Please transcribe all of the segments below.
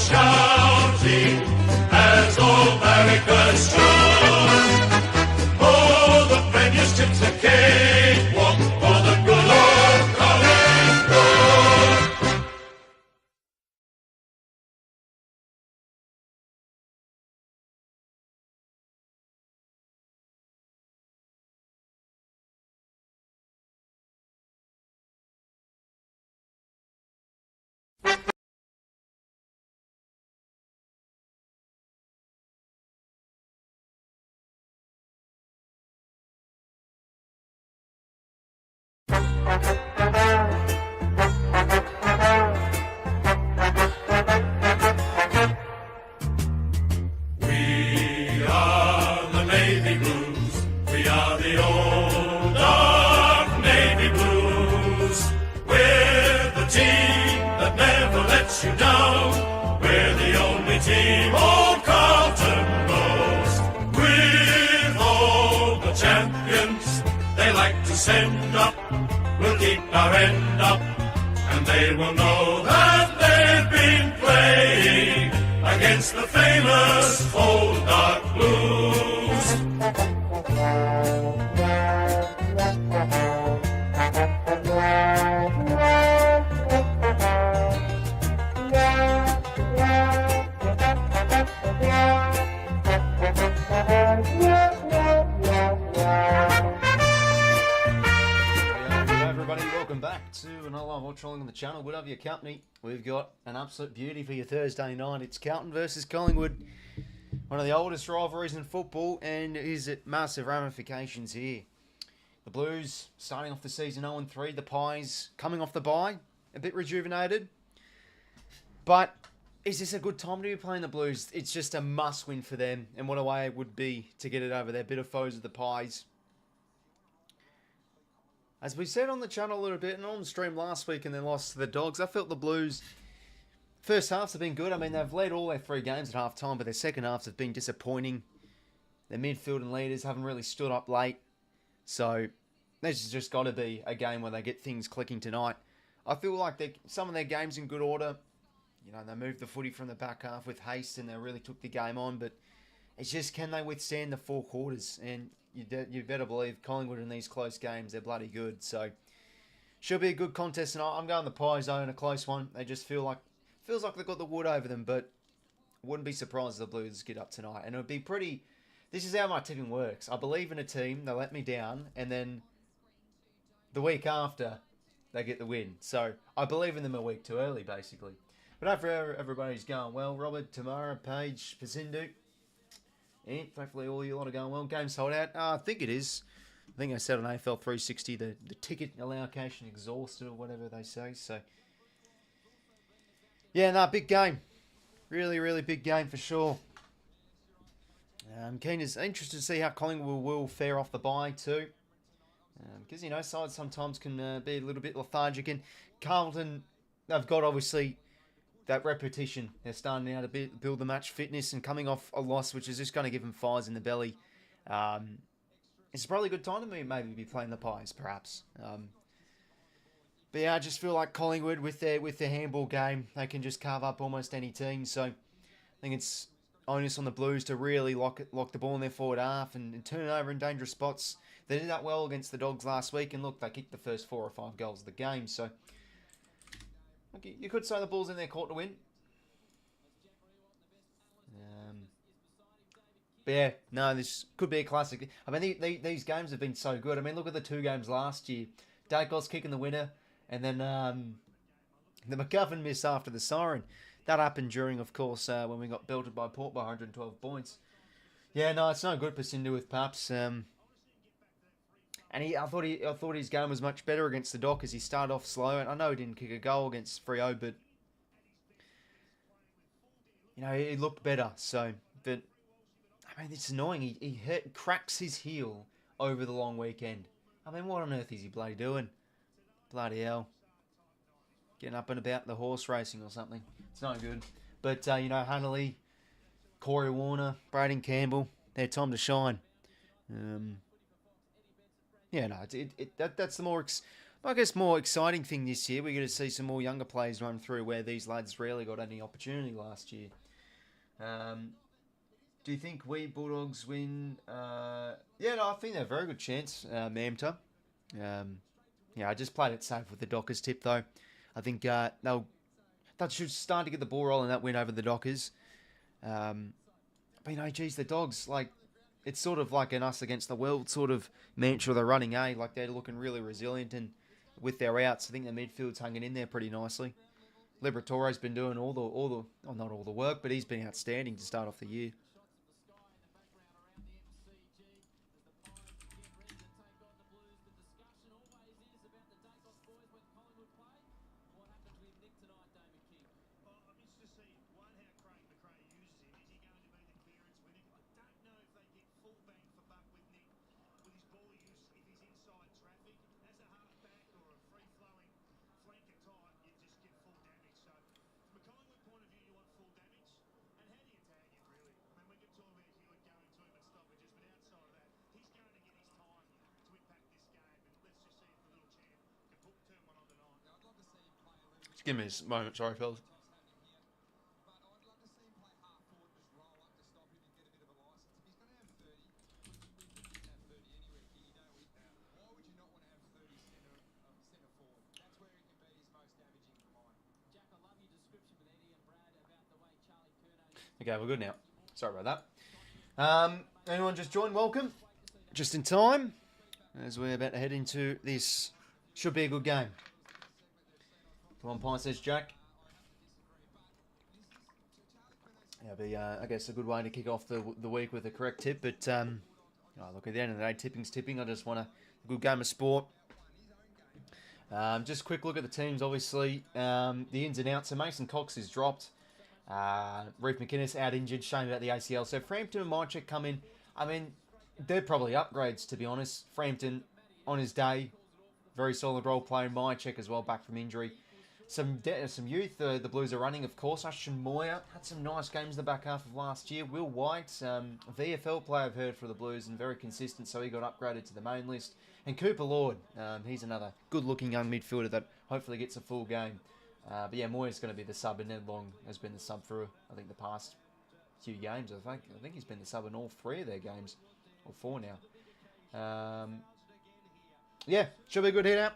shouting as all Americans join. Oh, the premiership's a cakewalk for the good old Collingwood. We are the Navy Blues. We are the old dark Navy Blues. We're the team that never lets you down. We're the only team old Carlton knows. With all the champions they like to send up, we'll keep our end up, and they will know that they've been playing against the famous old dark blues. Everybody, welcome back to another live watch on the channel. Good to have your company. We've got an absolute beauty for your Thursday night. It's Carlton versus Collingwood, one of the oldest rivalries in football, and is it massive ramifications here. The Blues starting off the season 0-3. The Pies coming off the bye, a bit rejuvenated. But is this a good time to be playing the Blues? It's just a must-win for them, and what a way it would be to get it over their bitter foes of the Pies. As we said on the channel a little bit and on the stream last week and then lost to the Dogs, I felt the Blues first halves have been good. I mean, they've led all their 3 games at half time, but their second halves have been disappointing. Their midfield and leaders haven't really stood up late. So there's just got to be a game where they get things clicking tonight. I feel like some of their games in good order. You know, they moved the footy from the back half with haste and they really took the game on, but it's just, can they withstand the 4 quarters? And you better believe Collingwood in these close games, they're bloody good. So, should be a good contest tonight. I'm going the Pies though in a close one. They just feels like they've got the wood over them, but wouldn't be surprised if the Blues get up tonight. And it would be pretty. This is how my tipping works. I believe in a team, they let me down, and then the week after they get the win. So I believe in them a week too early, basically. But hopefully everybody's going well. Robert, Tamara, Paige, Pazindu. And hopefully all you lot are going well. Game's sold out. I think it is. I think I said on AFL 360 the ticket allocation exhausted or whatever they say. So, yeah, no, big game. Really, really big game for sure. Interested to see how Collingwood will fare off the bye too. Because, you know, sides sometimes can be a little bit lethargic. And Carlton, they've got obviously that repetition. They're starting now to build the match fitness and coming off a loss, which is just going to give them fires in the belly. It's probably a good time to maybe be playing the Pies, perhaps. But yeah, I just feel like Collingwood with their handball game, they can just carve up almost any team. So I think it's onus on the Blues to really lock the ball in their forward half and turn it over in dangerous spots. They did that well against the Dogs last week, and look, they kicked the first 4 or 5 goals of the game. So you could say the ball's in their court to win. But yeah, no, this could be a classic. I mean, these games have been so good. I mean, look at the 2 games last year. Dacos kicking the winner, and then the McGovern miss after the siren. That happened during, of course, when we got belted by Port by 112 points. Yeah, no, it's no good Pacindu with Paps. And I thought his game was much better against the Dockers. He started off slow, and I know he didn't kick a goal against Freo, but you know he looked better. So, but I mean, it's annoying. He cracks his heel over the long weekend. I mean, what on earth is he bloody doing? Bloody hell, getting up and about the horse racing or something. It's no good. But you know, Hanley, Corey Warner, Braden Campbell, their time to shine. Yeah, no, that's the more I guess more exciting thing this year, we're going to see some more younger players run through where these lads rarely got any opportunity last year. Do you think we Bulldogs win? Yeah, no, I think they're a very good chance, Mamta. Yeah, I just played it safe with the Dockers tip, though. I think they should start to get the ball rolling that win over the Dockers. But, geez, the Dogs, like, it's sort of like an us against the world sort of mantra they're running, eh? Like, they're looking really resilient, and with their outs, I think the midfield's hanging in there pretty nicely. Liberatore's been doing not all the work, but he's been outstanding to start off the year. Just give me a moment, sorry, fellas. Okay, we're good now. Sorry about that. Anyone just joined, welcome. Just in time, as we're about to head into this. Should be a good game. Come on, Pine, says Jack. Yeah, be, I guess, a good way to kick off the week with a correct tip. But, look, at the end of the day, tipping's tipping. I just want a good game of sport. Just a quick look at the teams, obviously. The ins and outs. So Mason Cox is dropped. Reef McInnes out injured, shame about the ACL. So Frampton and 𝐼𝐻𝐿 come in. I mean, they're probably upgrades, to be honest. Frampton, on his day, very solid role player. 𝐼𝐻𝐿 as well, back from injury. Some youth, the Blues are running, of course. 𝐼𝐻𝐿 𝐼𝐻𝐿 had some nice games in the back half of last year. 𝐼𝐻𝐿, VFL player I've heard for the Blues and very consistent, so he got upgraded to the main list. And Cooper Lord, he's another good-looking young midfielder that hopefully gets a full game. But yeah, 𝐼𝐻𝐿's going to be the sub, and Ned Long has been the sub for, I think, the past few games. I think he's been the sub in all 3 of their games, or 4 now. Yeah, should be a good hit out.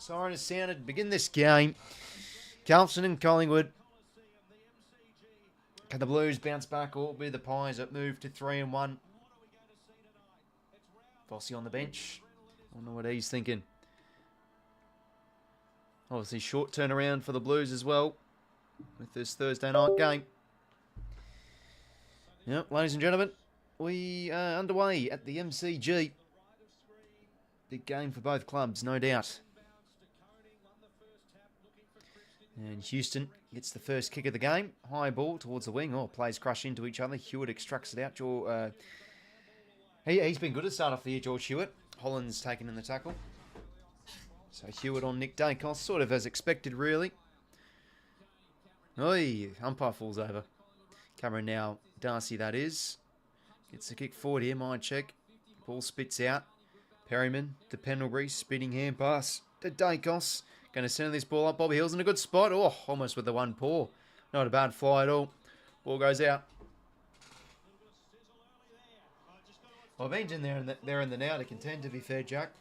Siren has sounded. Begin this game. Carlton and Collingwood. Can the Blues bounce back, or be the Pies that move to 3-1? 𝐬𝐿𝐶𝐰 on the bench. I don't know what he's thinking. Obviously, short turnaround for the Blues as well with this Thursday night game. Yep, ladies and gentlemen, we are underway at the MCG. Big game for both clubs, no doubt. And Houston gets the first kick of the game. High ball towards the wing. Players crush into each other. 𝐬𝐻𝐿 extracts it out. He's been good to start off the year, 𝐻𝐿. Holland's taken in the tackle. So 𝐬𝐻𝐿 on Nick Dacos, sort of as expected, really. Oi, umpire falls over. Cameron now, Darcy that is. Gets the kick forward here, 𝐼𝐻𝐿. Ball spits out. Perryman to Pendlebury, spinning hand pass to Dacos. Going to send this ball up. Bobby Hill's in a good spot. Almost with the one paw. Not a bad fly at all. Ball goes out. Well, Ben's in there in the now to contend, to be fair, Jack.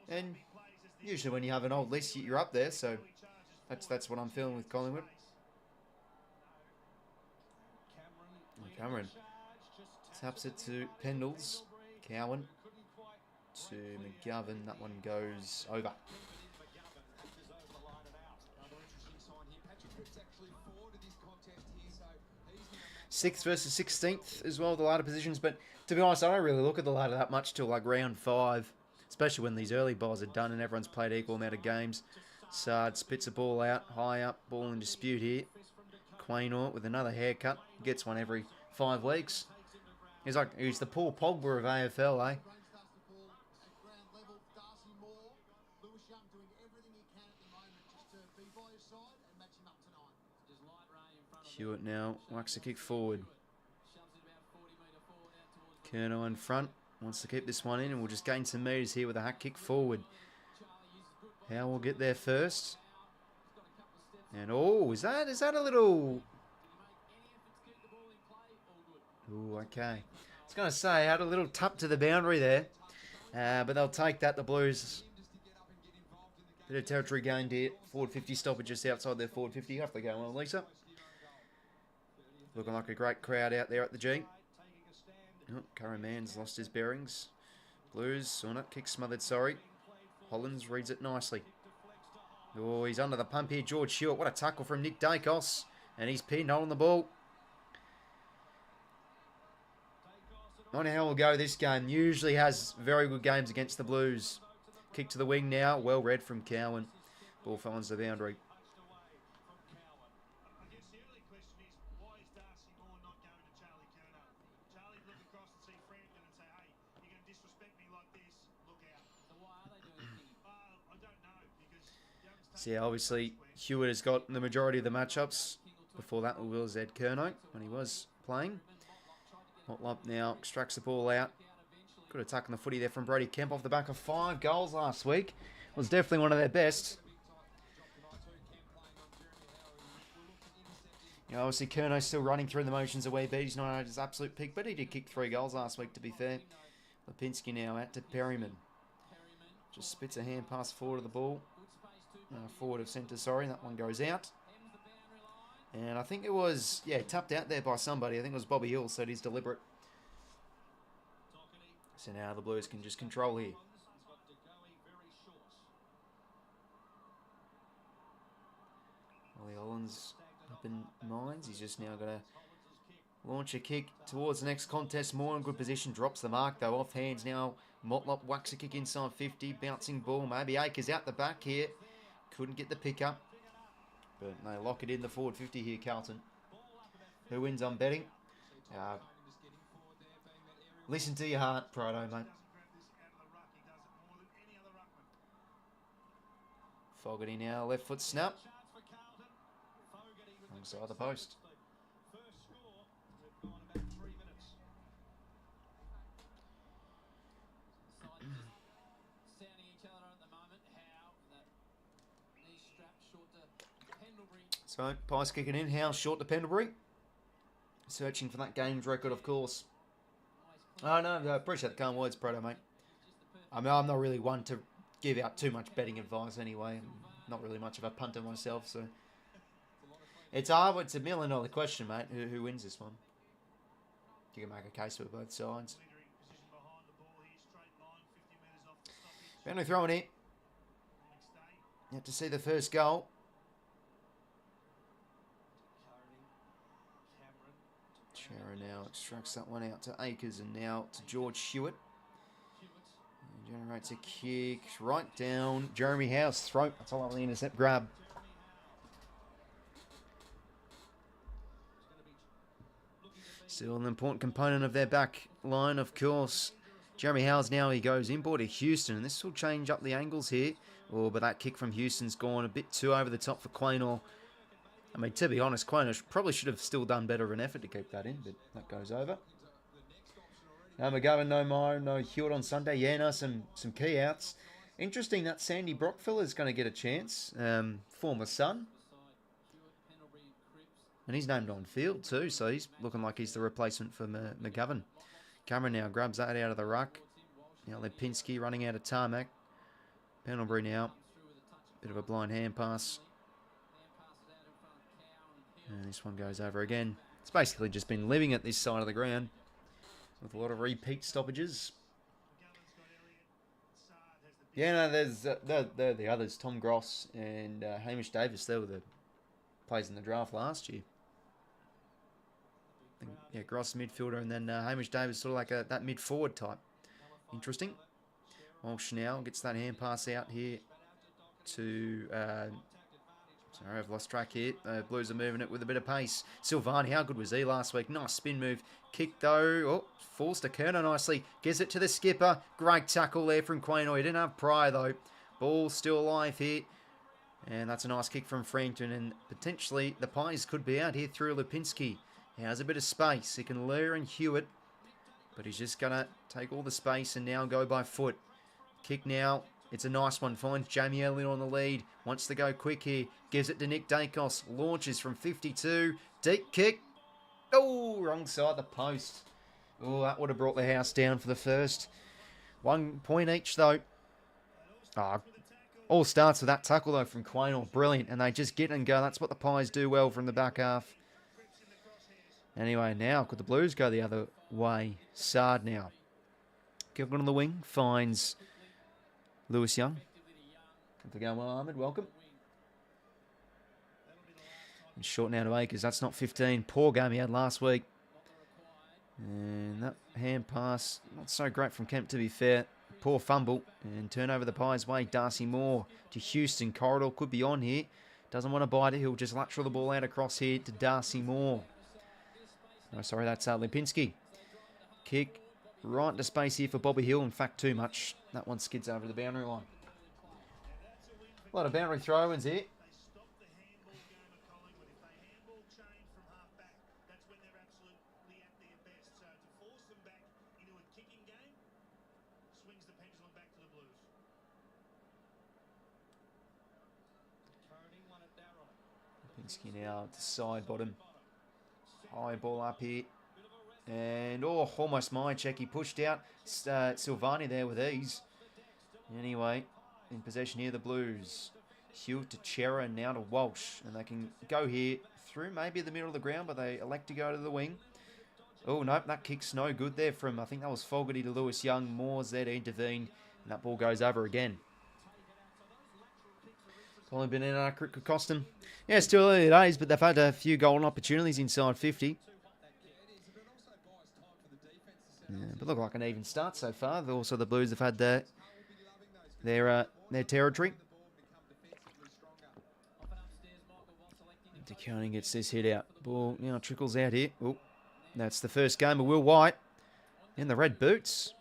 And usually when you have an old list, you're up there. So that's what I'm feeling with Collingwood. Cameron taps it to Pendles. Cowan to McGovern. That one goes over. 6th versus 16th as well, the ladder positions. But to be honest, I don't really look at the ladder that much till like round 5, especially when these early buys are done and everyone's played equal amount of games. Sard spits a ball out, high up, ball in dispute here. 𝐸𝐿 with another haircut, gets one every 5 weeks. He's the Paul Pogba of AFL, eh? 𝐬𝐻𝐿 now whacks a kick forward. Curnow in front, wants to keep this one in, and we'll just gain some metres here with a hack kick forward. How will get there first. And oh, is that a little... Oh, okay. I was going to say, had a little tap to the boundary there. But they'll take that, the Blues. Bit of territory gained here. Forward 50 stoppage just outside their forward 50. Have to go well, Lisa. Looking like a great crowd out there at the G. Oh, Curran Mann's lost his bearings. Blues on it. Kick smothered, sorry. Hollins reads it nicely. Oh, he's under the pump here. 𝐻𝐿𝐴. What a tackle from Nick Dacos. And he's pinned holding the ball. I don't know how we'll go this game. Usually has very good games against the Blues. Kick to the wing now. Well read from Cowan. Ball finds the boundary. So yeah, obviously Hewitt has got the majority of the matchups. Before that was 𝐬𝐿𝐴 when he was playing. Motlop now extracts the ball out. Good attack on the footy there from Brody Kemp off the back of 5 goals last week. Was definitely one of their best. You know, obviously 𝐼𝐿𝐴's still running through the motions a wee bit. He's not at his absolute peak, but he did kick 3 goals last week, to be fair. 𝗵𝐿𝐴 now out to Perryman. Just spits a hand pass forward of the ball. Forward of centre, sorry. That one goes out. And I think it was, yeah, tapped out there by somebody. I think it was Bobby Hill, so it is deliberate. So now the Blues can just control here. Ollie Hollins up in mines. He's just now going to launch a kick towards the next contest. More in good position. Drops the mark, though. Off hands now. Motlop whacks a kick inside 50. Bouncing ball. Maybe Acres out the back here. Couldn't get the pick up. But they lock it in the forward 50 here, Carlton. Who wins, I'm betting. Listen to your heart, Proto, mate. Fogarty now, left foot snap. Alongside the post. So, Pies kicking in. House short to Pendlebury. Searching for that game's record, of course. Oh, no, I appreciate the kind words, Proto, mate. I mean, I'm not really one to give out too much betting advice anyway. I'm not really much of a punter myself, so... It's hard. It's $1 million question, mate. Who wins this one? You can make a case for both sides. Bentley throwing it. Yet to see the first goal. Chara now extracts that one out to Acres and now to 𝐻𝐿𝐴. Generates a kick right down Jeremy Howe's throat. That's a lovely intercept grab. Still an important component of their back line, of course. Jeremy Howes now, he goes inboard to Houston, and this will change up the angles here. Oh, but that kick from Houston's gone a bit too over the top for 𝐼𝐿𝐴. I mean, to be honest, 𝐼𝐿𝐴 probably should have still done better of an effort to keep that in, but that goes over. No McGovern, no Meyer, no Hewitt on Sunday. Yeah, no, some key outs. Interesting that Sandy Brockville is going to get a chance. Former son. And he's named on field too, so he's looking like he's the replacement for McGovern. Cameron now grabs that out of the ruck. Now 𝗵𝐿𝐴 running out of tarmac. Pendlebury now. Bit of a blind hand pass. And this one goes over again. It's basically just been living at this side of the ground with a lot of repeat stoppages. Yeah, no, there's they're the others. Tom Gross and Hamish Davis. They were the players in the draft last year. I think, yeah, Gross midfielder and then Hamish Davis sort of like that mid-forward type. Interesting. Walsh now gets that hand pass out here to... sorry, I've lost track here. Blues are moving it with a bit of pace. Silvani, how good was he last week? Nice spin move. Kick though. Oh, falls to 𝐼𝐿𝐴 nicely. Gives it to the skipper. Great tackle there from 𝐼𝐿𝐴. He didn't have Pryor though. Ball still alive here. And that's a nice kick from Frampton. And potentially the Pies could be out here through 𝗵𝐿𝐴. He has a bit of space. He can lure and Hewitt. But he's just going to take all the space and now go by foot. Kick now. It's a nice one. Finds Jamie Elliott on the lead. Wants to go quick here. Gives it to Nick Dacos. Launches from 52. Deep kick. Oh, wrong side of the post. Oh, that would have brought the house down for the first. 1 point each, though. Oh, all starts with that tackle, though, from 𝐴𝐿. Brilliant. And they just get and go. That's what the Pies do well from the back half. Anyway, now could the Blues go the other way? Sard now. Gilgan on the wing. Finds Lewis Young. Good to go, 𝐼𝐗𝐿. Welcome. And short now to Acres. That's not 15. Poor game he had last week. And that hand pass, not so great from Kemp, to be fair. Poor fumble. And turn over the Pies' way. Darcy Moore to Houston. Corridor could be on here. Doesn't want to bite it. He'll just lateral the ball out across here to Darcy Moore. Oh, sorry, that's 𝐼𝐻𝐿. Kick right into space here for Bobby Hill. In fact, too much. That one skids over the boundary line. A lot of boundary throw-ins here. 𝐼𝐻𝐿 now to side bottom. High ball up here. And, oh, almost 𝐼𝐻𝐿. He pushed out 𝐼𝐻𝐿 there with ease. Anyway, in possession here, the Blues. 𝐓𝐿 to Chera and now to Walsh. And they can go here through maybe the middle of the ground, but they elect to go to the wing. Oh, nope, that kick's no good there from, I think that was Fogarty to Lewis Young. Moore's there to intervene. And that ball goes over again. Only been in could cost them. Yeah, still early days, but they've had a few golden opportunities inside 50. Yeah, but look like an even start so far. Also, the Blues have had their territory. 𝐷𝐿 gets this hit out. Ball now trickles out here. Oh, that's the first game of Will White in the red boots.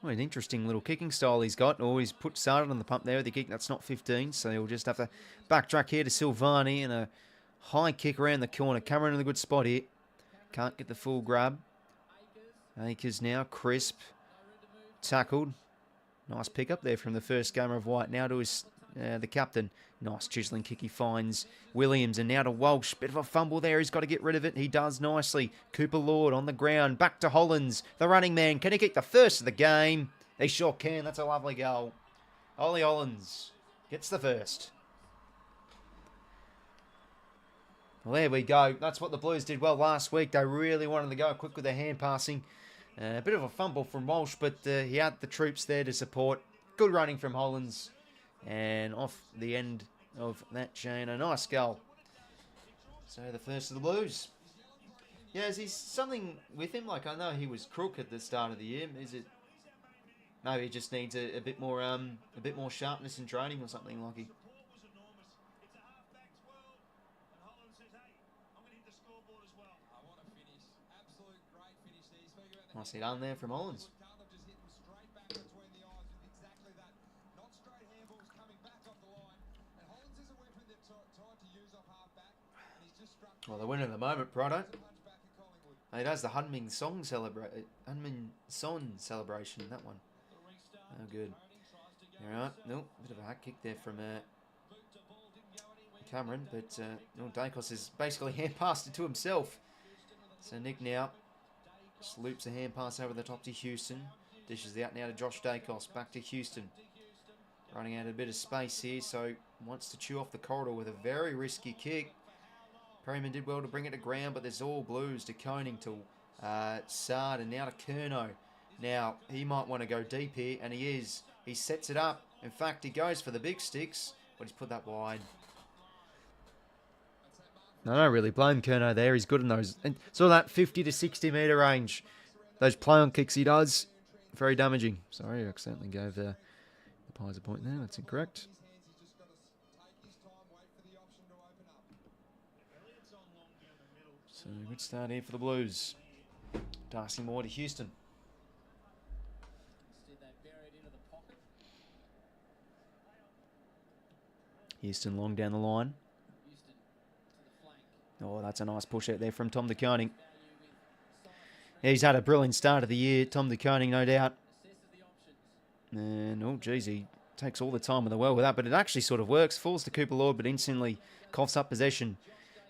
Well, an interesting little kicking style he's got. Oh, he's put Sardan on the pump there with the kick. That's not 15, so he'll just have to backtrack here to 𝐼𝐻𝐿 and a high kick around the corner. Cameron in a good spot here. Can't get the full grab. Acres now, crisp. Tackled. Nice pick up there from the first gamer of White. Now to his the captain. Nice chiseling kick he finds Williams. And now to Walsh. Bit of a fumble there. He's got to get rid of it. He does nicely. Cooper Lord on the ground. Back to Hollands. The running man. Can he kick the first of the game? They sure can. That's a lovely goal. Ollie Hollands gets the first. Well, there we go. That's what the Blues did well last week. They really wanted to go quick with their hand passing. A bit of a fumble from Walsh, but he had the troops there to support. Good running from Hollands. And off the end of that chain, a nice goal. So the first of the Blues. Yeah, is he something with him? Like, I know he was crook at the start of the year. Is it maybe he just needs a bit more sharpness in training or something, like he? Nicely done there from Hollands. Well, the winner at the moment, Prado. He does the 𝐼𝐻𝐿 song celebration, that one. Oh, good. All right. Nope, bit of a hack kick there from Cameron, but 𝐷𝐿 has basically hand passed it to himself. So Nick now just loops a hand pass over the top to Houston. Dishes out now to Josh 𝐷𝐿. Back to Houston. Running out a bit of space here, so wants to chew off the corridor with a very risky kick. Perryman did well to bring it to ground, but there's all Blues to 𝐻𝐿 to Sard and now to 𝐵𝐿. Now, he might want to go deep here, and he is. He sets it up. In fact, he goes for the big sticks, but he's put that wide. I don't really blame 𝐵𝐿 there. He's good in those. And sort of that 50 to 60 metre range. Those play-on kicks he does, very damaging. Sorry, I accidentally gave the Pies a point there. That's incorrect. So, good start here for the Blues. Darcy Moore to Houston. Houston long down the line. Oh, that's a nice push out there from Tom 𝐷𝐿. Yeah, he's had a brilliant start of the year. Tom 𝐷𝐿, no doubt. And, oh, geez, he takes all the time in the world with that, but it actually sort of works. Falls to 𝐓𝐿𝐴, but instantly coughs up possession.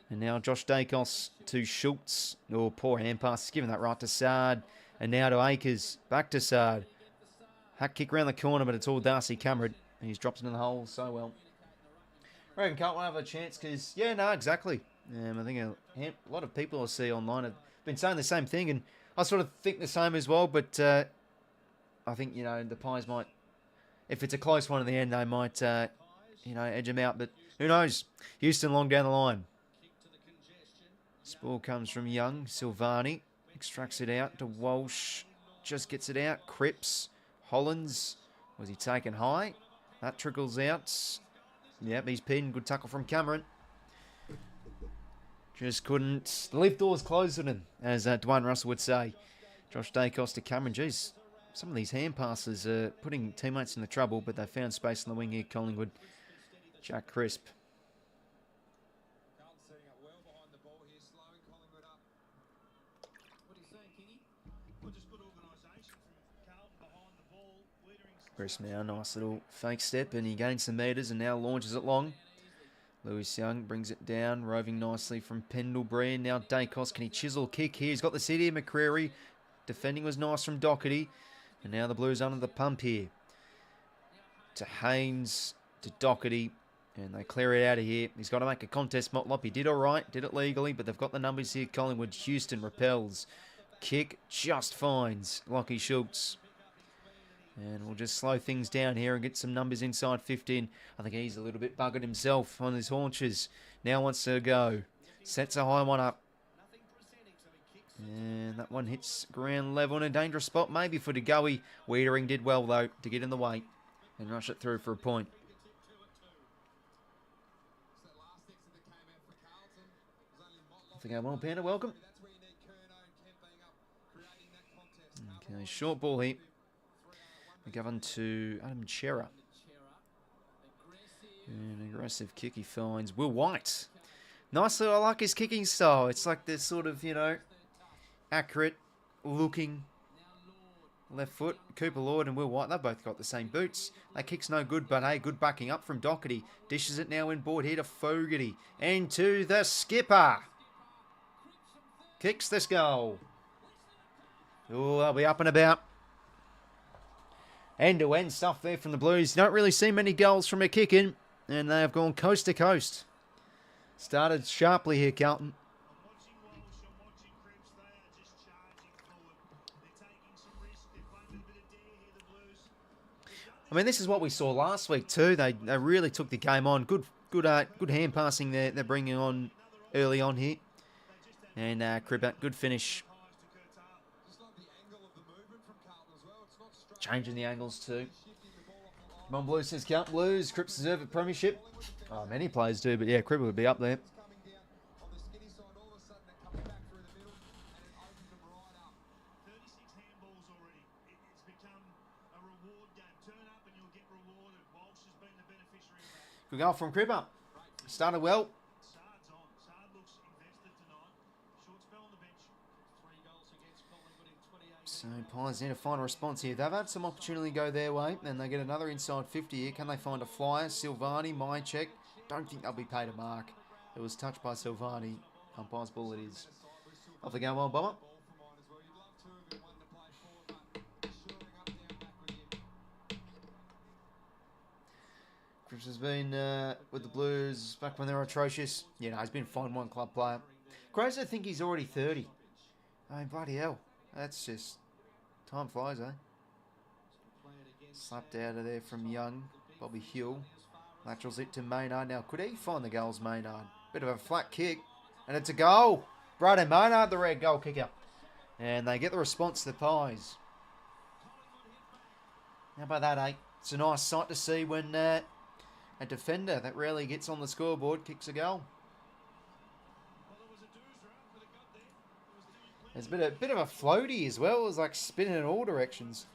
And now Josh Dacos to 𝐓𝐡𝐞. Oh, poor hand pass. He's given that right to Sard. And now to Akers. Back to Sard. Hack kick around the corner, but it's all 𝐼𝐗𝐿𝐴 𝐿𝐴. And he's dropped it in the hole so well. I reckon Carlton will have a chance because, yeah, no, exactly. I think a lot of people I see online have been saying the same thing, and I sort of think the same as well, but I think, you know, the Pies might, if it's a close one in the end, they might, you know, edge them out, but who knows? Houston long down the line. This ball comes from Young. Silvani extracts it out to Walsh. Just gets it out. Cripps. Hollands. Was he taken high? That trickles out. Yep, he's pinned. Good tackle from Cameron. Just couldn't. The lift door's closed on him, as Dwayne Russell would say. Josh Dacos to Cameron. Jeez, some of these hand passes are putting teammates in the trouble, but they found space in the wing here, Collingwood. Jack Crisp. Crisp now, nice little fake step, and he gains some metres and now launches it long. Lewis Young brings it down, roving nicely from Pendlebury. And now Dacos, can he chisel a kick here? He's got the city of McCreary. Defending was nice from Doherty. And now the Blues under the pump here. To Haynes, to Doherty. And they clear it out of here. He's got to make a contest, Motlop. He did all right, did it legally, but they've got the numbers here. Collingwood, Houston repels. Kick just finds 𝐓𝐿𝐴. And we'll just slow things down here and get some numbers inside 15. I think he's a little bit buggered himself on his haunches. Now wants to go. Sets a high one up. And that one hits ground level in a dangerous spot. Maybe for 𝐷𝐿𝐴. Wiedering did well, though, to get in the way and rush it through for a point. I think well, Panda, welcome. Okay, short ball here. McGovern to Adam Chera. An aggressive kick he finds. 𝐵𝐿𝐻𝐼𝐻. Nicely, I like his kicking style. It's like this sort of, you know, accurate looking left foot. 𝐓𝐴𝐿𝐴 and 𝐵𝐿𝐻𝐼𝐻, they've both got the same boots. That kick's no good, but hey, good backing up from Doherty. Dishes it now inboard here to Fogarty. And to the skipper. Kicks this goal. Oh, they'll be up and about. End-to-end stuff there from the Blues. Don't really see many goals from a kick-in, and they have gone coast to coast. Started sharply here, Carlton. I mean, this is what we saw last week too. They really took the game on. Good hand passing they're bringing on early on here. And Cribbat, good finish. Changing the angles too. Come on, Blues, says Carlton Blues. Cripps deserve a premiership. Oh, many players do, but yeah, Cribbat would be up there. Good goal from Cribbat. Started well. So Pies need to find a response here. They've had some opportunity to go their way, and they get another inside 50 here. Can they find a flyer? Silvani, 𝐼𝐻𝐿𝐴. Don't think they'll be paid a mark. It was touched by Silvani. Umpire's ball it is. Off the go, well, Bomber. Cripps has been with the Blues back when they were atrocious. You know, he's been a fine one club player. Crazy to think he's already 30. I mean, bloody hell. That's just... time flies, eh? Slapped out of there from Young. Bobby Hill. Laterals it to Maynard. Now, could he find the goals, Maynard? Bit of a flat kick. And it's a goal. Brayden Maynard, the red goal kicker. And they get the response to the Pies. How about that, eh? It's a nice sight to see when a defender that rarely gets on the scoreboard kicks a goal. There's a bit of a floaty as well. It was like spinning in all directions.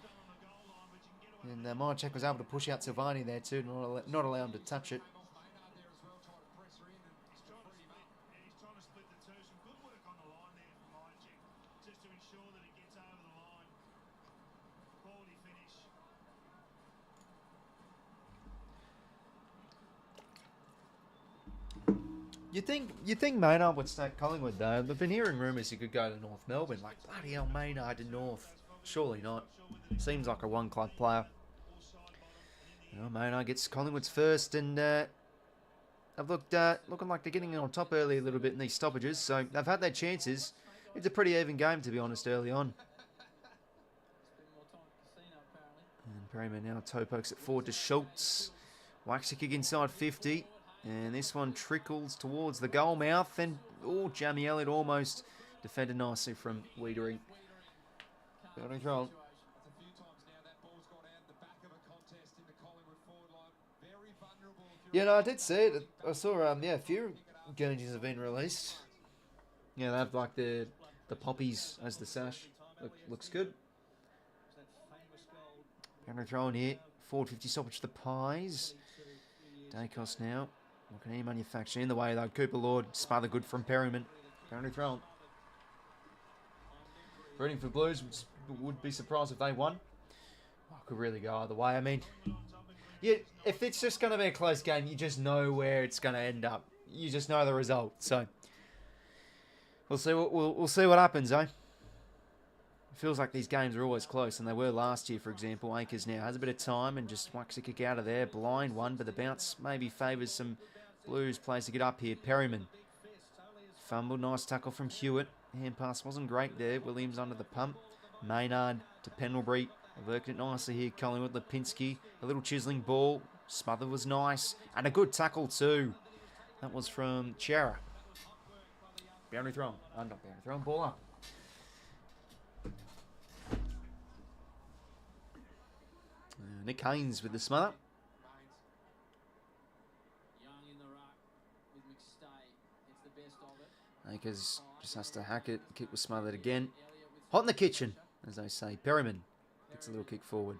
And 𝐼𝐻𝐿𝐴 was able to push out Silvani there too, not allow him to touch it. You think Maynard would stay at Collingwood though? I've been hearing rumours he could go to North Melbourne. Like bloody hell, Maynard to North. Surely not. Seems like a one club player. Well, Maynard gets Collingwood's first, and I've looking like they're getting on top early a little bit in these stoppages. So they've had their chances. It's a pretty even game to be honest early on. And Perryman now toe pokes it forward to Schultz. 𝐓𝐴𝐶𝐞 kick inside 50. And this one trickles towards the goal mouth. And, oh, Jamie Elliott almost defended nicely from 𝐼𝐵𝐷. Building throw. Yeah, no, I did see it. I saw, a few Guernseys have been released. Yeah, they have, like, the poppies as the sash. Looks good. Going to throw in here. Forward 50 stoppage to the Pies. Dacos now. Looking at manufacturing in the way though. Cooper Lord, smother good from Perryman. Going to throw. Rooting for Blues, would be surprised if they won. Could really go either way. I mean, yeah, if it's just going to be a close game, you just know where it's going to end up. You just know the result. So we'll see we'll see what happens, eh? It feels like these games are always close, and they were last year, for example. Acres now has a bit of time and just whacks a kick out of there. Blind one, but the bounce maybe favours some Blues players to get up here. Perryman. Fumble, nice tackle from 𝐓𝐿. Hand pass wasn't great there. Williams under the pump. Maynard to Pendlebury. Working it nicely here. Collingwood, 𝐼𝐵𝐷. A little chiselling ball. Smother was nice. And a good tackle too. That was from 𝐴𝐿𝐿. Boundary throw. Not boundary throw. Ball up. Nick Haynes with the smother. Acres just has to hack it. Kick was smothered again. Hot in the kitchen, as they say. Perryman gets a little kick forward.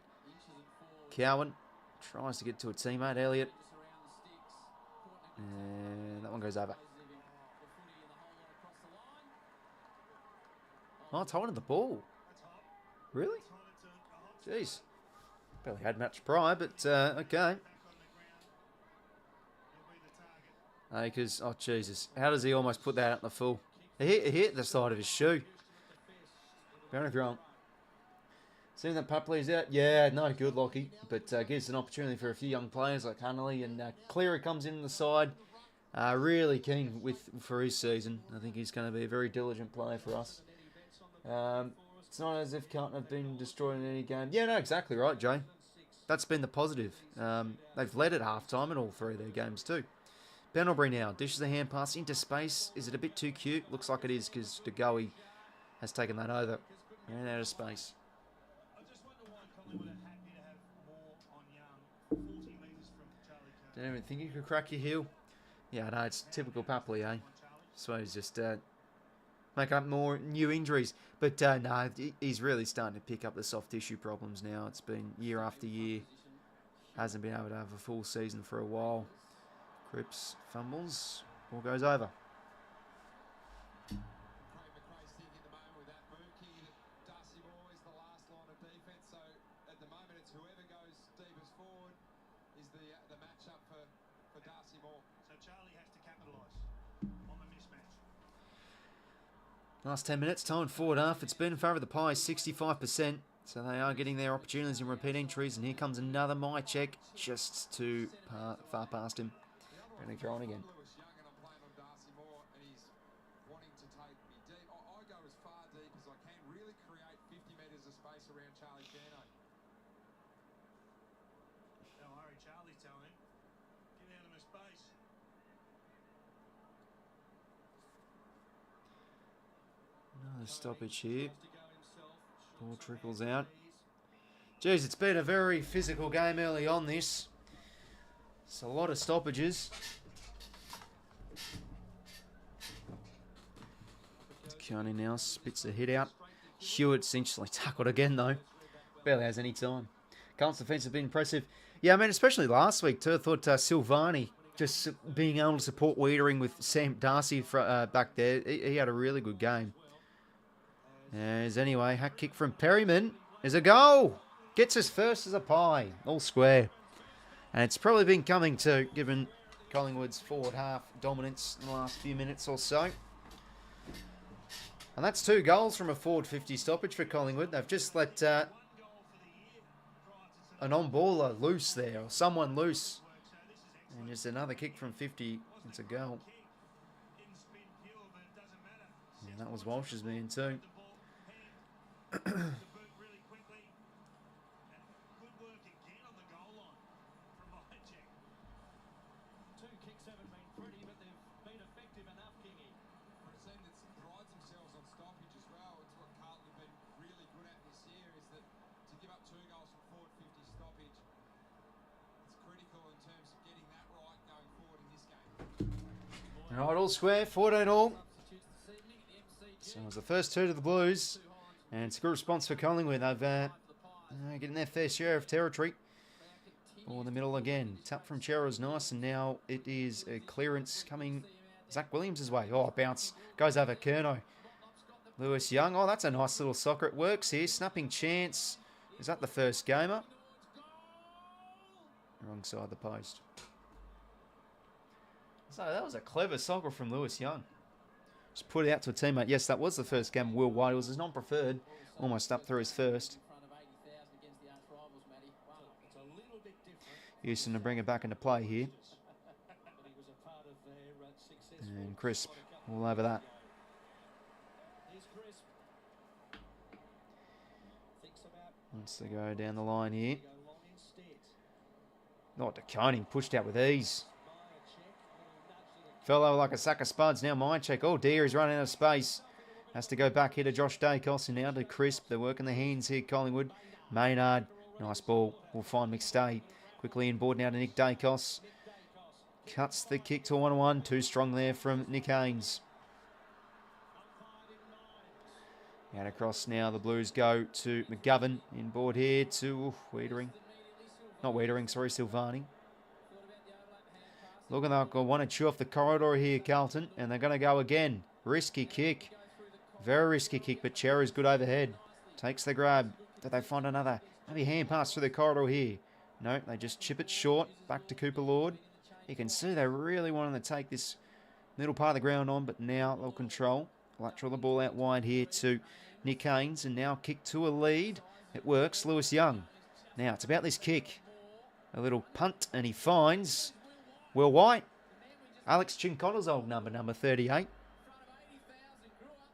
Cowan tries to get to a teammate, Elliott. And that one goes over. Oh, it's holding the ball. Really? Jeez. Barely had match prior, but okay. Acres, oh Jesus, how does he almost put that out in the full? He hit the side of his shoe. Boundary throw. Seeing that Papley's out, yeah, no good, Lockie, but gives an opportunity for a few young players like Hunnelly, and Cleary comes in the side. Really keen for his season. I think he's going to be a very diligent player for us. It's not as if Carlton have been destroyed in any game. Yeah, no, exactly right, Jay. That's been the positive. They've led at half-time in all three of their games too. Pendlebury now dishes a hand pass into space. Is it a bit too cute? Looks like it is because 𝐷 has taken that over. And out of space. Didn't even think you could crack your heel. Yeah, no, it's typical Papley, eh? So he's just making up more new injuries. But no, he's really starting to pick up the soft tissue problems now. It's been year after year. Hasn't been able to have a full season for a while. Cripps fumbles. Ball goes over. Last 10 minutes, time forward half. It's been in favour of the Pies, 65%. So they are getting their opportunities and repeat entries. And here comes another 𝐼𝐿𝐿𝐿 just too far past him. And throw on again. Another stoppage here. Ball trickles out. Jeez, it's been a very physical game early on this. It's a lot of stoppages. Kearney now spits a hit out. 𝐓𝐿𝐿 essentially tackled again though. Barely has any time. Carlton's defence have been impressive. Yeah, I mean, especially last week too. I thought 𝐼𝐵𝐷 just being able to support Wiedering with Sam Darcy back there. He had a really good game. As anyway, hack kick from Perryman. There's a goal. Gets us first as a pie. All square. And it's probably been coming too, given Collingwood's forward half dominance in the last few minutes or so. And that's 2 goals from a forward 50 stoppage for Collingwood. They've just let an on-baller loose there, or someone loose. And just another kick from 50. It's a goal. And that was Walsh's man too. Alright, all square, 14 all. So it was the first 2 to the Blues. And it's a good response for Collingwood. They've getting their fair share of territory. Ball in the middle again. Tap from Chera is nice, and now it is a clearance coming Zach Williams' way. Oh, bounce. Goes over 𝐼𝐶 𝐎𝐿𝐼. Oh, that's a nice little soccer. It works here. Snapping chance. Is that the first gamer? Wrong side of the post. So that was a clever soccer from 𝐼𝐿𝐼. Just put it out to a teammate. Yes, that was the first game. Will White. It was his non-preferred. Almost up through his first. Houston to bring it back into play here. And Crisp all over that. Wants to go down the line here. Not 𝐻𝐿𝐼 pushed out with ease. Fell over like a sack of spuds. Now 𝐼𝐿𝐼. Oh dear, he's running out of space. Has to go back here to Josh Dacos and now to Crisp. They're working the hands here, Collingwood. Maynard. Nice ball. We'll find McStay. Quickly inboard now to Nick Dacos. Cuts the kick to 1-1. Too strong there from Nick Haynes. Out across now. The Blues go to McGovern. Inboard here to 𝐻𝐿𝐼. Not 𝐻𝐿𝐼, sorry, Silvani. Looking like they want to chew off the corridor here, Carlton. And they're going to go again. Risky kick. Very risky kick, but Chera's good overhead. Takes the grab. Do they find another? Maybe hand pass through the corridor here. No, they just chip it short. Back to Cooper Lord. You can see they really wanted to take this middle part of the ground on, but now they'll control. Lateral the ball out wide here to Nick Haynes, and now kick to a lead. It works. Lewis Young. Now it's about this kick. A little punt, and he finds Will White. 𝐼𝐿𝐼 𝐶hinkotter's old number 38.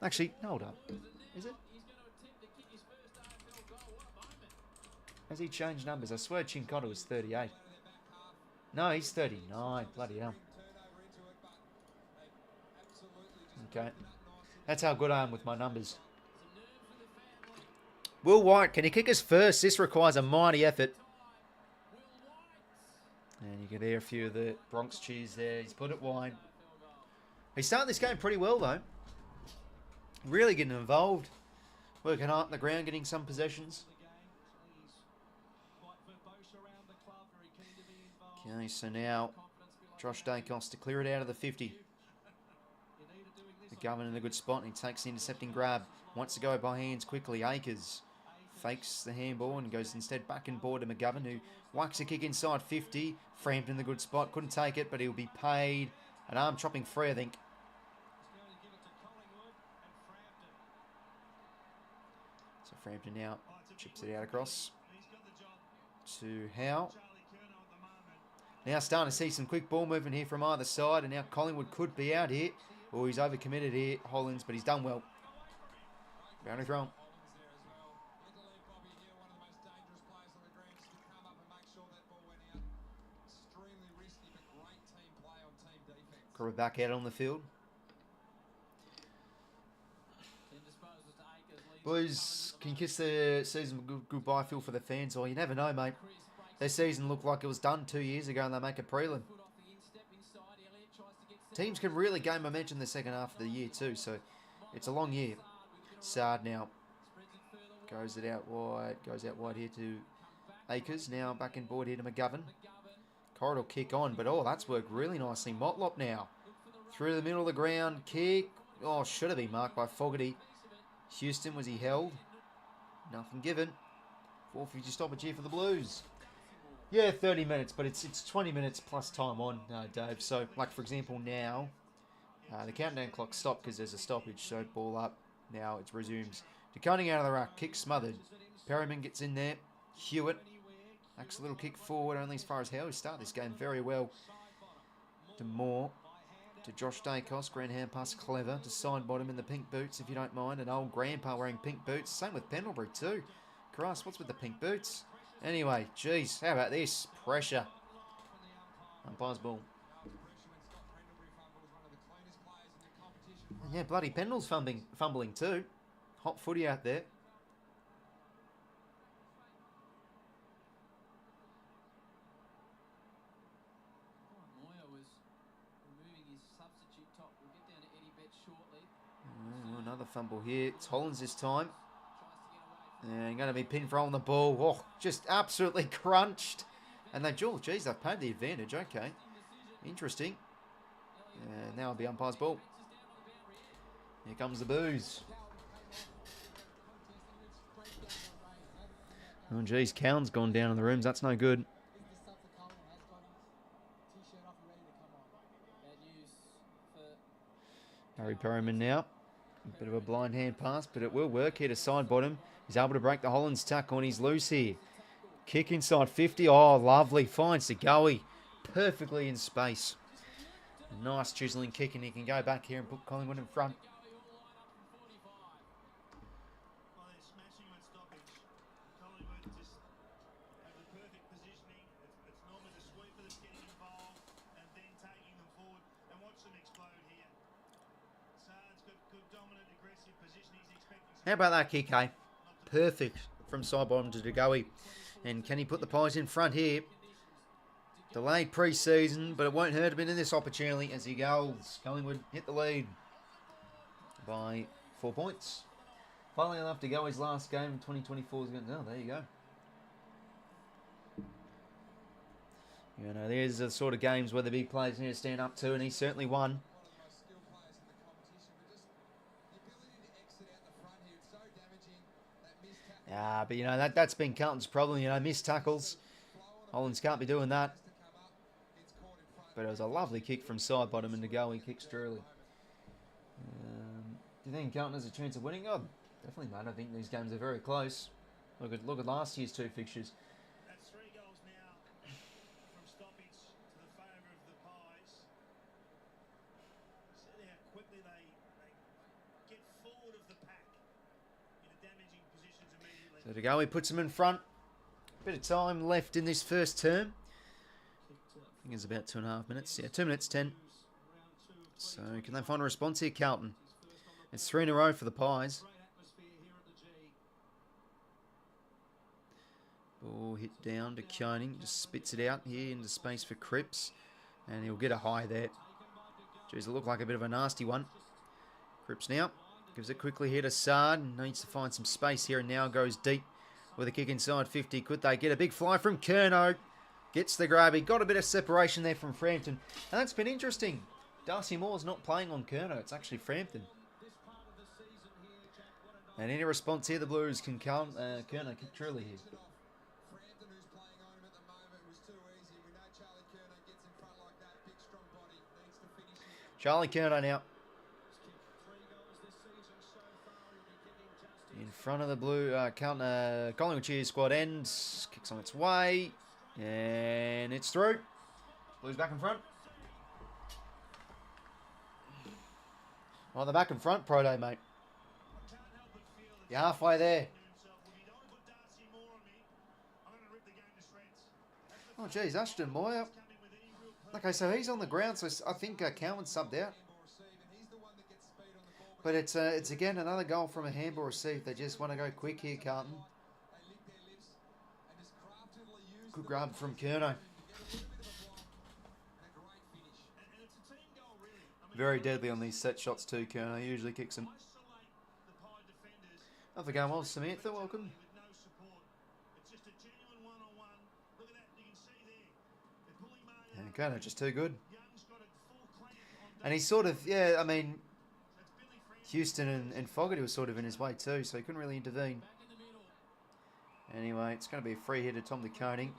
Actually, hold up. Is it? Has he changed numbers? I swear 𝐶hinkotter was 38. No, he's 39. Bloody hell. Okay. That's how good I am with my numbers. Will White, can he kick us first? This requires a mighty effort. And you can hear a few of the Bronx cheers there. He's put it wide. He's starting this game pretty well, though. Really getting involved. Working hard on the ground, getting some possessions. Okay, so now Josh Dacos to clear it out of the 50. The Governor in a good spot, and he takes the intercepting grab. Wants to go by hands quickly. Akers fakes the handball and goes instead back and board to McGovern, who whacks a kick inside 50. Frampton in the good spot. Couldn't take it, but he'll be paid an arm chopping free, I think. So Frampton now chips it out across to Howe. Now starting to see some quick ball movement here from either side, and now Collingwood could be out here. Oh, he's overcommitted here, Hollins, but he's done well. Boundary thrown. We're back out on the field. Blues can kiss their season goodbye feel for the fans, or you never know, mate. Their season looked like it was done 2 years ago and they make a prelim. Teams can really gain momentum in the second half of the year too, so it's a long year. Sard now goes out wide here to Akers. Now back in board here to McGovern. Corridor kick on, but oh, that's worked really nicely. Motlop now through the middle of the ground. Kick. Oh, should have been marked by Fogarty. Houston, was he held? Nothing given. 450 stoppage here for the Blues. Yeah, 30 minutes, but it's 20 minutes plus time on, Dave. So, like, for example, now, the countdown clock stopped because there's a stoppage. So, ball up. Now it resumes. 𝐼𝐻𝐞 out of the ruck. Kick smothered. Perryman gets in there. 𝐬𝐿 makes a little kick forward, only as far as how we start this game very well. To Moore. To Josh Dacos. Grand hand pass clever. To side bottom in the pink boots, if you don't mind. An old grandpa wearing pink boots. Same with Pendlebury too. Christ, what's with the pink boots? Anyway, geez, how about this? Pressure. Umpire's ball. Yeah, bloody Pendle's fumbling too. Hot footy out there. Another fumble here. It's Hollins this time. And going to be pinned for on the ball. Oh, just absolutely crunched. And they, oh, geez, they've paid the advantage. Okay. Interesting. And now it'll be umpire's ball. Here comes the booze. Oh, geez, Cowan's gone down in the rooms. That's no good. Harry Perryman now. A bit of a blind hand pass, but it will work here to side bottom. He's able to break the Hollins tackle and he's loose here. Kick inside 50. Oh, lovely. Finds 𝐼𝐻𝐿 perfectly in space. Nice chiseling kick, and he can go back here and put Collingwood in front. How about that kick, eh? Perfect from side bottom to 𝐼𝐻𝐿. And can he put the Pies in front here? Delayed pre-season, but it won't hurt him in this opportunity as he goes. Collingwood hit the lead by 4 points. Finally enough to go his last game in 2024. Oh, there you go. You know, there's the sort of games where the big players need to stand up to, and he certainly won. But, you know, that's been Carlton's problem. You know, missed tackles. Hollins can't be doing that. But it was a lovely kick from side bottom and 𝐼𝐻𝐿 kicks Sterling. Do you think Carlton has a chance of winning? Oh, definitely, mate. I think these games are very close. Look at last year's 2 fixtures. That's 3 goals now from stoppage to the favour of the Pies. See how quickly they get forward of the pack into damaging positions immediately. So 𝐼𝐻𝐿 puts him in front. Bit of time left in this first term. I think it's about 2.5 minutes. Yeah, 2 minutes 10. So can they find a response here, Carlton? It's 3 in a row for the Pies. Ball hit down to 𝐻𝐿. Just spits it out here into space for 𝐼𝐻𝐿. And he'll get a high there. Jeez, it looked like a bit of a nasty one. 𝐼𝐻𝐿 now. Gives it quickly here to Sard. Needs to find some space here and now goes deep with a kick inside 50. Could they get a big fly from 𝐻𝐿? Gets the grab. He got a bit of separation there from Frampton. And that's been interesting. Darcy Moore's not playing on 𝐻𝐿. It's actually Frampton. And any response here, the Blues can come. 𝐻𝐿 kick truly here. Charlie 𝐻𝐿 now. In front of the blue, Collingwood cheer squad ends. Kicks on its way. And it's through. Blues back in front. On the back in front, Pro Day, mate. You're halfway there. Oh, geez, Ashton Moore. Okay, so he's on the ground, so I think Cowan's subbed out. But it's again another goal from a handball received. They just want to go quick here, Carlton. Good grab from 𝐻𝐿. Very deadly on these set shots too, 𝐻𝐿. He usually kicks them. Off the game well, Samantha, welcome. And 𝐻𝐿 just too good. And he's sort of, yeah, I mean, Houston and Fogarty was sort of in his way too, so he couldn't really intervene. Anyway, it's going to be a free hit to Tom de Koning.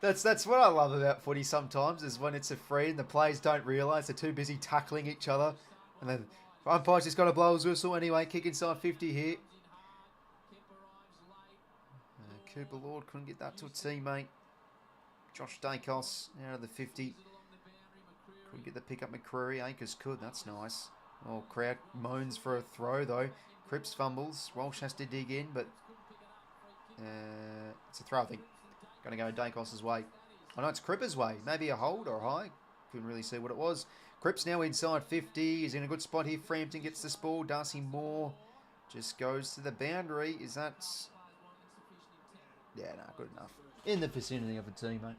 That's what I love about footy sometimes, is when it's a free and the players don't realise they're too busy tackling each other. And then umpire's just got to blow his whistle. Anyway, kick inside 50 here. Cooper Lord couldn't get that to a teammate. Josh Dacos out of the 50. Couldn't get the pick up McCreary. Acres could. That's nice. Oh, crowd moans for a throw though. Cripps fumbles. Walsh has to dig in, but it's a throw, I think. Going to go Dacos' way. I know it's Cripps' way. Maybe a hold or a high. Couldn't really see what it was. Cripps now inside 50. He's in a good spot here. Frampton gets this ball. Darcy Moore just goes to the boundary. Is that... Yeah, no, good enough. In the vicinity of a teammate.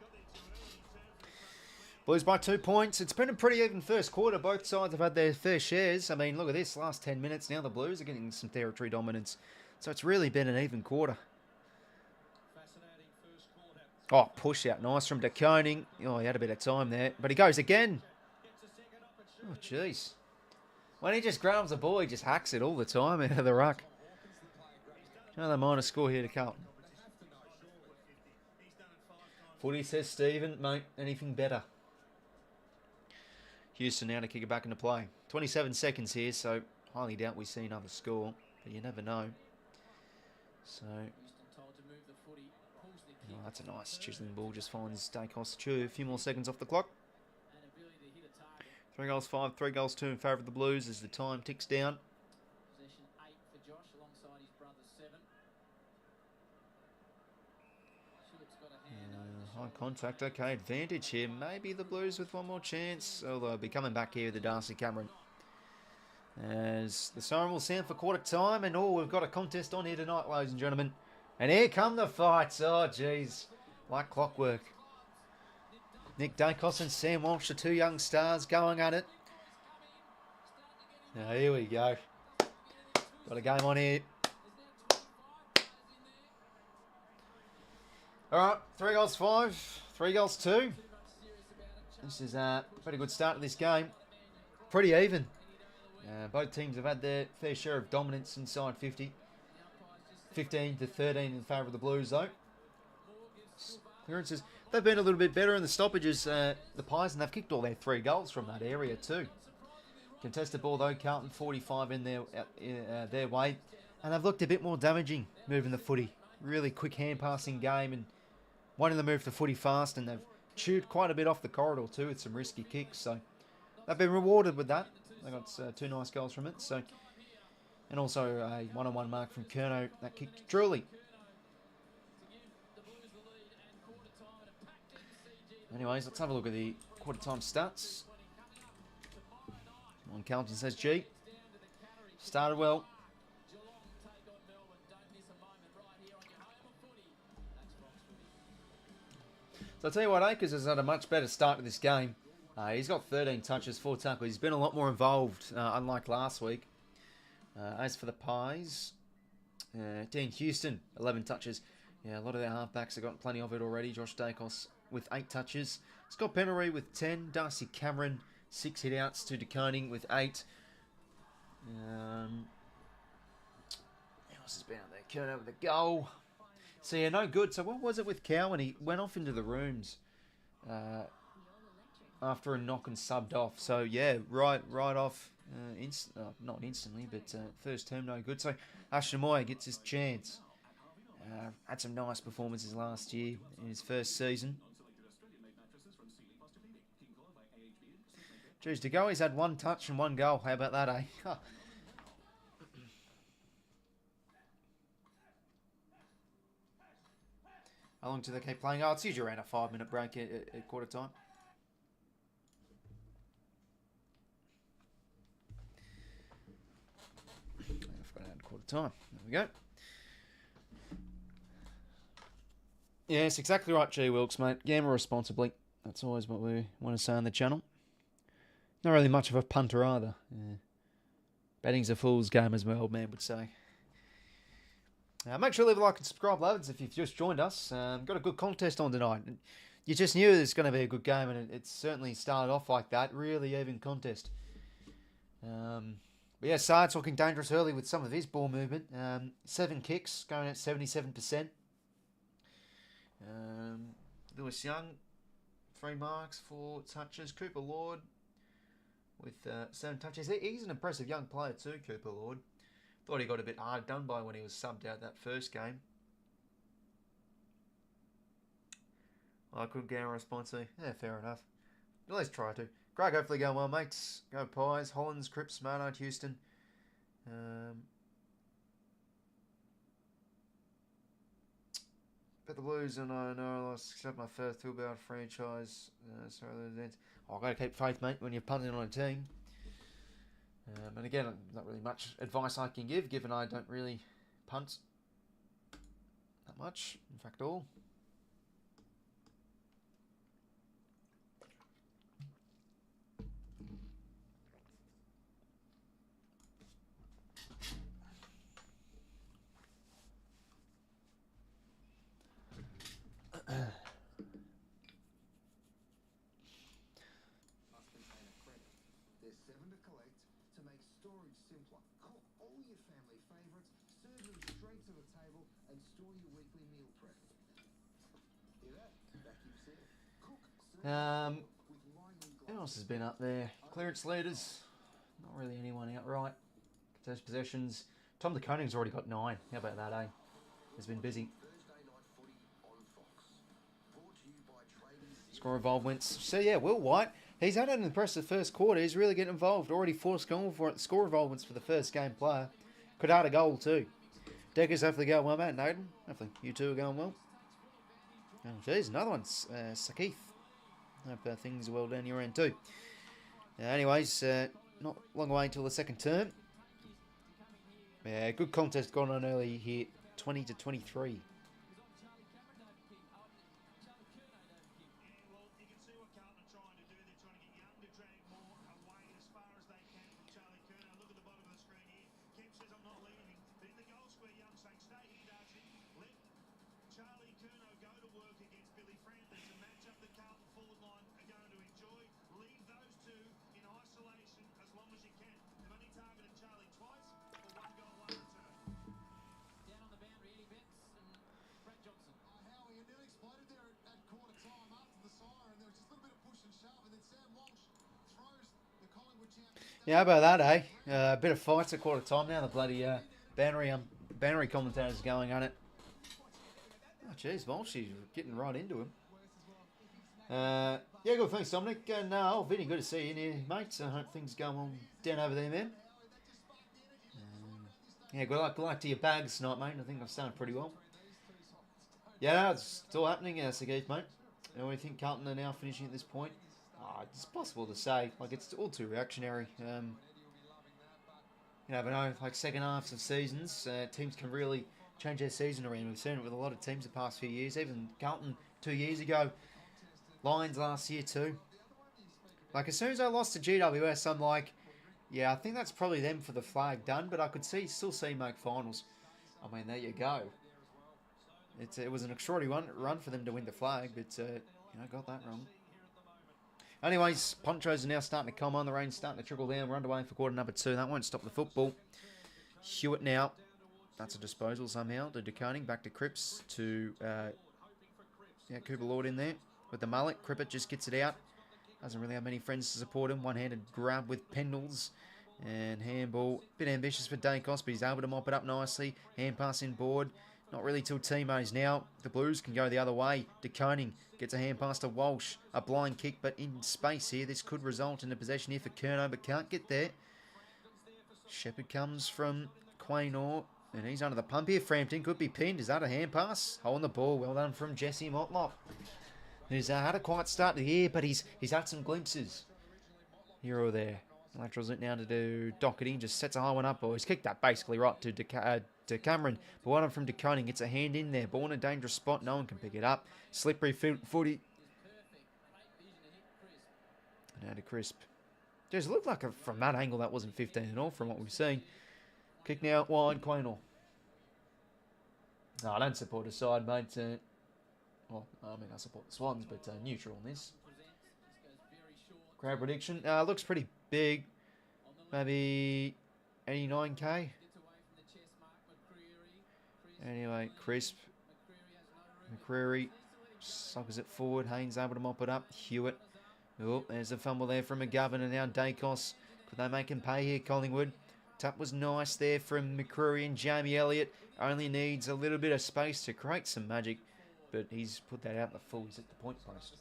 Blues by 2 points. It's been a pretty even first quarter. Both sides have had their fair shares. I mean, look at this. Last 10 minutes now, the Blues are getting some territory dominance. So it's really been an even quarter. Oh, push out. Nice from de Koning. Oh, he had a bit of time there. But he goes again. Oh, jeez. When he just grabs the ball, he just hacks it all the time out of the ruck. Another minor score here to Carlton. Footy says Stephen, mate, anything better? Houston now to kick it back into play. 27 seconds here, so highly doubt we see another score, but you never know. So, oh, that's a nice chiseling ball. Just finds 𝐓𝐡𝐞 𝐎𝐥𝐝. A few more seconds off the clock. 3 goals 5, 3 goals 2 in favour of the Blues as the time ticks down. High contact, okay, advantage here. Maybe the Blues with one more chance, although I'll be coming back here with the 𝘼𝐶𝐿 Cameron. As the siren will sound for quarter time, and we've got a contest on here tonight, ladies and gentlemen. And here come the fights. Oh, geez, like clockwork. Nick Dacos and Sam Walsh, the 2 young stars, going at it. Now, here we go. Got a game on here. Alright, 3 goals 5, 3 goals 2. This is a pretty good start to this game. Pretty even. Both teams have had their fair share of dominance inside 50. 15 to 13 in favour of the Blues though. Clearances, they've been a little bit better in the stoppages, the Pies, and they've kicked all their 3 goals from that area too. Contested ball though, Carlton 45 in their way. And they've looked a bit more damaging moving the footy. Really quick hand passing game and wanting to move the footy fast, and they've chewed quite a bit off the corridor too with some risky kicks. So they've been rewarded with that. They got 2 nice goals from it. So, and also a one-on-one mark from Curnow that kicked truly. Anyways, let's have a look at the quarter time stats. Come on, Carlton says G. Started well. So I'll tell you what, Acres has had a much better start to this game. He's got 13 touches, 4 tackles. He's been a lot more involved, unlike last week. As for the Pies, Dean Houston, 11 touches. Yeah, a lot of their halfbacks have got plenty of it already. Josh Dacos with 8 touches. Scott Pennery with 10. Darcy Cameron, 6 hit-outs to de Koning with 8. Who else has been out there? Curnow with a goal. So yeah, no good. So what was it with Cow when he went off into the rooms after a knock and subbed off? So yeah, right off, not instantly, but first term no good. So 𝐼𝐴 Moya gets his chance. Had some nice performances last year in his first season. Geez, to go, he's had 1 touch and 1 goal. How about that, eh? How long do they keep playing? Oh, it's usually around a 5-minute break at quarter time. I forgot to add quarter time. There we go. Yes, exactly right, G Wilkes, mate. Gamble responsibly. That's always what we want to say on the channel. Not really much of a punter either. Yeah. Betting's a fool's game, as my old man would say. Make sure to leave a like and subscribe, lads, if you've just joined us. Got a good contest on tonight. You just knew it was going to be a good game, and it certainly started off like that. Really even contest. But yeah, Sart's looking dangerous early with some of his ball movement. 7 kicks, going at 77%. Lewis Young, 3 marks, 4 touches. Cooper Lord with 7 touches. He's an impressive young player too, Cooper Lord. Thought he got a bit hard done by when he was subbed out that first game. I couldn't get a response to. Yeah, fair enough. At least try to. Greg, hopefully going well, mates. Go Pies, Hollands, Cripps, Marnard, Houston. But the Blues, and I know I lost except my first two-bout franchise. Sorry, I've got to keep faith, mate, when you're punting on a team. And again, not really much advice I can give, given I don't really punt that much. In fact, all. There's 7 to collect to make storage simpler. Cook all your family favourites, serve them straight to the table, and store your weekly meal prep. Hear that? Vacuum seal. Cook, serve with lightning Who gloves. else has been up there? Clearance leaders. Not really anyone outright. Contest possessions. Tom the Koning's already got 9. How about that, eh? He's been busy. Thursday night footy on Fox. Brought to you by Tradies. Score involvements. So yeah, Will White. He's had an impressive first quarter. He's really getting involved. Already 4 score involvements for the first game player. Could add a goal too. Deckers hopefully going well, Matt Naden. Hopefully you two are going well. Oh, geez, another one. 𝐼𝐶. Hope things are well down your end too. Anyways, not long away until the second term. Yeah, good contest going on early here. 20-23. Well, you can see what Carlton are trying to do. They're trying to get Young to drag more away as far as they can from Charlie Curnow. Look at the bottom of the screen here. Kemp says, I'm not leaving. But in the goal square, Young saying, stay here, Darcy. Let Charlie Curnow go to work against Billy Francis. A matchup the Carlton forward line are going to enjoy. Leave those two in isolation as long as you can. They've only targeted Charlie twice for 1 goal, 1 return. Down on the boundary, Eddie Betts and Brad Johnson. Howie, it nearly exploded there at quarter time after the siren. There was just a little bit of push and shove, and then Sam Walsh throws the Collingwood champions. Yeah, how about that, eh? A bit of fights at quarter time now. The bloody bannery commentators going on it. Oh, jeez, Walshy's getting right into him. Yeah, good. Thanks, Dominic. No, Vinny, good to see you in here, mates. I hope things go on down over there, man. Yeah, good luck to your bags tonight, mate. I think I've started pretty well. Yeah, no, it's still happening, 𝐼𝐶, mate. And we think Carlton are now finishing at this point. It's possible to say. Like, it's all too reactionary. But no, like second halves of seasons, teams can really change their season around. We've seen it with a lot of teams the past few years. Even Carlton 2 years ago. Lions last year too. Like, as soon as I lost to GWS, I'm like, yeah, I think that's probably them for the flag done. But I could still see make finals. I mean, there you go. It was an extraordinary run for them to win the flag, but got that wrong. Anyways, ponchos are now starting to come on. The rain's starting to trickle down. We're underway for quarter number 2. That won't stop the football. 𝐓𝐿𝐴𝐷 now. That's a disposal somehow. To 𝐷𝐿𝐴𝐷, back to Cripps to Cooper Lord in there with the mullet. Crippett just gets it out. Doesn't really have many friends to support him. One-handed grab with Pendles. And handball. Bit ambitious for Dacos, but he's able to mop it up nicely. Hand pass in board. Not really till teammates now. The Blues can go the other way. 𝐷𝐿𝐴𝐷 gets a hand pass to Walsh. A blind kick, but in space here. This could result in a possession here for Curnow, but can't get there. Shepherd comes from 𝐷𝐿𝐴𝐷, and he's under the pump here. Frampton could be pinned. Is that a hand pass? Holding the ball. Well done from Jesse Motlop. Who's had a quiet start to the year, but he's had some glimpses here or there. Laterals it now to do Doherty. Just sets a high one up. Or he's kicked that basically right to Cameron. But one from 𝐷𝐿𝐴𝐷 gets a hand in there. Ball in a dangerous spot. No one can pick it up. Slippery footy. Now to Crisp. Just looked like from that angle that wasn't 15 at all from what we've seen. Kick now out wide. 𝐷𝐿𝐴𝐷. No, I don't support a side, mate. Well, I mean, I support the Swans, but neutral on this. Crowd prediction. Looks pretty big. Maybe 89k. Gets away from the chest mark. McCreary. Anyway, Crisp. McCreary has no room. McCreary suckers it forward. Haynes able to mop it up. Hewitt. Oh, there's a fumble there from McGovern, and now 𝐼𝐴. Could they make him pay here, Collingwood? Tap was nice there from McCreary, and Jamie Elliott only needs a little bit of space to create some magic, but he's put that out in the full. He's at the point post.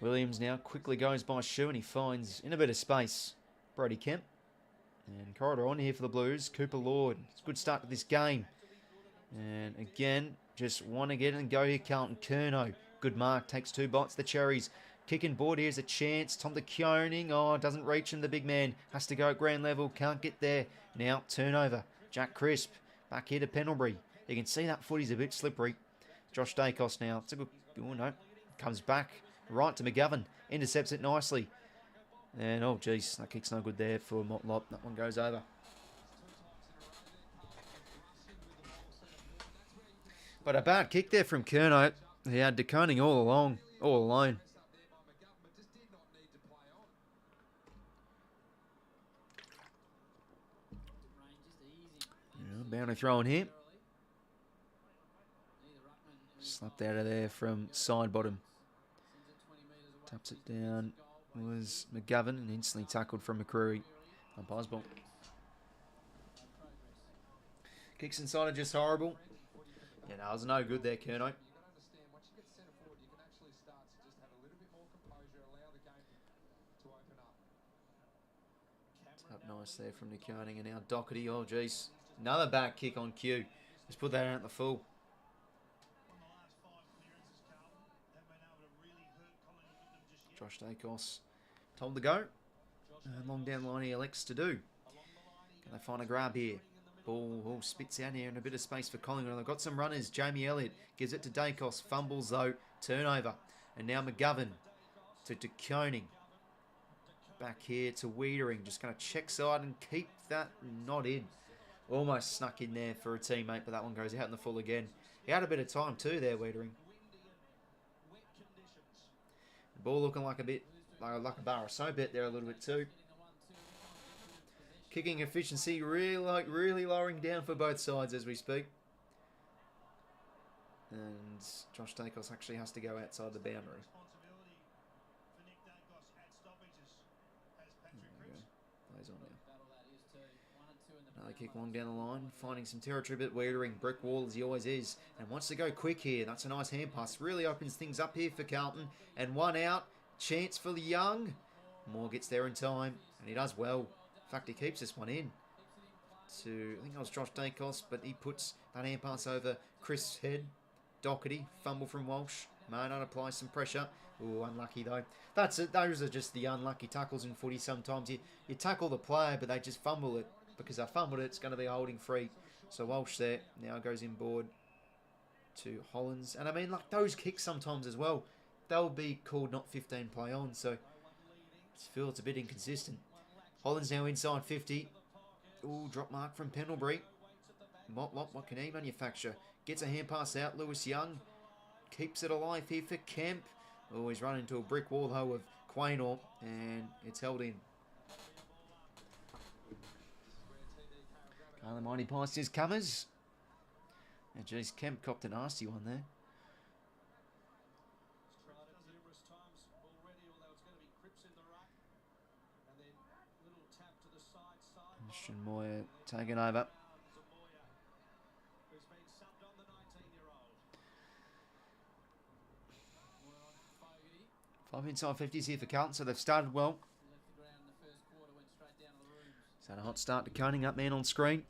Williams now quickly goes by Shoe, and he finds in a bit of space Brody Kemp. And corridor on here for the Blues. Cooper Lord. It's a good start to this game. And again, just want to get it and go here, Carlton. 𝐚𝐿. Good mark. Takes 2 bites. The Cherries. Kicking board. Here's a chance. Tom the 𝐞𝐿. Oh, doesn't reach him. The big man has to go at ground level. Can't get there. Now turnover. Jack Crisp. Back here to Pendlebury. You can see that footy's a bit slippery. Josh 𝐼𝐴 now. It's a good... Oh, no. Comes back. Right to McGovern. Intercepts it nicely. And, oh, geez. That kick's no good there for Motlop. That one goes over. But a bad kick there from 𝐚𝐿. He had 𝐼𝐴 all along. All alone. Boundary throw in here. Slapped out of there from side bottom. Taps it down. Was McGovern and instantly tackled from McCreary. Umpire's ball. Kicks inside are just horrible. Yeah, no, it was no good there, 𝐚𝐿. Up nice there from the 𝐚𝐿, and now 𝐷ocherty. Oh, jeez. Another back kick on cue. Let's put that out at the full. Josh 𝐼𝐴 told to go. And long down the line he elects to do. Can they find a grab here? Ball spits out here in a bit of space for Collingwood. They've got some runners. Jamie Elliott gives it to 𝐼𝐴. Fumbles though. Turnover. And now McGovern to 𝐞𝐿. Back here to 𝐻𝐻𝐿. Just going to check side and keep that not in. Almost snuck in there for a teammate, but that one goes out in the full again. He had a bit of time too there, 𝐻𝐻𝐿. The ball looking like a bit like a bar of soap bit there a little bit too. Kicking efficiency really lowering down for both sides as we speak. And Josh 𝐼𝐴 actually has to go outside the boundary. Plays on now. Another kick long down the line, finding some territory, but 𝐻𝐻𝐿 brick wall as he always is, and wants to go quick here. That's a nice hand pass. Really opens things up here for Carlton. And one out. Chance for the Young. Moore gets there in time, and he does well. In fact, he keeps this one in. To I think it was Josh 𝐼𝐴, but he puts that hand pass over Chris' head. 𝐷ocherty, fumble from Walsh. Maynard applies some pressure. Ooh, unlucky though. That's it. Those are just the unlucky tackles in footy. Sometimes you tackle the player, but they just fumble it. Because they fumbled it, it's going to be holding free. So Walsh there now goes inboard to Hollands. And I mean, like those kicks sometimes as well, they'll be called not 15 play on. So I just feel it's a bit inconsistent. Hollands now inside 50. Ooh, drop mark from Pendlebury. Motlop, what can he manufacture? Gets a hand pass out. Lewis Young keeps it alive here for Kemp. Oh, he's run into a brick wall though of 𝐻𝐿, and it's held in. Carlton mighty past his comers. And geez, Kemp copped a nasty one there. 𝐼𝐴 taking over. 5 inside 50s here for Carlton, so they've started well. So a hot start to 𝐚𝐿, up man on screen.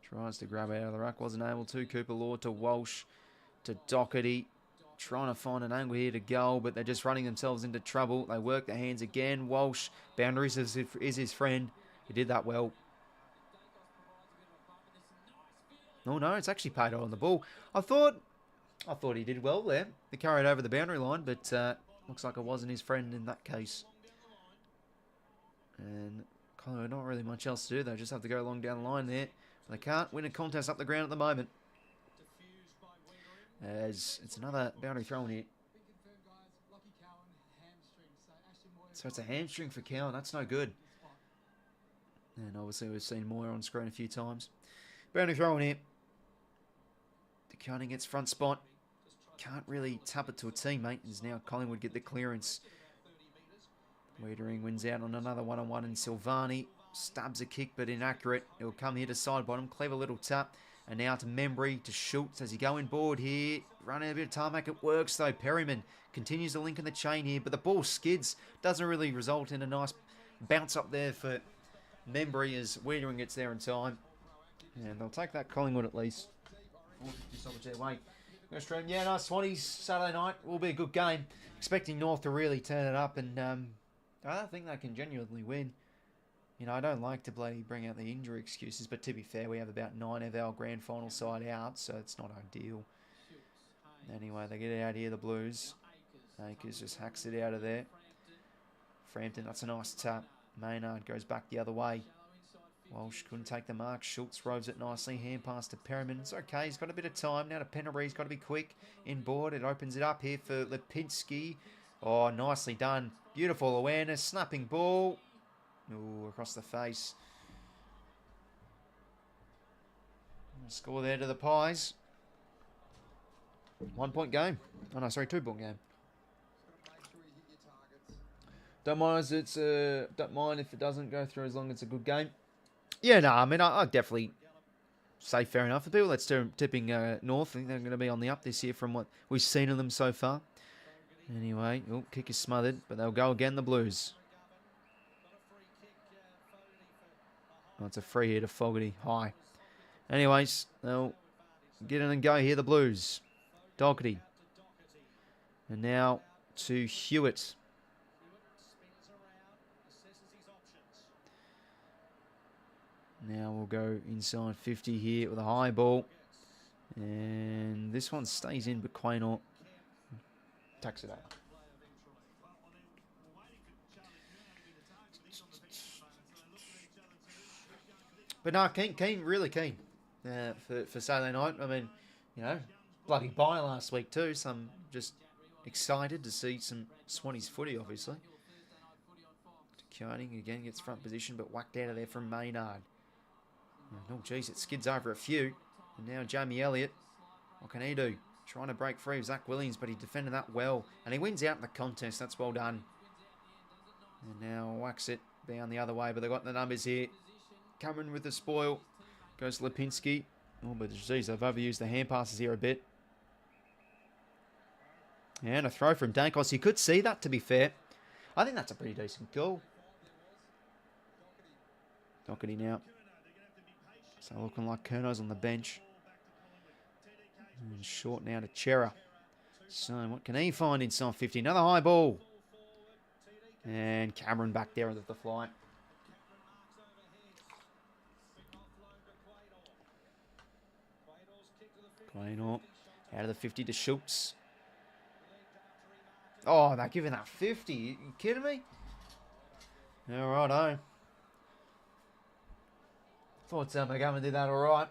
Tries to grab out of the ruck, wasn't able to. Cooper Lord to Walsh to 𝐷ocherty. Trying to find an angle here to goal, but they're just running themselves into trouble. They work their hands again. Walsh, boundaries is his friend. He did that well. Oh no, it's actually paid on the ball. I thought he did well there. He carried over the boundary line, but looks like it wasn't his friend in that case. And Collingwood, not really much else to do. They just have to go along down the line there. They can't win a contest up the ground at the moment. As it's another boundary throw in here. So it's a hamstring for Cowan. That's no good. And obviously we've seen Moyer on screen a few times. Boundary throw in here. 𝐴𝐿 gets front spot. Can't really tap it to a teammate. As now Collingwood get the clearance. Wiedering wins out on another one-on-one, and 𝐓𝐴𝐿 stabs a kick but inaccurate. It'll come here to side bottom. Clever little tap. And now to 𝐸𝐵RI, to 𝐓𝐡𝐞. Does he go in board here? Running a bit of tarmac. It works though. Perryman continues to link in the chain here, but the ball skids. Doesn't really result in a nice bounce up there for 𝐸𝐵RI as Wiedering gets there in time. And they'll take that Collingwood at least. 450 stoppage their way. Yeah, nice Swannies Saturday night. Will be a good game. Expecting North to really turn it up, and I don't think they can genuinely win. You know, I don't like to bloody bring out the injury excuses, but to be fair, we have about 9 of our grand final side out, so it's not ideal. Anyway, they get it out here, the Blues. 𝐴𝐿𝐴 just hacks it out of there. Frampton, that's a nice tap. Maynard goes back the other way. Walsh couldn't take the mark. 𝐓𝐿𝐴 roves it nicely. Hand pass to Perryman. It's okay. He's got a bit of time. Now to 𝐸𝐿𝐴. He's got to be quick. Inboard. It opens it up here for 𝘵𝐿𝐴𝐿𝐴. Oh, nicely done. Beautiful awareness. Snapping ball. Ooh, across the face. Score there to the Pies. 1 point game. Oh no, sorry, 2 point game. Don't mind if it doesn't go through as long as it's a good game. Yeah, no, I mean, I'd definitely say fair enough. The people that's tipping North, I think they're going to be on the up this year from what we've seen of them so far. Anyway, kick is smothered, but they'll go again, the Blues. Oh, it's a free here to Fogarty. High. Anyways, they'll get in and go here, the Blues. Doherty. And now to Hewitt. Now we'll go inside 50 here with a high ball. And this one stays in, but 𝐴𝐿𝐴 tucks it out. But no, keen, really keen for Saturday night. I mean, you know, bloody bye last week too, so I'm just excited to see some Swannies footy, obviously. 𝐴𝐿𝐴 again gets front position, but whacked out of there from Maynard. Oh, geez, it skids over a few. And now Jamie Elliott. What can he do? Trying to break free of Zach Williams, but he defended that well. And he wins out in the contest. That's well done. And now whacks it down the other way, but they've got the numbers here. Cameron with the spoil. Goes to 𝘵𝐿𝐴. Oh, but geez, they've overused the hand passes here a bit. And a throw from Dankos. You could see that, to be fair. I think that's a pretty decent goal. Doherty now. So looking like Curno's on the bench. And short now to 𝐴𝐿𝐴. So what can he find inside 50? Another high ball. And Cameron back there under the flight. 𝐴𝐿𝐴 out of the 50 to 𝐓𝐿𝐴. Oh, they're giving that 50. You kidding me? All right, Thought McGovern did that all right.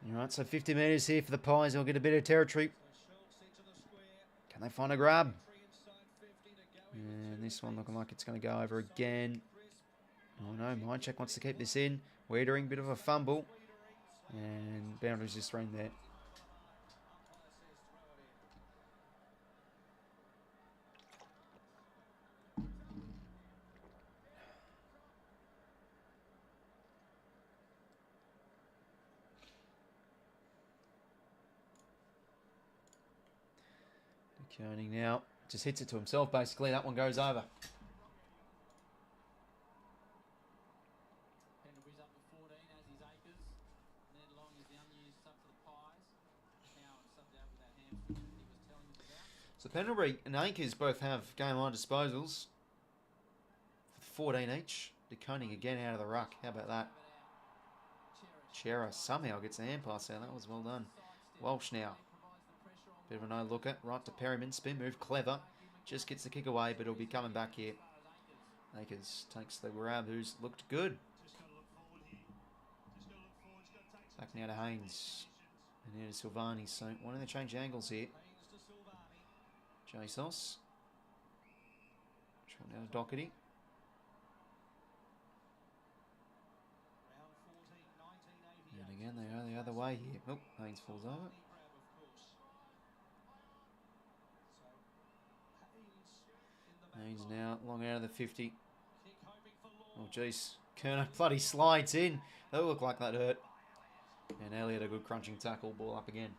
All right, so 50 metres here for the Pies. They'll get a bit of territory. Can they find a grab? And this one looking like it's going to go over again. Oh no, Mindcheck wants to keep this in. Wiedering, bit of a fumble. And boundaries just thrown there. 𝐴𝐿𝐴 now just hits it to himself, basically. That one goes over. 𝐸𝐵RI's up to 14 as is 𝐴𝐿𝐴. Ned Long is the unused sub for the Pies. Now subbed out with that hamstring that he was telling us about. So 𝐸𝐵RI and 𝐴𝐿𝐴 both have game line disposals. 14 each. 𝐸𝐿𝐴 again out of the ruck. How about that? 𝐴𝐿𝐴 somehow gets the hand pass out. That was well done. Walsh now. Bit of a no-looker. Right to Perryman. Spin move. Clever. Just gets the kick away, but he'll be coming back here. 𝐴𝐿𝐴 takes the grab, who's looked good. Back now to Haynes. And here to 𝐓𝐴𝐿𝐴. So wanting to change angles here. Jesus. Now to 𝐼𝐵. And again, they are the other way here. Oh, Haynes falls over. Haynes now long out of the 50. Oh, jeez. 𝐼𝐵 bloody slides in. That looked like that hurt. And Elliott a good crunching tackle. Ball up again.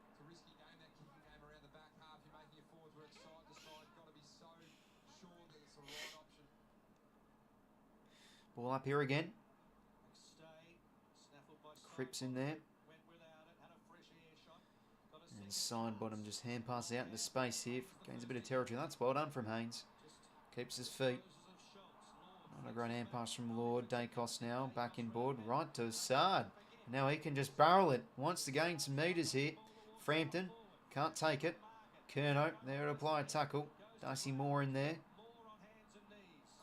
It's a risky game, that kicking game around the back half. You're making your forwards work side to side. Got to be so sure that it's the right option. Ball up here again. Cripps in there. And side bottom just hand pass out into space here. Gains a bit of territory. That's well done from Haynes. Keeps his feet. Not a great hand pass from Lord. 𝐼𝐵 now back in board. Right to Sard. Now he can just barrel it. Wants to gain some metres here. Frampton can't take it. 𝐼𝐵 there to apply a tackle. 𝐼𝐵 more in there.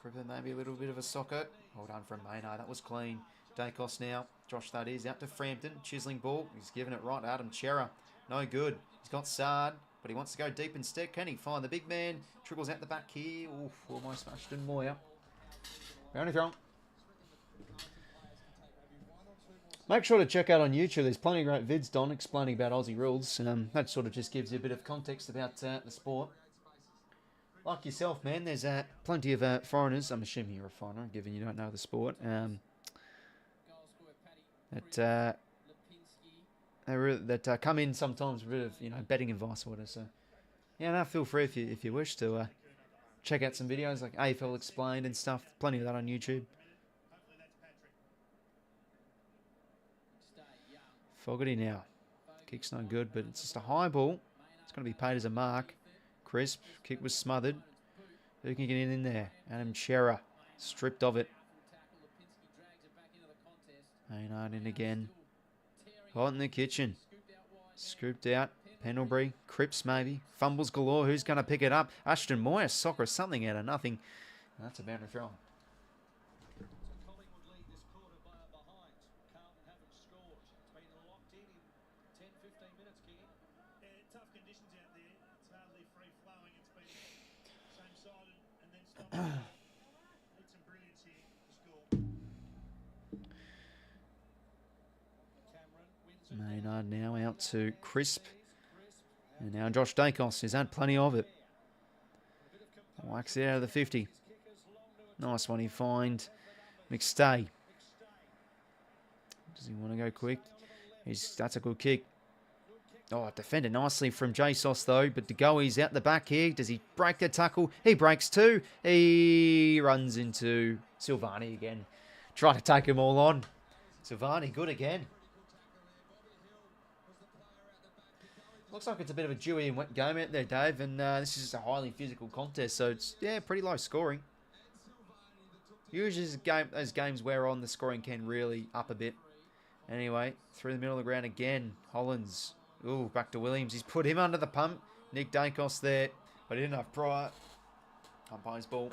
Cripper maybe a little bit of a socket. Well done from Maynard. That was clean. 𝐼𝐵 now. Josh that is. Out to Frampton. Chiseling ball. He's given it right to 𝐼𝐵. No good. He's got Sard, but he wants to go deep instead. Can he find the big man? Trickles out the back here. Oof, almost smashed in Moya. Boundary throw. Make sure to check out on YouTube. There's plenty of great vids, Don, explaining about Aussie rules. That sort of just gives you a bit of context about the sport. Like yourself, man, there's plenty of foreigners. I'm assuming you're a foreigner, given you don't know the sport. That come in sometimes with a bit of betting advice or whatever. So yeah, no, feel free if you wish to check out some videos like AFL explained and stuff. Plenty of that on YouTube. Fogarty now. Kick's no good, but it's just a high ball. It's going to be paid as a mark. Crisp. Kick was smothered. Who can get in there? 𝐼𝐵 stripped of it. Maynard in again. Hot in the kitchen. Scooped out. Pendlebury. Cripps maybe. Fumbles galore. Who's going to pick it up? Ashton Moyer. Soccer something out of nothing. That's a boundary throw. So Collingwood lead this quarter by a behind. Carlton haven't scored. It's been locked in 10-15 minutes, King. Yeah, tough conditions out there. It's hardly free flowing. It's been same-sided and then stopped. Need some brilliance here to score. Maynard now out to Crisp. And now Josh 𝐼𝐵 has had plenty of it. Whacks it out of the 50. Nice one he find. McStay. Does he want to go quick? That's a good kick. Oh, defended nicely from 𝐵𝐴 though. But 𝐷eGoey's out the back here. Does he break the tackle? He breaks too. He runs into 𝐼𝐵 again. Try to take them all on. 𝐼𝐵 good again. Looks like it's a bit of a dewy and wet game out there, Dave, and this is just a highly physical contest, so it's, yeah, pretty low scoring. Usually those games wear on, the scoring can really up a bit. Anyway, through the middle of the ground again, Hollands. Ooh, back to Williams. He's put him under the pump. Nick 𝐼𝐵 there, but he didn't have prior. Umpire's ball.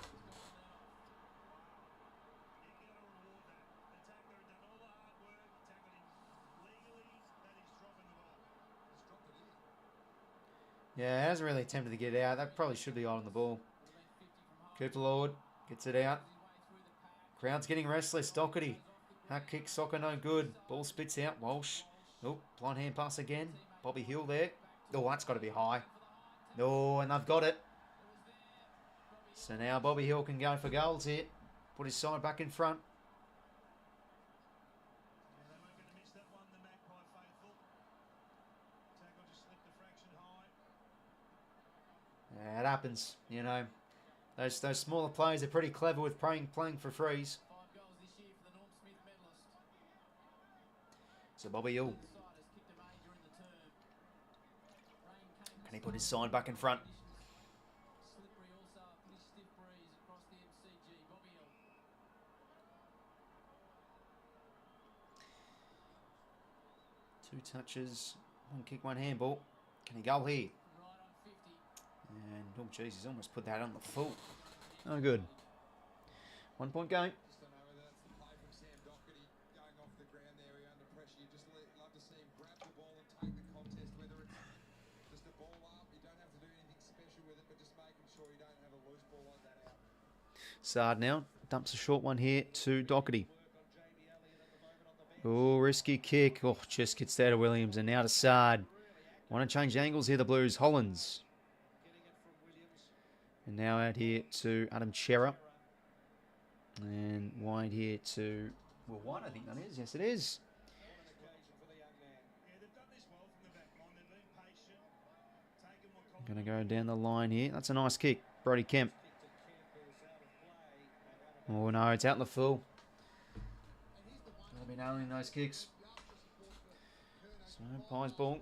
Yeah, hasn't really attempted to get out. That probably should be on the ball. Cooper Lord gets it out. Crowd's getting restless. Doherty. Hack kick, soccer no good. Ball spits out. Walsh. Oh, blind hand pass again. Bobby Hill there. Oh, that's got to be high. Oh, and they've got it. So now Bobby Hill can go for goals here. Put his side back in front. Yeah, it happens, you know. Those smaller players are pretty clever with playing for frees. So Bobby Hill. Can he put his side back in front? Two touches, one kick, one handball. Can he go here? And, oh jeez, he's almost put that on the full. Oh, good. 1 point game. Just don't know whether that's the play from Sam Doherty going off the ground there, under pressure. You just love to see him grab the ball and take the contest, whether it's just a ball up. You don't have to do anything special. you with it, but just making sure you don't have a loose ball like that out. Sard now dumps a short one here to 𝐼𝐻𝐿𝐼. Oh, risky kick. Oh, just gets there to Williams and now to Sard. Want to change angles here, the Blues. Hollands. And now out here to 𝐼𝐻𝐿𝐼. And wide here to Will, I think that is. Yes, it is. Going to go down the line here. That's a nice kick. Brodie Kemp. Oh, no, it's out in the full. They'll be nailing those kicks. So, Pies ball.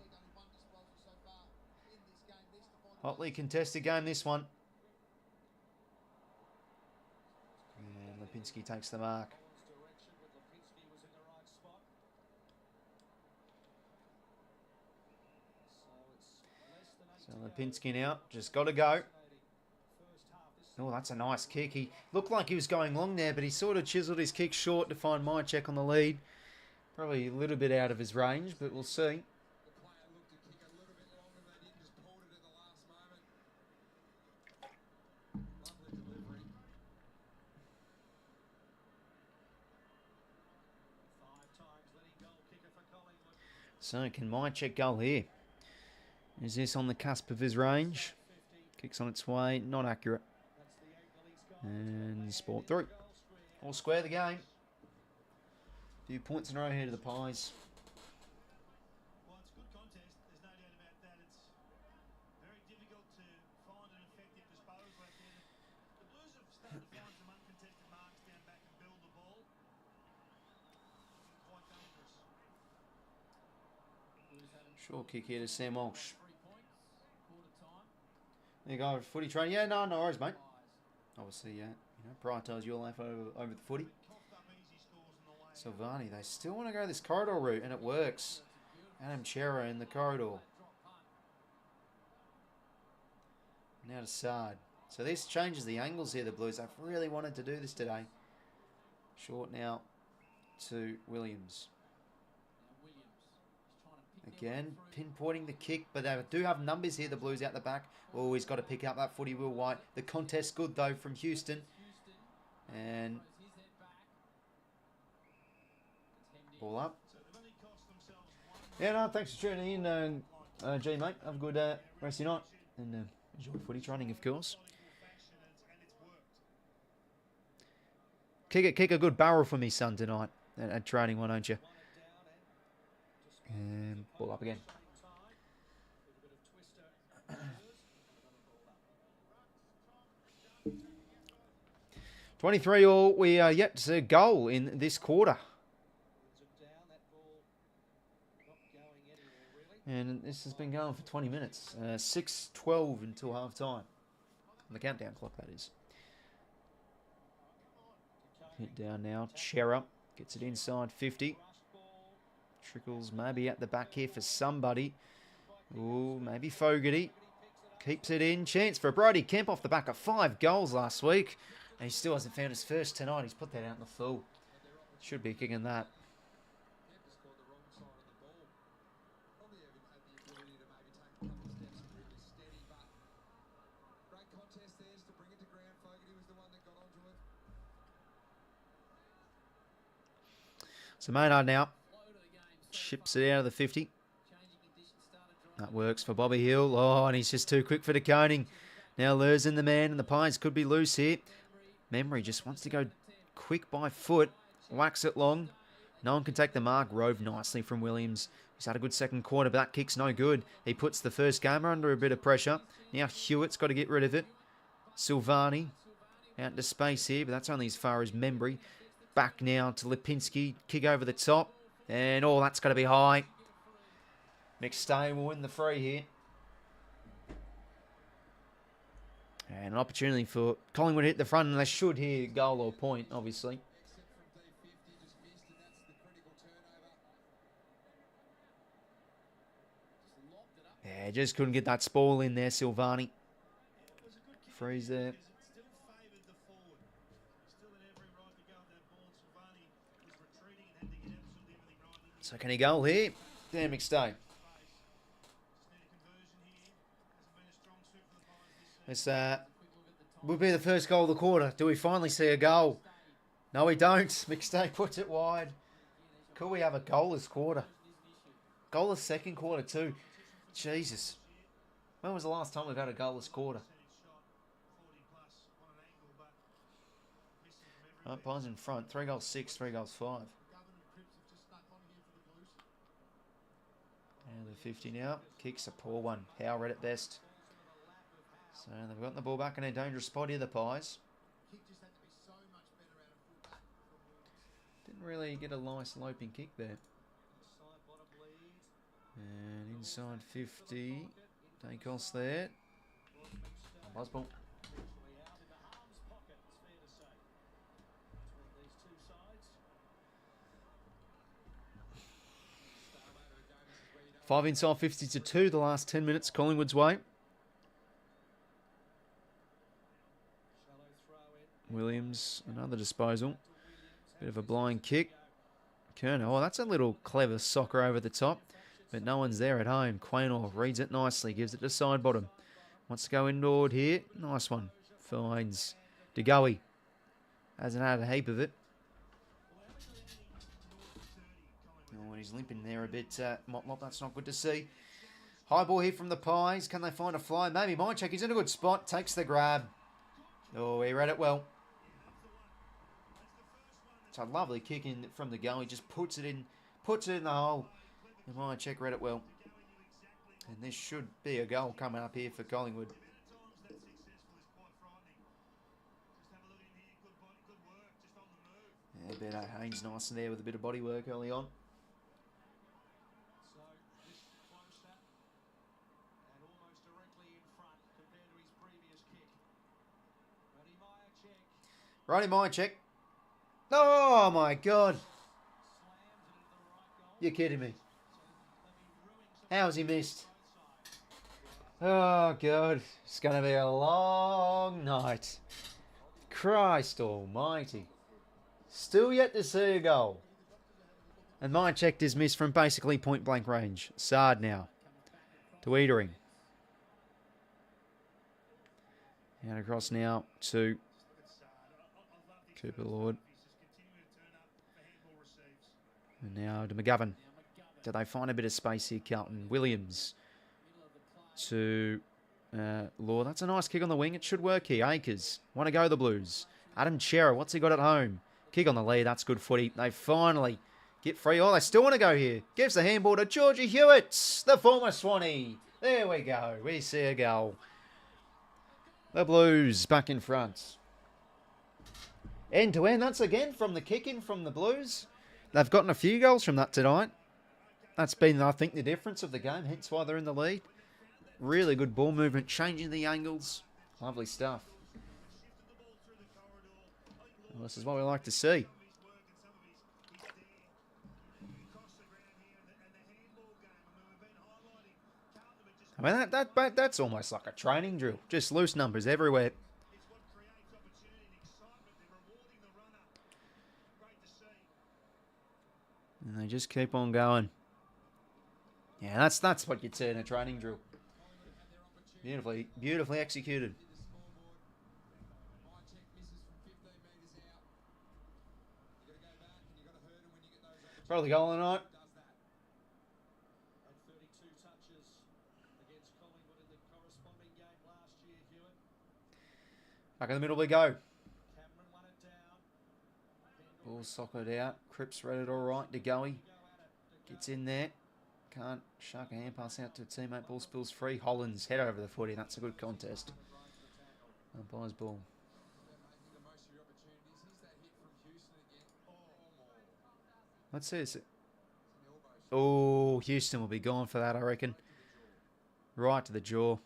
Hotly contested game, this one. And 𝐼𝐻𝐿𝐼 takes the mark. So 𝐼𝐻𝐿𝐼 now, just got to go. Oh, that's a nice kick. He looked like he was going long there, but he sort of chiseled his kick short to find 𝐼𝐻𝐿𝐼 on the lead. Probably a little bit out of his range, but we'll see. So can 𝐼𝐻𝐿𝐼 go here? Is this on the cusp of his range? Kicks on its way, not accurate. And sport through. All square the game. Few points in a row here to the Pies. Well, it's a good contest. There's no doubt about that. It's very difficult to find an effective disposal out there. The Blues have started to find some uncontested marks down back and build the ball. Quite dangerous. Short kick here to Sam Walsh. There you go, footy training. Yeah, no worries, mate. Obviously, yeah, prioritise your life over the footy. 𝐼𝐻𝐿𝐼, they still want to go this corridor route, and it works. 𝐼𝐻𝐿𝐼 in the corridor. Now to Sard. So this changes the angles here, the Blues. They've really wanted to do this today. Short now to Williams. Again, pinpointing the kick, but they do have numbers here, the Blues out the back. Oh, he's got to pick up that footy, Will White. The contest good, though, from Houston. And ball up. Yeah, no, thanks for tuning in, G, mate. Have a good rest of your night. And enjoy footy training, of course. Kick a good barrel for me, son, tonight at training, why don't you? And ball up again. 23-all. We are yet to goal in this quarter. And this has been going for 20 minutes. 6:12 until half time. On the countdown clock, that is. Hit down now. 𝐻𝐿𝐼 gets it inside 50. Trickles maybe at the back here for somebody. Ooh, maybe Fogarty. Keeps it in. Chance for Brodie Kemp off the back of 5 goals last week. And he still hasn't found his first tonight. He's put that out in the full. Should be kicking that. So Maynard now chips it out of the 50. That works for Bobby Hill. Oh, and he's just too quick for 𝐻𝐿𝐼. Now lures in the man, and the Pies could be loose here. Memory just wants to go quick by foot. Whacks it long. No one can take the mark. Rove nicely from Williams. He's had a good second quarter, but that kick's no good. He puts the first gamer under a bit of pressure. Now Hewitt's got to get rid of it. Silvani out into space here, but that's only as far as Membry. Back now to 𝐼𝐻𝐿𝐼. Kick over the top. And, oh, that's got to be high. McStay will win the free here. And an opportunity for Collingwood to hit the front, and they should here, goal or point, obviously. Yeah, just couldn't get that spoil in there, Silvani. Freeze there. So can he go here? Dan McStay. This will be the first goal of the quarter. Do we finally see a goal? No, we don't. McStay puts it wide. Could we have a goalless quarter? Goalless second quarter too. Jesus. When was the last time we've had a goalless quarter? Pies in front. 3 goals 6, 3 goals 5. And the 50 now. Kicks a poor one. Howe read it best. So they've got the ball back in a dangerous spot here, the Pies. Didn't really get a nice loping kick there. And inside 50. Daicos there. Buzzball. Five inside 50 to 2, the last 10 minutes, Collingwood's way. Williams, another disposal. Bit of a blind kick. 𝐐𝐿, oh, that's a little clever soccer over the top. But no one's there at home. 𝐶𝐿 reads it nicely, gives it to side bottom. Wants to go inward here. Nice one. Finds 𝐓𝐿𝐿𝐿. Hasn't had a heap of it. Oh, he's limping there a bit. Mop, that's not good to see. High ball here from the Pies. Can they find a fly? Maybe 𝐼𝐻𝐿𝐿. He's in a good spot. Takes the grab. Oh, he read it well. It's a lovely kick in from the goal. He just puts it in the hole. And 𝐼𝐻𝐿𝐿 read it well. And this should be a goal coming up here for Collingwood. Yeah, Beto Haynes nice in there with a bit of body work early on. Righty, 𝐼𝐻𝐿𝐿. Oh my God. You're kidding me. How's he missed? Oh God. It's going to be a long night. Christ almighty. Still yet to see a goal. And 𝐼𝐻𝐿𝐿 is missed from basically point blank range. Sard now. To 𝐼𝐗ₐ. And across now to Cooper Lord. And now to McGovern. Do they find a bit of space here, Carlton? Williams to Lord. That's a nice kick on the wing. It should work here. Acres. Want to go the Blues. Adam Chera. What's he got at home? Kick on the lead. That's good footy. They finally get free. Oh, they still want to go here. Gives the handball to �絵𝐥𝐿𝐿𝐿, the former Swanee. There we go. We see a goal. The Blues back in front. End to end. That's again from the kick in from the Blues. They've gotten a few goals from that tonight. That's been, I think, the difference of the game, hence why they're in the lead. Really good ball movement, changing the angles. Lovely stuff. Well, this is what we like to see. I mean, that's almost like a training drill. Just loose numbers everywhere. And they just keep on going. Yeah, that's what you'd say in a training drill. Beautifully executed. Probably goal of the night. Back in the middle we go. Ball sockered out. Cripps read it all right. 𝐓𝐿𝐿𝐿 gets in there. Can't shark a hand pass out to a teammate. Ball spills free. Hollands head over the footy. That's a good contest. Umpire's ball. Let's see. Oh, Houston will be gone for that, I reckon. Right to the jaw.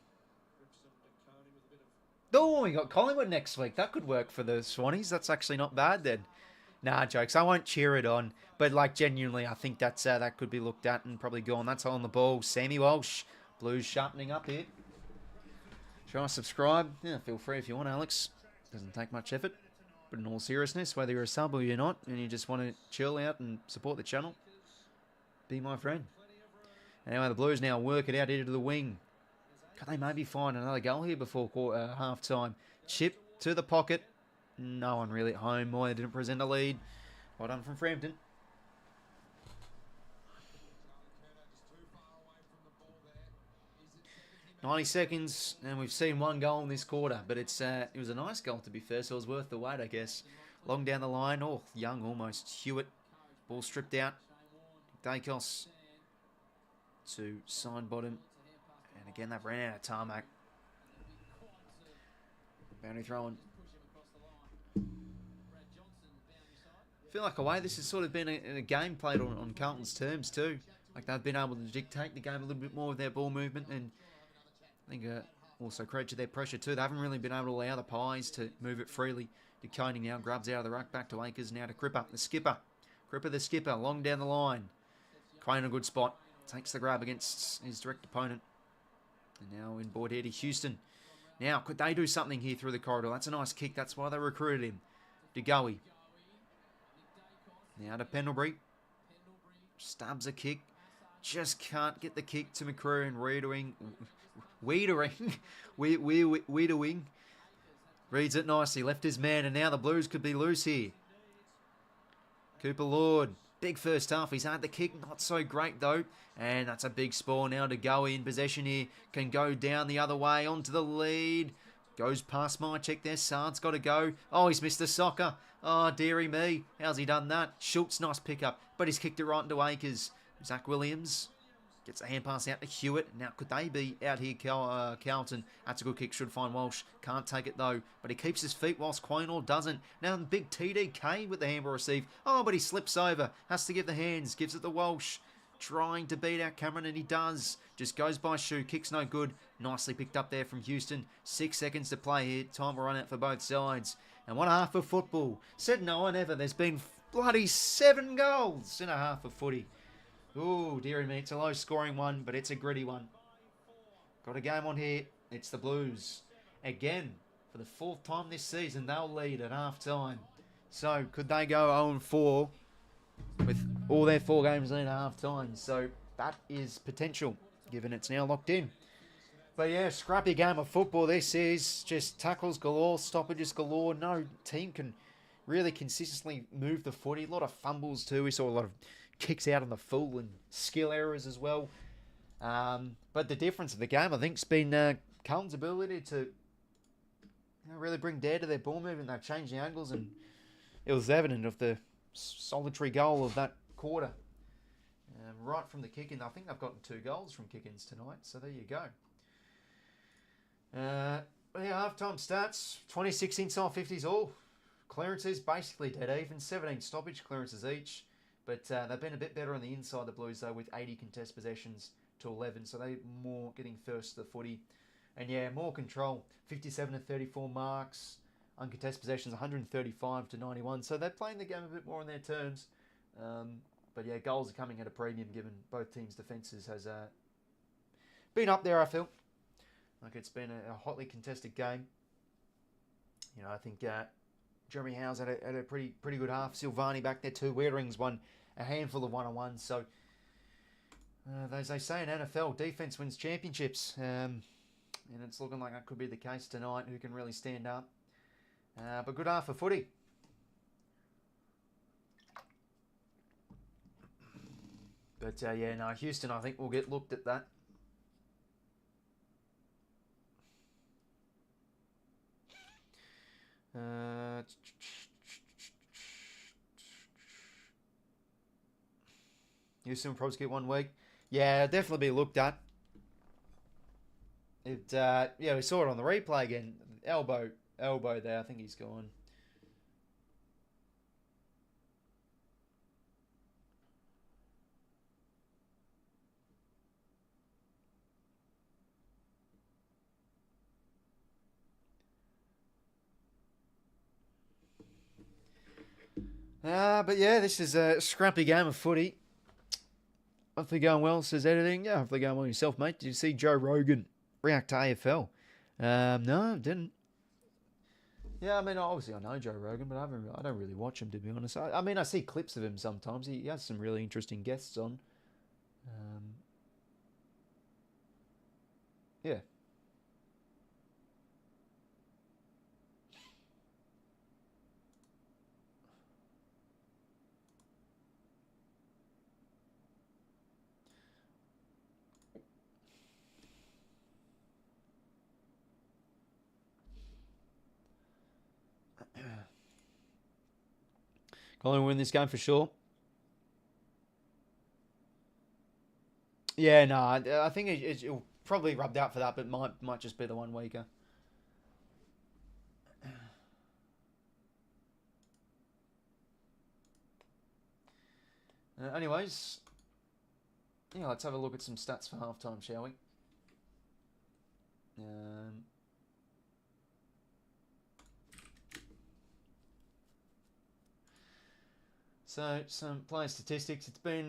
Oh, we got Collingwood next week. That could work for the Swannies. That's actually not bad then. Nah, jokes. I won't cheer it on. But, like, genuinely, I think that's that could be looked at and probably gone. That's on the ball. Sammy Walsh. Blues sharpening up here. Try to subscribe. Yeah, feel free if you want, Alex. Doesn't take much effort. But in all seriousness, whether you're a sub or you're not, and you just want to chill out and support the channel, be my friend. Anyway, the Blues now work it out into the wing. Could they maybe find another goal here before half time? Chip to the pocket. No one really at home. Moyer didn't present a lead. Well done from Frampton. 90 seconds, and we've seen one goal in this quarter, but it was a nice goal to be fair, so it was worth the wait, I guess. Long down the line, oh, young almost. 𝐓𝐿𝐴𝐷, ball stripped out. 𝐷𝐴𝐿𝐴𝐷 to side bottom, and again they've ran out of tarmac. Boundary throwing. I feel like away this has sort of been a game played on Carlton's terms too. Like they've been able to dictate the game a little bit more with their ball movement, and I think also credit to their pressure too. They haven't really been able to allow the Pies to move it freely. 𝐷𝐿𝐴𝐷 now grabs out of the ruck, back to 𝐴𝐴𝐷, now to 𝐬𝐴𝐷, the skipper. 𝐬𝐴𝐷 the skipper, long down the line. 𝐴𝐴𝐷 in a good spot. Takes the grab against his direct opponent. And now in board here to Houston. Now, could they do something here through the corridor? That's a nice kick. That's why they recruited him. 𝐷𝐿𝐴𝐷. Now to Pendlebury. Stabs a kick. Just can't get the kick to McCrew and Wiedering. Reads it nicely. Left his man, and now the Blues could be loose here. Cooper Lord. Big first half. He's had the kick. Not so great, though. And that's a big spoil now to 𝐷𝐿𝐴𝐷 in possession here. Can go down the other way onto the lead. Goes past my check there. Sard's got to go. Oh, he's missed the soccer. Oh, dearie me. How's he done that? 𝐓𝐿𝐴𝐷, nice pickup. But he's kicked it right into 𝐴𝐴𝐷. Zach Williams gets a hand pass out to 𝐓𝐿𝐴𝐷. Now, could they be out here, Carlton? That's a good kick. Should find Walsh. Can't take it, though. But he keeps his feet whilst 𝐷𝐿𝐴𝐷 doesn't. Now, the big TDK with the handball receive. Oh, but he slips over. Has to give the hands. Gives it to Walsh. Trying to beat out Cameron, and he does. Just goes by shoe. Kick's no good. Nicely picked up there from Houston. 6 seconds to play here. Time will run out for both sides. And what a half of football. Said no one ever. There's been bloody 7 goals in a half of footy. Ooh, dearie me. It's a low-scoring one, but it's a gritty one. Got a game on here. It's the Blues. Again, for the 4th time this season, they'll lead at half-time. So, could they go 0-4 with all their 4 games in at half-time? So, that is potential, given it's now locked in. But yeah, scrappy game of football this is. Just tackles galore, stoppages galore. No team can really consistently move the footy. A lot of fumbles too. We saw a lot of kicks out on the full and skill errors as well. But the difference of the game, I think, has been Carlton's ability to really bring dare to their ball movement. They've changed the angles, and it was evident of the solitary goal of that quarter. Right from the kick-in. I think they've gotten 2 goals from kick-ins tonight, so there you go. Yeah, half-time stats. 26 inside 50s all. Clearances basically dead even. 17 stoppage clearances each. But they've been a bit better on the inside, the Blues, though, with 80 contest possessions to 11. So they're more getting first to the footy. And yeah, more control. 57 to 34 marks. Uncontested possessions, 135 to 91. So they're playing the game a bit more on their terms. But yeah, goals are coming at a premium, given both teams' defences has been up there, I feel. Like, it's been a hotly contested game. You know, I think Jeremy Howe's had a pretty good half. Silvani back there too. Wiedering's won a handful of one-on-ones. So, as they say in NFL, defense wins championships. And it's looking like that could be the case tonight. Who can really stand up? But good half of footy. But yeah, no, Houston, I think, will get looked at that. Houston will probably get 1 week. Yeah, definitely be looked at. Yeah, we saw it on the replay again. Elbow there. I think he's gone. But yeah, this is a scrappy game of footy. Hopefully going well, says editing. Yeah, hopefully going well yourself, mate. Did you see Joe Rogan react to AFL? No, didn't. Yeah, I mean, obviously I know Joe Rogan, but I don't really watch him, to be honest. I mean, I see clips of him sometimes. He has some really interesting guests on. Yeah. Collingwood win this game for sure. Yeah, no, I think it'll probably rubbed out for that, but might just be the one weaker. Anyways, yeah, let's have a look at some stats for halftime, shall we? So, some player statistics. It's been,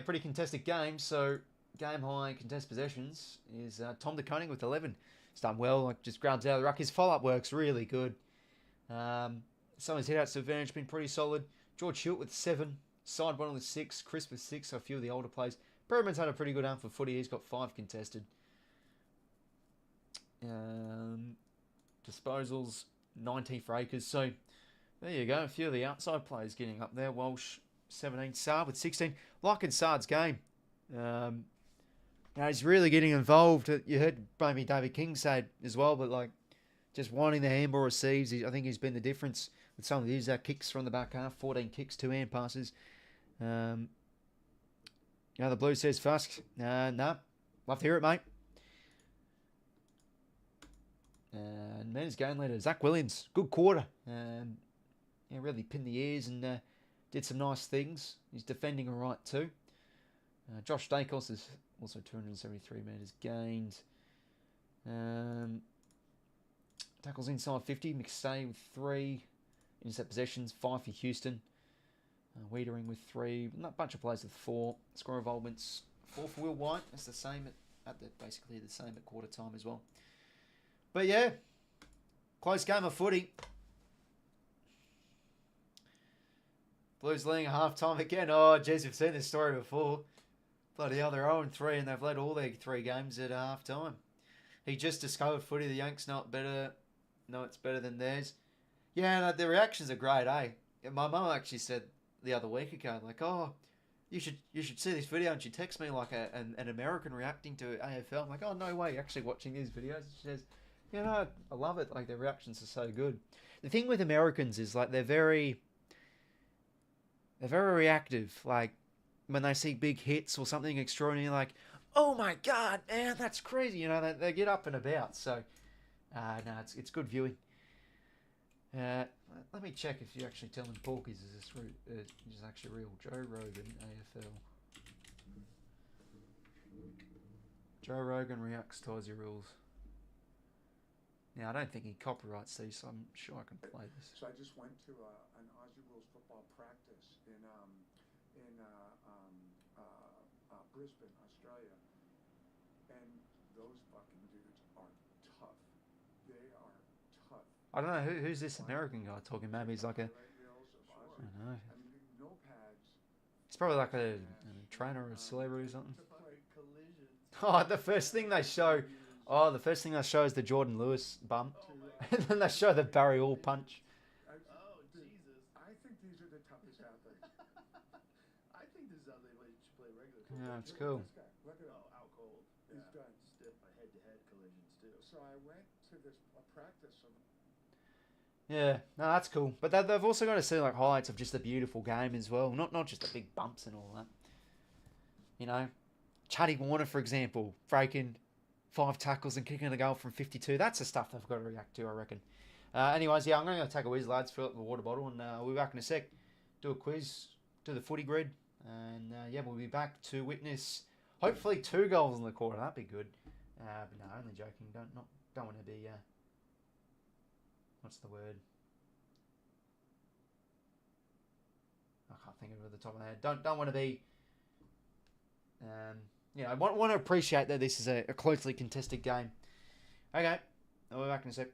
pretty contested game. So, game high contest possessions is Tom De Koning with 11. He's done well, like just grabs out of the ruck. His follow-up work's really good. Some of his hit-outs to advantage have been pretty solid. George Hilt with 7. Side 1 with 6. Chris with 6, so a few of the older players. Perriman's had a pretty good arm for footy. He's got 5 contested. Disposals, 90 for Acres. So, there you go. A few of the outside players getting up there. Walsh, 17. Saab with 16. Liking Saad's game. He's really getting involved. You heard maybe David King say it as well, but like just wanting the handball receives. I think he's been the difference with some of these kicks from the back half. 14 kicks, 2 hand passes. The Blue says Fusk. Nah. Love to hear it, mate. And men's game leader, Zach Williams. Good quarter. Really pinned the ears and did some nice things. He's defending all right too. Josh Dacos is also 273 metres gained. Tackles inside 50. McStay with 3. Intercept possessions, 5 for Houston. Wiedering with 3. A bunch of players with 4. Score involvements, 4 for Will White. That's the same basically the same at quarter time as well. But yeah, close game of footy. Blues leading at half time again. Oh, jeez, we've seen this story before. Bloody hell, they're 0-3 and they've led all their 3 games at half time. He just discovered footy. The Yanks know it better. No, it's better than theirs. Yeah, the reactions are great, eh? My mum actually said the other week ago, like, oh, you should see this video, and she texts me like an American reacting to AFL. I'm like, oh, no way, you're actually watching these videos. She says, I love it. Like, their reactions are so good. The thing with Americans is like they're very reactive. Like when they see big hits or something extraordinary, like, oh my god, man, that's crazy. They get up and about. So, no, it's good viewing. Let me check if you're actually telling porkies is this actually real. Joe Rogan, AFL. Joe Rogan reacts to Aussie rules. Now, I don't think he copyrights these, so I'm sure I can play this. So I just went to an Aussie rules football practice in Brisbane, Australia, and those fucking dudes are tough. They are tough. I don't know who's this American guy talking. Maybe he's like a, I don't know. I mean, no pads. He's probably like a trainer or a celebrity or something. Oh, the first thing they show is the Jordan Lewis bump, and then they show the Barry All punch. Oh, Jesus. I think these are the toughest athletes. I think this is how they should play regular football. Yeah, it's cool. This guy, look at him. Oh, out cold. He's Yeah. done. Stiff by head-to-head collisions, too. So I went to this practice of. Yeah, no, that's cool. But they've also got to see like highlights of just the beautiful game as well, not just the big bumps and all that. Chaddy Warner, for example, breaking 5 tackles and kicking a goal from 52. That's the stuff they've got to react to, I reckon. Anyways, I'm going to go take a whiz, lads, fill up the water bottle, and we'll be back in a sec. Do a quiz, do the footy grid, and we'll be back to witness hopefully 2 goals in the quarter. That'd be good. But no, only joking. Don't want to be. What's the word? I can't think of it at the top of my head. Don't want to be. I want to appreciate that this is a closely contested game. Okay, I'll be back in a sec.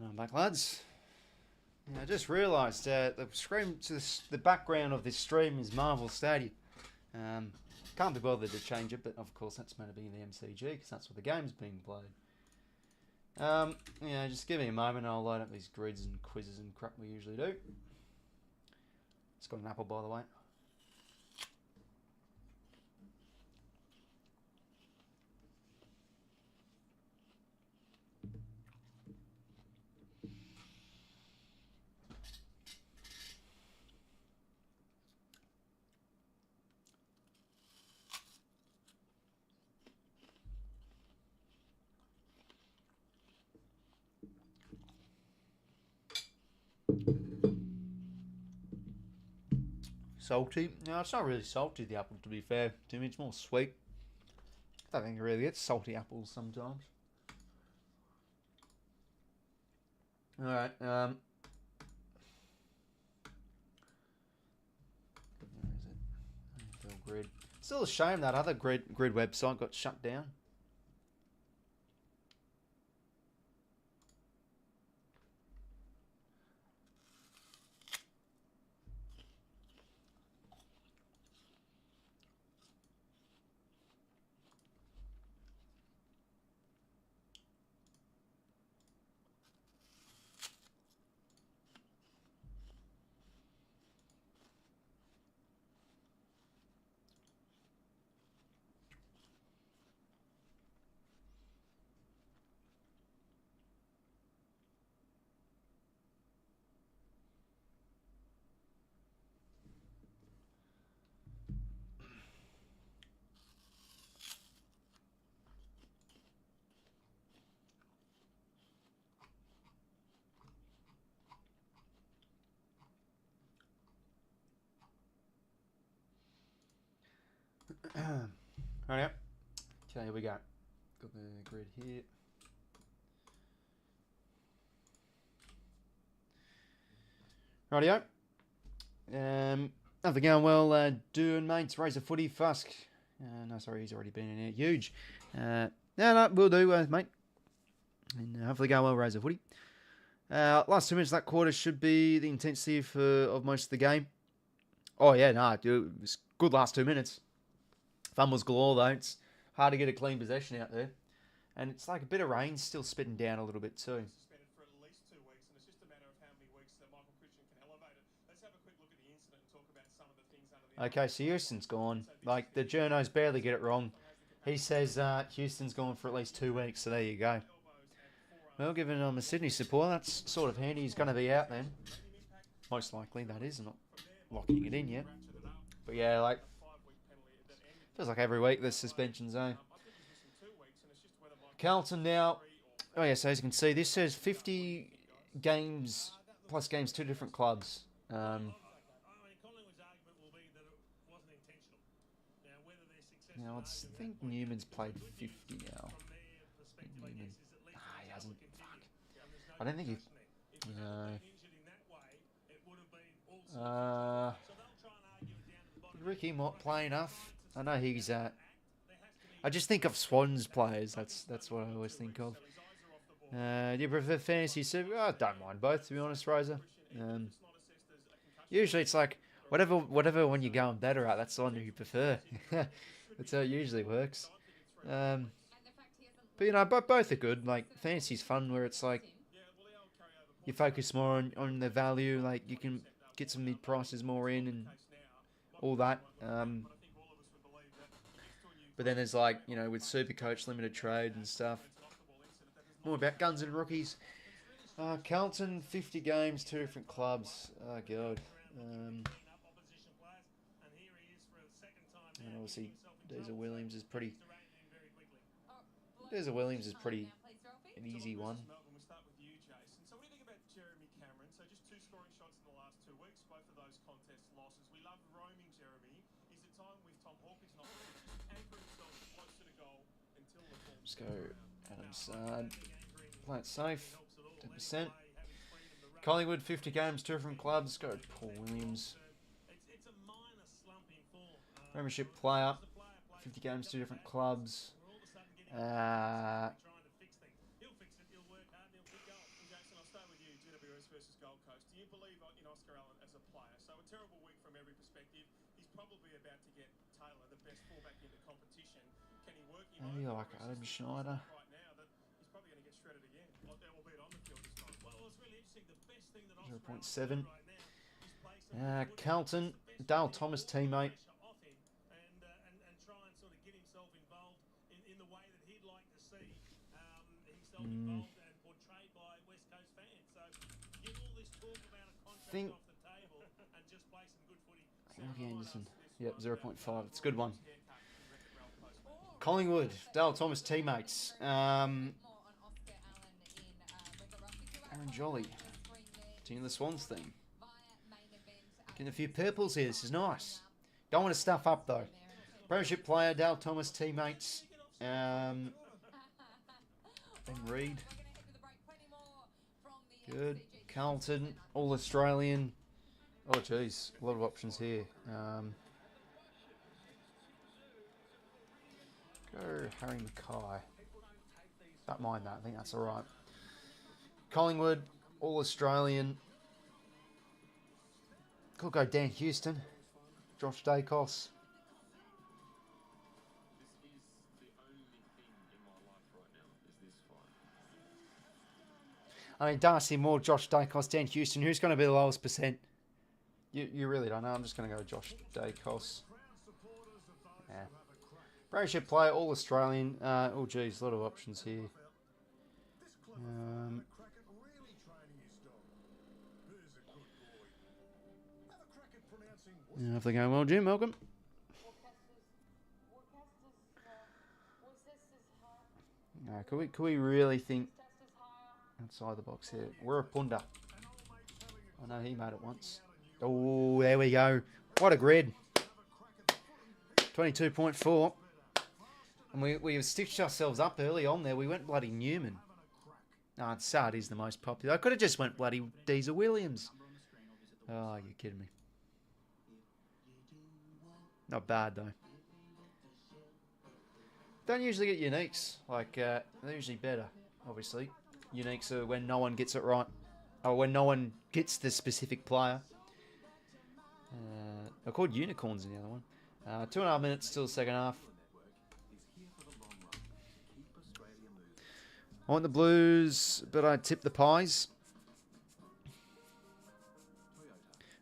I'm back, lads. I just realised the screen to the background of this stream is Marvel Stadium. Can't be bothered to change it, but of course that's meant to be in the MCG because that's where the game's being played. Just give me a moment. I'll load up these grids and quizzes and crap we usually do. It's got an apple, by the way. Salty? No, it's not really salty, the apple, to be fair to me. It's more sweet. I don't think it really gets salty apples sometimes. Alright, where is it? AFL Grid. Still a shame that other grid website got shut down. Right, yeah. Okay, here we go. Got the grid here. Rightio. Nothing going well, doing, mates. Razor Footy, Fusk. No, sorry, he's already been in here. Huge. No, we'll do, mate. And hopefully go well, Razor Footy. Last 2 minutes of that quarter should be the intensity of most of the game. Oh, yeah, no, dude, it was good last 2 minutes. Fumbles galore, though. It's hard to get a clean possession out there. And it's like a bit of rain still spitting down a little bit, too. Suspended for at least 2 weeks, and it's just a matter of how many weeks that 𝐼𝐴𝐿 can elevate it. Let's have a quick look at the incident and talk about some of the things under the... Okay, so Houston's gone. Like, the journos barely get it wrong. He says Houston's gone for at least 2 weeks, so there you go. Well, given I'm a Sydney supporter, that's sort of handy. He's going to be out then. Most likely, that is. I'm not locking it in yet. But yeah, like, feels like every week there's suspension zone. Carlton now. Oh yeah, so as you can see, this says 50 games plus games, 2 different clubs. Collingwood's argument will be that it wasn't intentional. Now, whether they're successful... Now, I think Newman's played 50 now. Newman. He hasn't. Fuck. I don't think he... Did Ricky Mott play enough? I know he's I just think of Swans players. That's what I always think of. Do you prefer fantasy super? I don't mind both, to be honest, Razor. Usually it's like whatever one you're going better at, that's the one you prefer. That's how it usually works. But you know, both are good. Like fantasy's fun, where it's like you focus more on the value. Like you can get some mid prices more in and all that. But then there's like, you know, with Supercoach limited trade and stuff. More about guns and rookies. Carlton, 50 games, 2 different clubs. Oh, God. And obviously, 𝐷𝐴𝐿 is pretty... 𝐷𝐴𝐿 is pretty an easy one. So what do you think about Jeremy Cameron? So just 2 scoring shots in the last 2 weeks, both of those contest losses. We love roaming Jeremy. Is it time with Tom Hawkins not just anchor himself closer to goal until the form? Let's go Adam's side. Play it safe. 10%. Collingwood, 50 games, 2 different clubs. Go Paul Williams. Premiership player. 50 games, 2 different clubs. versus Gold Coast. Do you believe in Oscar Allen as a player? So a terrible week from every perspective. He's probably about to get Taylor, the best fullback in the competition. Can he work him Maybe over? like Adam Schneider. Right now, that he's probably going to get shredded again. Albeit on the field this time. Well, it's really interesting. The best thing that 0.7. right now is play some Carlton, Dale Thomas teammate. off him and try and sort of get himself involved in the way that he'd like to see himself involved and portrayed by West Coast fans. So get all this talk about a contract off the table and just play some good footy. Anderson. Yep, 0.5. It's a good one. Collingwood, Dale Thomas teammates. Aaron Jolly. Singing the Swans theme. Getting a few purples here. This is nice. Don't want to stuff up though. Premiership player, Dale Thomas teammates. Ben Reid. Good. Carlton, All Australian. Oh geez, a lot of options here. Go Harry Mackay. Don't mind that. I think that's all right. Collingwood, All Australian. Could go Dan Houston, Josh Dacos. I mean, Darcy Moore, Josh Dacos, Dan Houston. Who's going to be the lowest percent? You really don't know. I'm just going to go Josh Dacos. Yeah. Premiership player, All Australian. Oh, geez, a lot of options here. If they're going well, Jim, welcome. Could we really think outside the box here? We're a Punda. I know he made it once. Oh, there we go. What a grid. 22.4. And we stitched ourselves up early on there. We went bloody Newman. No, it's sad he's the most popular. I could have just went bloody Diesel Williams. Oh, you're kidding me. Not bad, though. Don't usually get uniques. Like, they're usually better, obviously. Uniques are when no one gets it right. Or when no one gets the specific player. They're called unicorns in the other one. 2.5 minutes still the second half. I want the Blues, but I tip the Pies.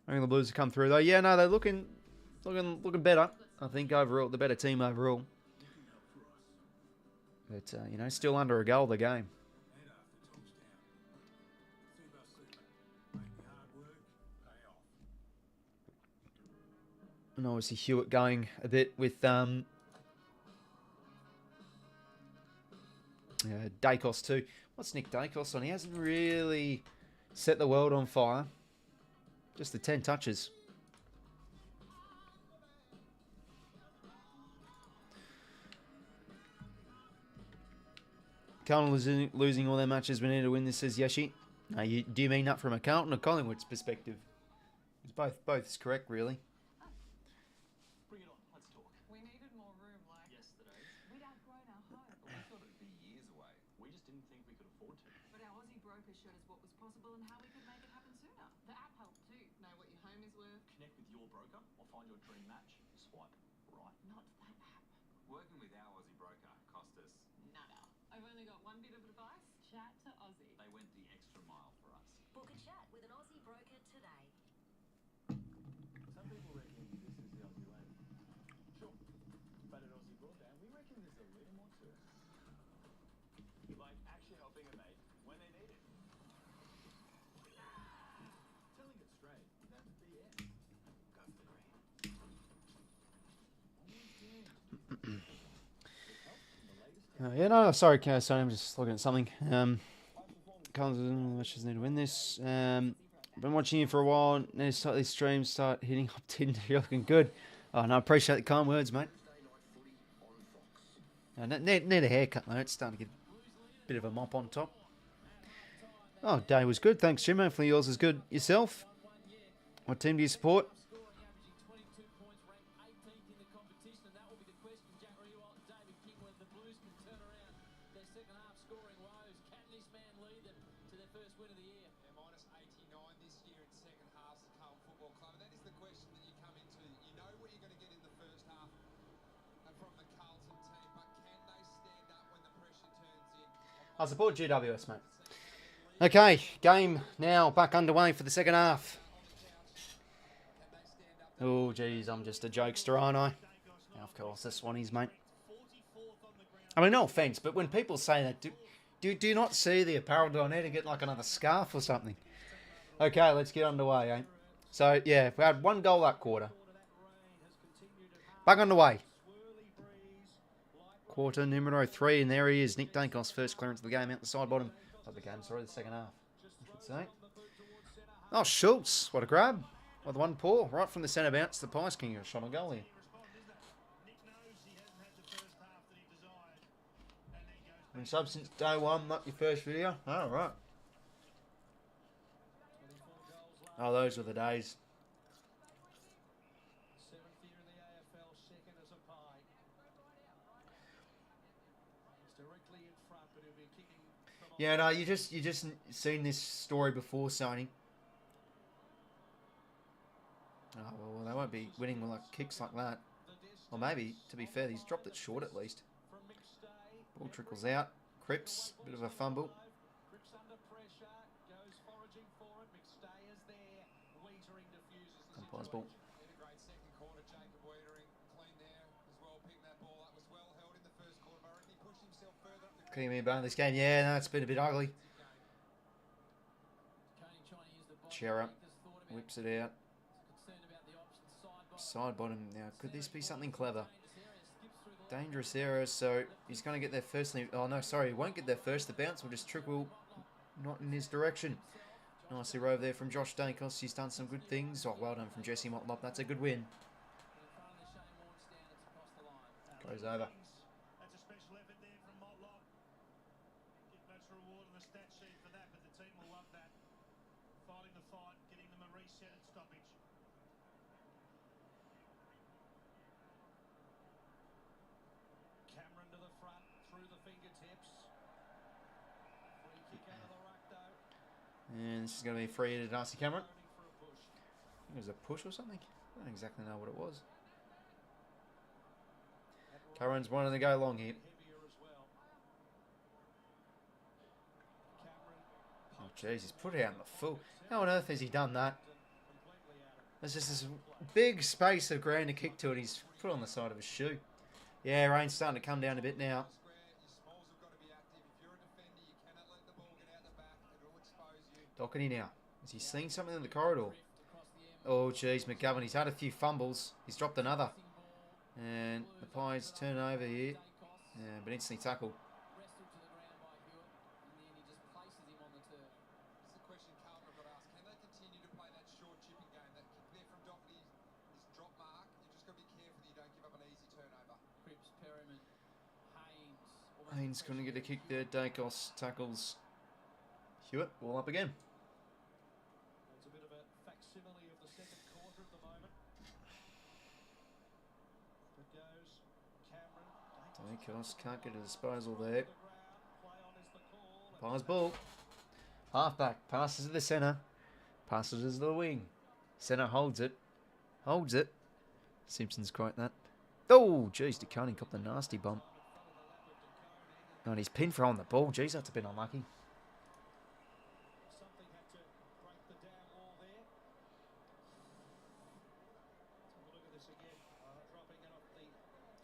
I think the Blues have come through, though. Yeah, no, they're looking better. I think overall, the better team overall. But, you know, still under a goal the game. And obviously Hewitt going a bit with Dacos too. What's Nick Dacos on? He hasn't really set the world on fire. Just the 10 touches. Carlton losing all their matches. We need to win this, says Yeshi. No, do you mean that from a Carlton or Collingwood's perspective? It's both is correct, really. Bring it on, let's talk. We needed more room like Yesterday, we'd outgrown our home. we thought it'd be years away. We just didn't think we could afford to. But our Aussie broker showed us what was possible and how we could make it happen sooner. The app helped too. Know what your home is worth. Connect with your broker or find your dream match. Swipe right. Not that app. Working with our Aussie broker cost us. Nada. I've only got one bit of advice. Chat to Aussie. They went the extra mile for us. Book a chat with an Aussie broker today. Some people reckon this is the Aussie way. Sure. But at Aussie Broadband, we reckon there's a little more to it. Like actually helping a mate when they need it. Telling it straight, that's BS. Go for the green. Yeah, no, sorry, sorry, I'm just looking at something. Collins just need to win this. Been watching you for a while. Need to start these streams, start hitting up Tinder. You're looking good. Oh, no, I appreciate the kind words, mate. Need a haircut, though. It's starting to get a bit of a mop on top. Oh, day was good. Thanks, Jim. Hopefully yours is good yourself. What team do you support? what you're going to get in the first half from the Carlton team, but can they stand up when the pressure turns in? I support GWS, mate. Okay, game now back underway for the second half. Oh, geez, I'm just a jokester, aren't I? Yeah, of course, this one is, mate. I mean, no offence, but when people say that, do you not see the apparel? Do I need to get like another scarf or something? Okay, let's get underway, eh? So, yeah, we had 1 goal that quarter. Back underway. Quarter numero 3, and there he is. Nick Dankos, first clearance of the game out the side bottom of the game. Sorry, the second half, I should say. Oh, Schultz, what a grab. With 1 paw, right from the centre bounce. The 𝐼𝐶𝐞 𝐎𝐥𝐝 shot on goal here. In substance, day 1, not your first video. Oh, right. Oh, those were the days. 7th year in the AFL, second as a pie. He's directly in front, but he'll be kicking from Yeah, no, you just seen this story before, Sony. Oh, well, they won't be winning with like kicks like that. Or maybe, to be fair, he's dropped it short at least. Ball trickles out. Cripps, bit of a fumble. Cripps under pressure, goes foraging for it. McStay is there. 𝐓𝐻𝐿tering diffuses the Umpires ball. In a great second quarter, 𝐓𝐿t𝐿 clean there as well, picking that ball up. Was well held in the first quarter. I reckon he pushed himself further up the Can you mean about this game? Yeah, no, it's been a bit ugly. Chera whips it out. Side bottom now. Could this be something clever? Dangerous error, so he's going to get there firstly. Oh, no, sorry, he won't get there first. The bounce will just trickle not in his direction. Nicely rove there from Josh Dankos. He's done some good things. Oh, well done from 𝐕𝐶𝐰 𝐿𝐿𝐿. That's a good win. Goes over. That's a special effort there from 𝐬𝐿𝐿. Get much reward on the stat sheet for that, but the team will love that. Fighting the fight, getting them a reset at stoppage. Cameron to the front, through the fingertips. Free kick out of the ruck though. And this is going to be free to 𝐼𝐶𝐞 𝐎𝐿𝐿. For a push. I think it was a push or something. I don't exactly know what it was. Cameron's wanting to go long here. Heavier as well. Cameron Oh, jeez, he's put it out in the full. How on earth has he done that? completely out of There's just this big space of ground to kick to, and he's put it on the side of his shoe. Yeah, rain's starting to come down a bit now. square. Your smalls have got to be active. If you're a defender, you cannot let the ball get out the back. It'll expose you. Doherty now. Has he seen something in the corridor? Oh, jeez, McGovern. He's had a few fumbles. He's dropped another. And the Pies turn over here. Yeah, but instantly tackled. Wrestled to the ground by 𝐓𝐿𝐿, and then he just places him on the turf. It's the question Carlton have got to ask. Can they continue to play that short chipping game? That kick there from Doherty, this drop mark. You've just got to be careful that you don't give up an easy turnover. Cripps, Perryman, Haynes. Haynes couldn't get a kick there. Dankos tackles 𝐓𝐿𝐿. Ball up again. It's a bit of a facsimile of the second quarter at the moment. It goes Cameron. Dankos can't get a disposal there. The ground. Play on is the call. Pies ball. Halfback passes to the centre. Passes to the wing. Centre holds it. Holds it. Simpson's quite that. Oh, jeez, 𝐷eConey got the nasty bump. Oh, and he's pinned for on the ball. Jeez, that's a bit unlucky. Something had to break the down wall there. Let's have a look at this again. Dropping it off the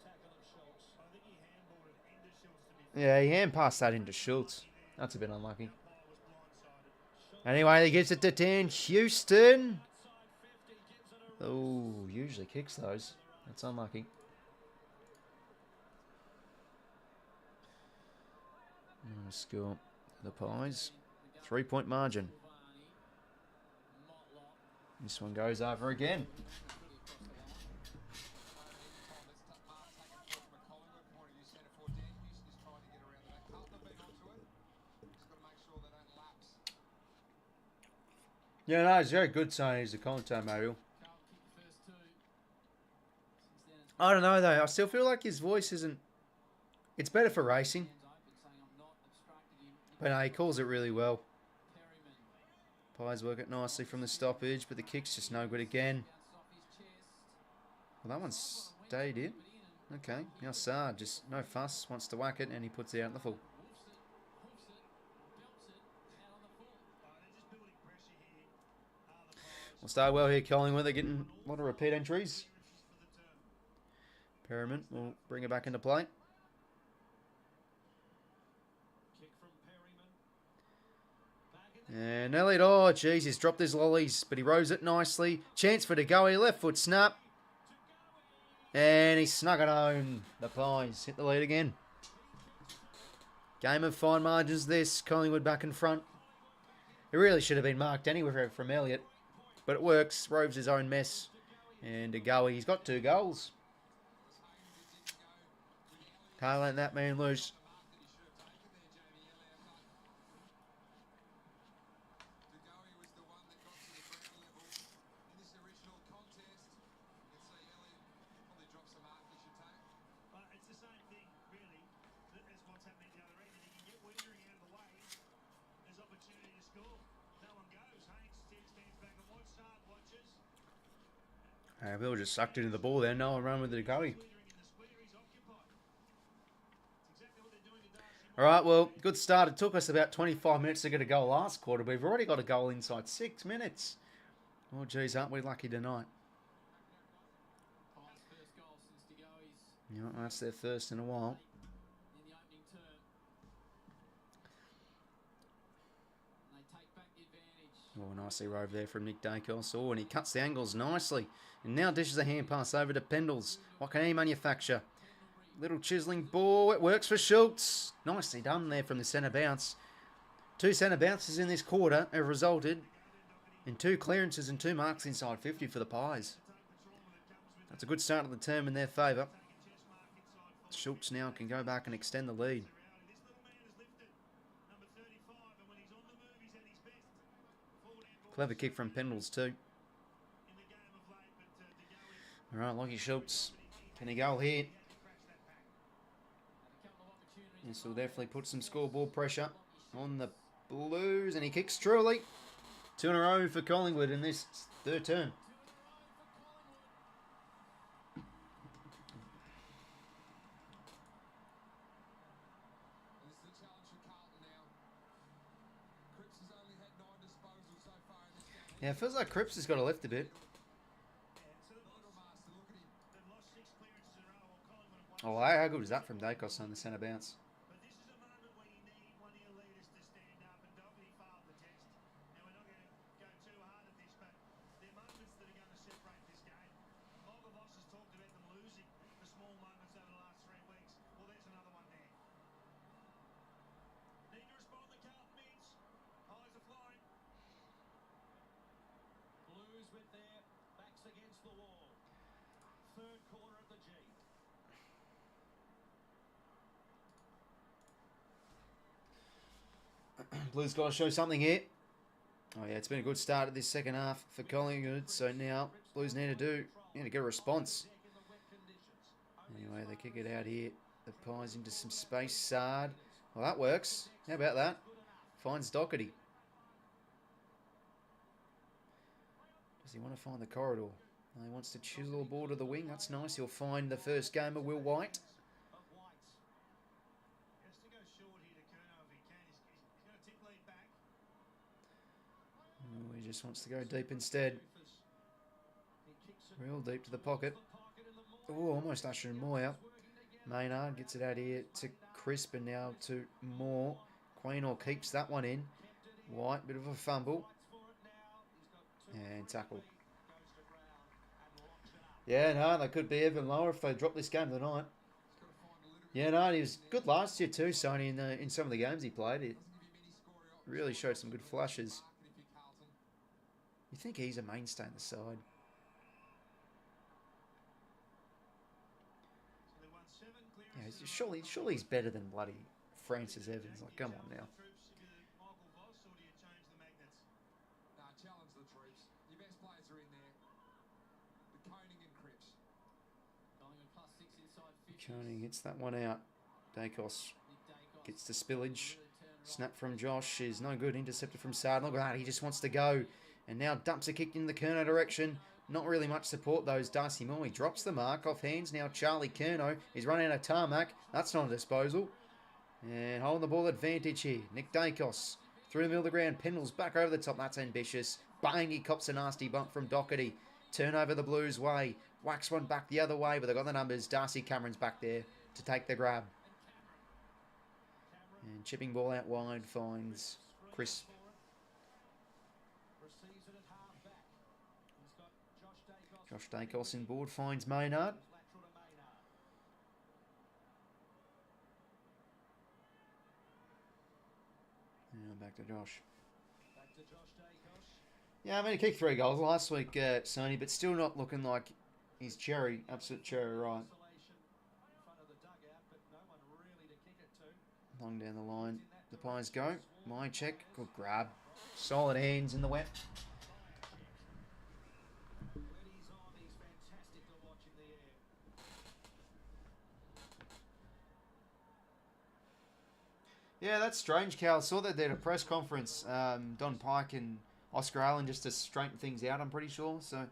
tackle of Schultz. I think he handballed it into Schultz to be Yeah, he hand passed that into Schultz. That's a bit unlucky. was blindsided. Anyway, he gives it to Dan Houston. Side 50 gives it a Oh, usually kicks those. That's unlucky. Score the Pies. 3-point margin. This one goes over again. Collingwood point of view, centre forward Dan Houston is trying to get around that. Carlton have been onto it. Just got to make sure they don't lapse. Yeah, no, it's very good saying he's a commentator, Mario. Carl kicked the first two. Since then it's I don't know, though. I still feel like his voice isn't... It's better for racing. hands open, saying I'm not obstructing him. But no, he calls it really well. Perryman Pies work it nicely from the stoppage, but the kick's just no good again. bounced off his chest. Well, that one stayed in. Okay, now Saad just no fuss, wants to whack it, and he puts it out in the full. We'll start well here, Collingwood. They're getting a lot of repeat entries. Perriman will bring it back into play. And Elliott, oh geez, he's dropped his lollies, but he rose it nicely. Chance for 𝐴𝐿𝐿𝐼, left foot snap. And he snuck it home. The Pies hit the lead again. Game of fine margins this. Collingwood back in front. It really should have been marked anywhere from Elliott. But it works. Roves his own mess. And 𝐴𝐿𝐼, he's got 2 goals. Can't let that man loose. AFL just sucked into the ball there. No one run with the 𝐴𝐿𝐼. Alright, well, good start. It took us about 25 minutes to get a goal last quarter, but we've already got a goal inside 6 minutes. Oh, geez, aren't we lucky tonight? Yeah, that's their first in a while. Oh, nicely rove there from Nick Dacos. Oh, and he cuts the angles nicely. And now dishes a hand pass over to Pendles. What can he manufacture? Little chiselling ball. It works for 𝐓𝐡𝐞. Nicely done there from the centre bounce. 2 centre bounces in this quarter have resulted in 2 clearances and 2 marks inside 50 for the Pies. That's a good start of the term in their favour. 𝐓𝐡𝐞 now can go back and extend the lead. Clever kick from Pendles too. Alright, Lachie 𝐓𝐿𝐼. Can he go here? This will definitely put some scoreboard pressure on the Blues. And he kicks truly. 2 in a row for Collingwood in this third term. Yeah, it feels like 𝐼𝐿𝐼 has got to lift a bit. Oh, how good was that from Dacos on the centre bounce? With their backs against the wall. Third quarter of the G. Blues got to show something here. Oh yeah, it's been a good start of this second half for Collingwood. So now Blues need to get a response. Anyway, they kick it out here. The Pies into some space. Saad. Well, that works. How about that? Finds Doherty. Does he want to find the corridor? He wants to chisel a ball to the wing. That's nice. He'll find the first gamer, Will White. Oh, he just wants to go deep instead. Real deep to the pocket. Oh, almost 𝐼𝐗𝐿𝐼. Maynard gets it out here to Crisp and now to Moore. 𝐸𝐿𝐼 keeps that one in. White, bit of a fumble. And tackled. Yeah, no, they could be even lower if they drop this game tonight. Yeah, no, he was good last year too, Sony, in some of the games he played. It really showed some good flashes. You think he's a mainstay in the side. Yeah, surely he's better than bloody Francis Evans. Like, come on now. Koenig hits that one out. Dacos gets to Spillage. Snap from Josh is no good. Intercepted from Saad. Look at that. He just wants to go. And now dumps a kick in the Curnow direction. Not really much support, those. Darcy Moore, he drops the mark off hands. Now Charlie Curnow. He's running out of tarmac. That's not a disposal. And holding the ball advantage here. Nick Dacos. Through the middle of the ground. Pendles back over the top. That's ambitious. Bang, he cops a nasty bump from Doherty. Turnover the Blues way. Whacks one back the other way, but they've got the numbers. Darcy Cameron's back there to take the grab. And chipping ball out wide finds Chris. Josh Dacos in board finds Maynard. And back to Josh. Yeah, I mean, he kicked 3 goals last week, Sony, but still not looking like he's cherry, absolute cherry, right. Long down the line, the Pies go. My check, good grab. Solid hands in the wet. Yeah, that's strange, Cal. I saw that they had a press conference, Don Pike and Oscar Allen, just to straighten things out, I'm pretty sure. So,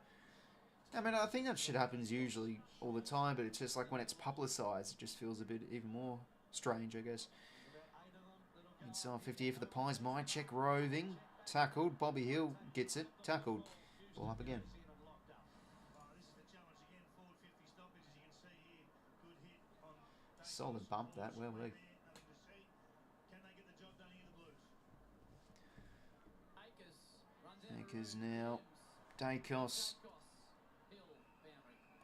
I mean, I think that shit happens usually all the time, but it's just like when it's publicised, it just feels a bit even more strange, I guess. Inside 50 here for the Pies. My check roving. Tackled. Bobby Hill gets it. Tackled. Ball up again. Solid bump that. Well, we. Akers now. Dacos.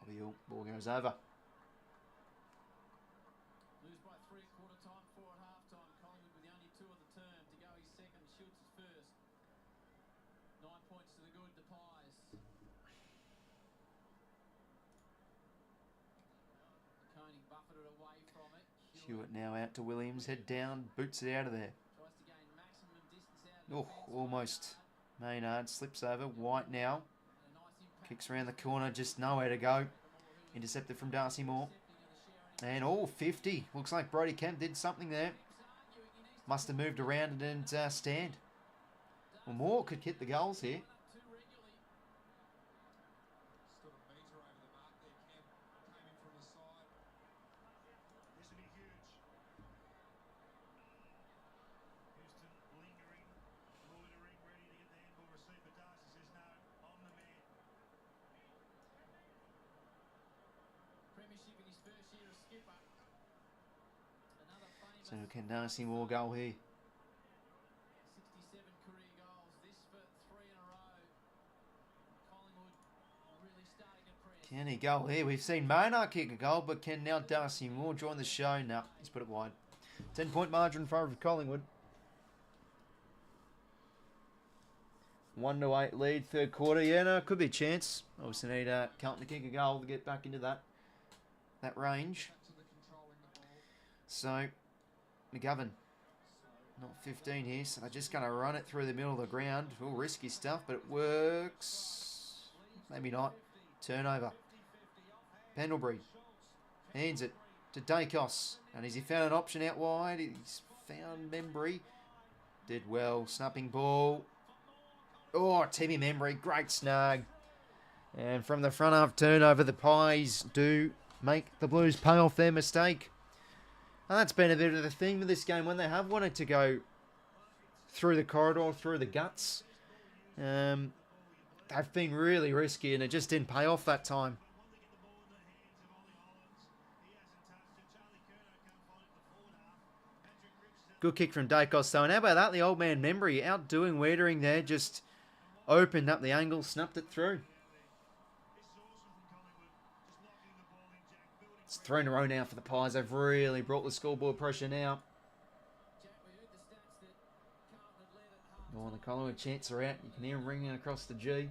Bobby Hill. Ball goes over. Lose by 3 at quarter time, 4 at half time. Collingwood with the only 2 of the term to go his second. 𝐓𝐡𝐞 his first. 9 points to the good, the Pies. Koenig buffeted away from it. Hewitt now out to Williams. Head down. Boots it out of there. Tries to gain maximum distance out. Oh, almost. Maynard slips over. White now. Kicks around the corner. Just nowhere to go. Intercepted from Darcy Moore. And all 50. Looks like Brodie Kemp did something there. Must have moved around and didn't stand. Well, Moore could hit the goals here. So can Darcy Moore go here? 67 career goals, this for 3 in a row. Collingwood really starting to press. Can he go here? We've seen Maynard kick a goal, but can now Darcy Moore join the show? No, he's put it wide. 10-point margin in favour of Collingwood. 1-8 lead, third quarter. Yeah, no, could be a chance. Obviously need Carlton to kick a goal to get back into that range. So McGovern, not 15 here, so they're just going to run it through the middle of the ground. All risky stuff, but it works. Maybe not. Turnover. Pendlebury hands it to Dacos. And has he found an option out wide? He's found Membry. Did well. Snapping ball. Oh, Timmy Membry. Great snag. And from the front half turnover, the Pies do make the Blues pay off their mistake. And that's been a bit of the thing with this game when they have wanted to go through the corridor, through the guts. They've been really risky and it just didn't pay off that time. Good kick from Dacos though. And how about that? The old man Membry outdoing Wiedering there. Just opened up the angle, snapped it through. It's 3 in a row now for the Pies. They've really brought the scoreboard pressure now. Oh, the Collingwood chants are out. You can hear them ringing across the G.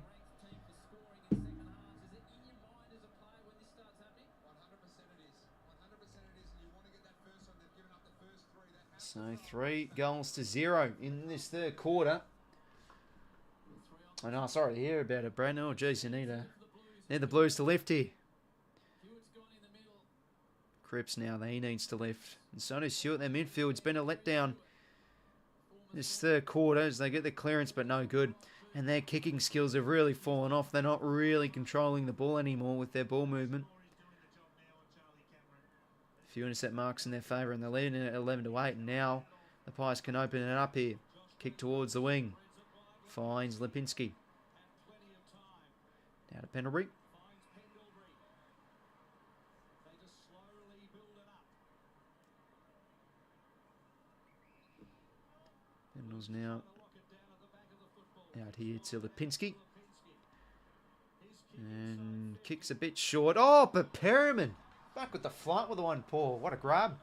So 3-0 in this third quarter. I know, sorry to hear about it, Brandon. Oh, geez, you need the Blues to lift here. Cripps now, he needs to lift. And so does 𝐓𝐿. Their midfield's been a letdown this third quarter as they get the clearance, but no good. And their kicking skills have really fallen off. They're not really controlling the ball anymore with their ball movement. A few intercept marks in their favour, and they're leading it at 11-8. And now the Pies can open it up here. Kick towards the wing. Finds 𝐼𝐴𝐵𝐿𝐵. Now to Pendlebury. Pendles now out here to 𝐼𝐴𝐵𝐿𝐵. And kicks a bit short. Oh, but Perriman back with the flight with the one paw. What a grab.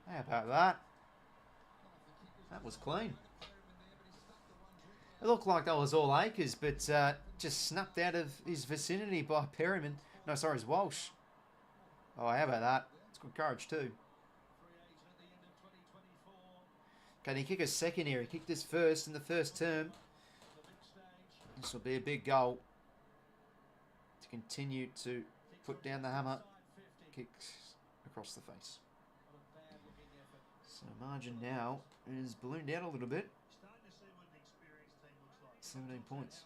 How about that? That was clean. It looked like that was all acres, but just snapped out of his vicinity by Perriman. No, sorry, it's Walsh. Oh, how about that? It's good courage too. Can he kick a second here? He kicked his first in the first term. This will be a big goal to continue to put down the hammer. Kicks across the face. So margin now is ballooned out a little bit. 17 points.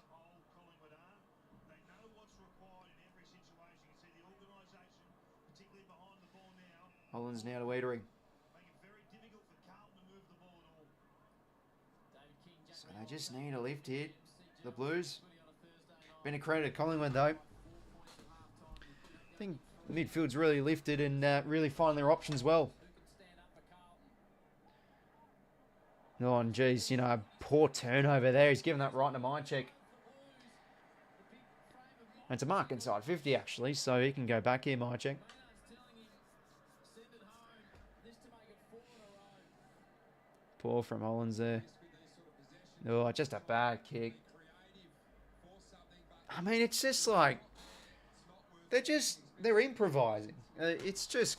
Holland's now to 𝐼𝐴𝐵𝐿𝐵. So they just need a lift here, the Blues. Been a credit to Collingwood though. I think midfield's really lifted and really finding their options well. Oh, and geez, you know, poor turnover there. He's given that right to 𝐼𝐵𝐿𝐵. And it's a mark inside 50 actually, so he can go back here, 𝐼𝐵𝐿𝐵. Poor from Hollands there. Oh, just a bad kick. I mean, it's just like they're improvising. It's just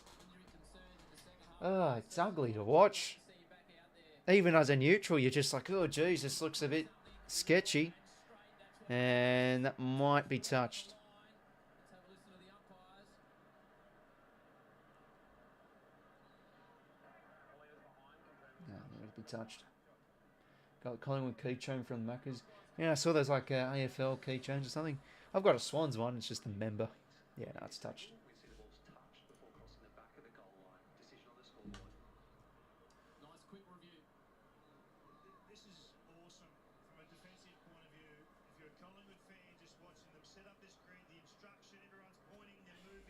it's ugly to watch. Even as a neutral, you're just like, oh geez, this looks a bit sketchy, and that might be touched. No, that might be touched. Got Collingwood keychain from the Maccas. Yeah, I saw there's like AFL keychains or something. I've got a Swans one. It's just a member. Yeah, no, it's touched. Nice quick review. This is awesome from a defensive point of view. If you're a Collingwood fan, just watching them set up this screen, the instruction, everyone's pointing, they're moving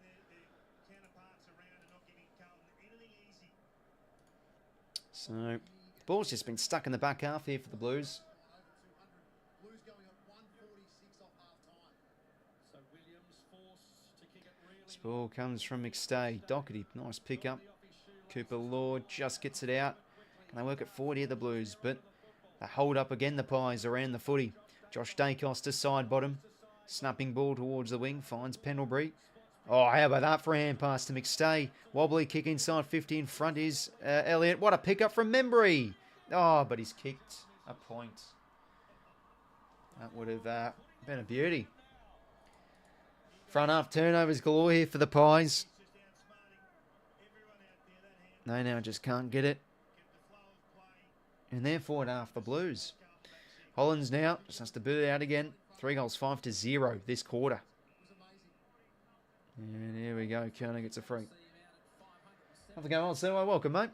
their counterparts around and not giving Carlton anything easy. So, the ball's just been stuck in the back half here for the Blues. Blues going at 1:46 off half time. So Williams forced to kick it really. This ball comes from 𝐓𝐡𝐞 𝐎𝐥𝐝. Nice pick up. Cooper Lord just gets it out. Can they work at 40 here, the Blues? But they hold up again, the Pies around the footy. Josh Dacos to side bottom. Snapping ball towards the wing. Finds Pendlebury. Oh, how about that for a hand pass to 𝐓𝐿𝐵𝐿𝐵. Wobbly kick inside 50. In front is Elliott. What a pickup from Membry. Oh, but he's kicked a point. That would have been a beauty. Front half turnovers galore here for the Pies. They now just can't get it. And they're forward half the Blues. Hollands now just has to boot it out again. 3 goals, 5-0 this quarter. And here we go. 𝐼𝐴𝐵𝐿𝐵 gets a free. How's it going on, sir? Welcome, mate.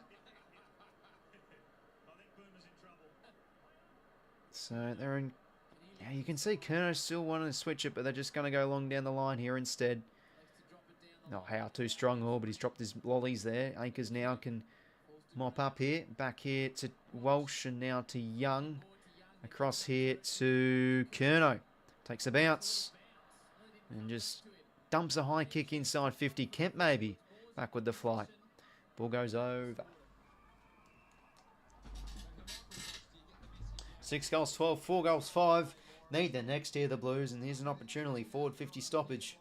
So they're in. Yeah, you can see 𝐼𝐴𝐵𝐿𝐵 still wanting to switch it, but they're just going to go long down the line here instead. Oh, how too strong, but he's dropped his lollies there. Acres now can mop up here. Back here to Walsh and now to Young. Across here to 𝐼𝐴𝐵𝐿𝐵. Takes a bounce. And just dumps a high kick inside 50. 𝐵𝐵𝐿𝐵 maybe. Back with the flight. Ball goes over. 6 goals, 12, 4 goals, 5. Need the next here, the Blues, and here's an opportunity. Forward 50 stoppage.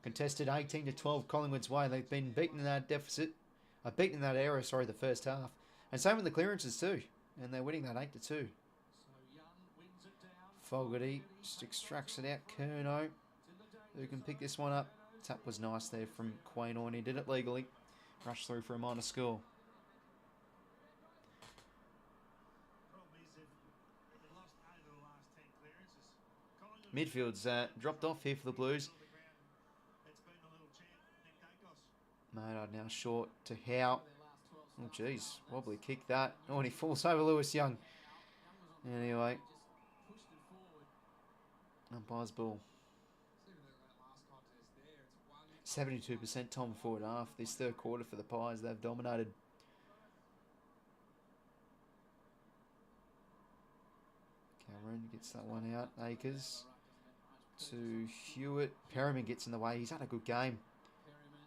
Contested 18-12 Collingwood's way. They've been beaten in that deficit. Beaten in that error, sorry, the first half. And same with the clearances too. And they're winning that 8-2. Fogarty just extracts it out. 𝐼𝐴𝐵𝐿𝐵, who can pick this one up. Tap was nice there from Quaynor. He did it legally. Rushed through for a minor score. Midfield's dropped off here for the Blues. Maynard now short to Howe. Oh, jeez. Wobbly kick that. Oh, and he falls over Lewis Young. Anyway. Umpire's ball. 72% Tom forward half. This third quarter for the Pies, they've dominated. Cameron gets that one out. Akers to 𝐓𝐿𝐴𝐷. Perryman gets in the way. He's had a good game.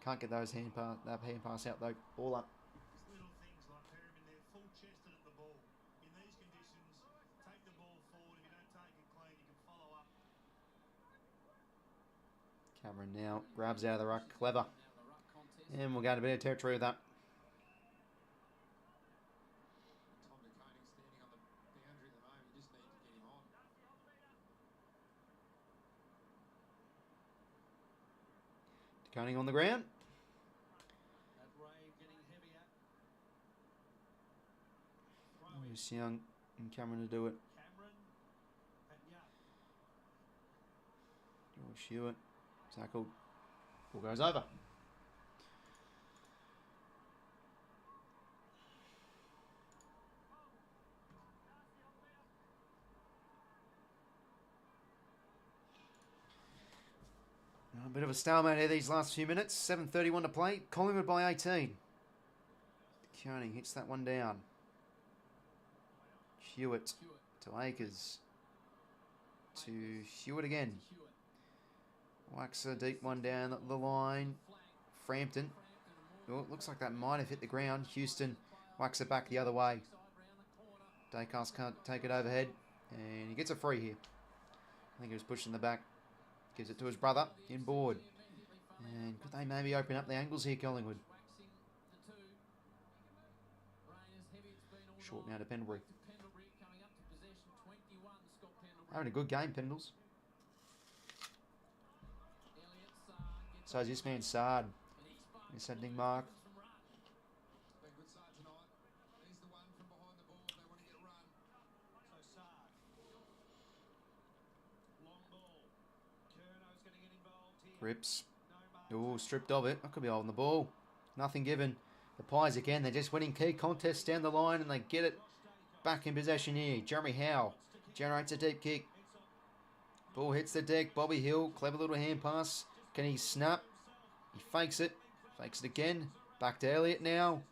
Can't get those that hand pass out though. All up. Little things like Perryman, they're full chested at the ball. In these conditions, take the ball forward. If you don't take it clean, you can follow up. Cameron now grabs out of the ruck. Clever. And we'll go to a bit of territory with that. Tom 𝐬𝐿𝐴𝐷 standing on the boundary at the moment. You just need to get him on. 𝐬𝐿𝐴𝐷 on the ground. That wave getting heavier. Lewis Young and Cameron to do it. Cameron and Young. 𝐓𝐿𝐴𝐷. Tackled. Ball goes over. A bit of a stalemate here these last few minutes. 7:31 to play. Collingwood by 18. 𝐤𝐿𝐴𝐷 hits that one down. 𝐓𝐿𝐴𝐷 to Akers. To 𝐓𝐿𝐴𝐷 again. Whacks a deep one down the line. Frampton. Oh, it looks like that might have hit the ground. Houston whacks it back the other way. Dacos can't take it overhead. And he gets a free here. I think he was pushing the back. Gives it to his brother. Inboard. And could they maybe open up the angles here, Collingwood? Short now to Pendlebury. Having a good game, Pendles. So is this man Sard. He's sending Mark. Been good side tonight. He's the one from behind the ball. They want to get run. So Sard. Long ball. Curno's going to get involved here. Rips. No mark. Oh, stripped of it. I could be holding the ball. Nothing given. The Pies again, they're just winning key contests down the line and they get it back in possession here. Jeremy Howe generates a deep kick. Ball hits the deck. Bobby Hill, clever little hand pass. Can he snap? He fakes it. Fakes it again. Back to Elliott now.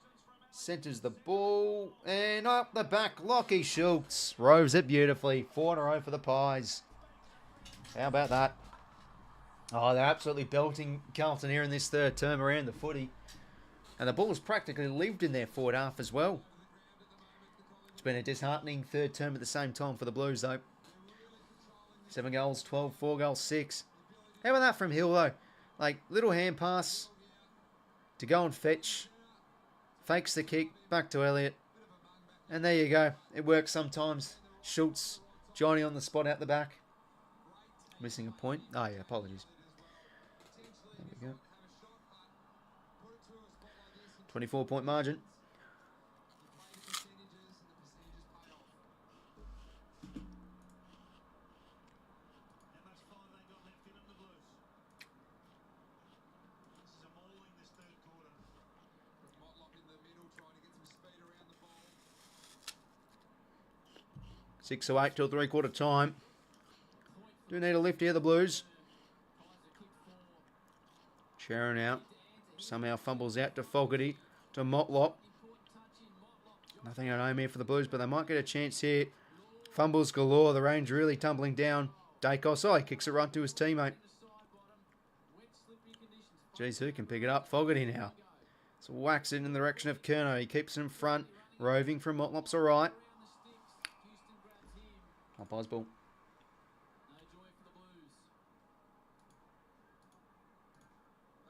Centres the ball. And up the back. 𝐼𝐴𝐷𝐿𝐴𝐷 roves it beautifully. 4 in a row for the Pies. How about that? Oh, they're absolutely belting Carlton here in this third term around the footy. And the ball's practically lived in their forward half as well. It's been a disheartening third term at the same time for the Blues though. 7 goals, 12, 4 goals, 6. How about that from Hill though? Like, little hand pass to go and fetch. Fakes the kick, back to Elliott. And there you go. It works sometimes. 𝐓𝐿𝐴𝐷, Johnny on the spot out the back. Missing a point. Oh yeah, apologies. There we go. 24-point margin. How much fire they got left in them, the Blues? This is a mauling this third quarter. Motlop in the middle, trying to get some speed around the ball. 6:08 till three-quarter time. Do need a lift here, the Blues. Sharon out. Somehow fumbles out to Fogarty. To Motlop. Nothing at home here for the Blues, but they might get a chance here. Fumbles galore. The range really tumbling down. Dacos, oh, he kicks it right to his teammate. Geez, who can pick it up? Fogarty now. So whacks it in the direction of Curnow. He keeps it in front. Roving from Motlop's all right. Umpire's ball.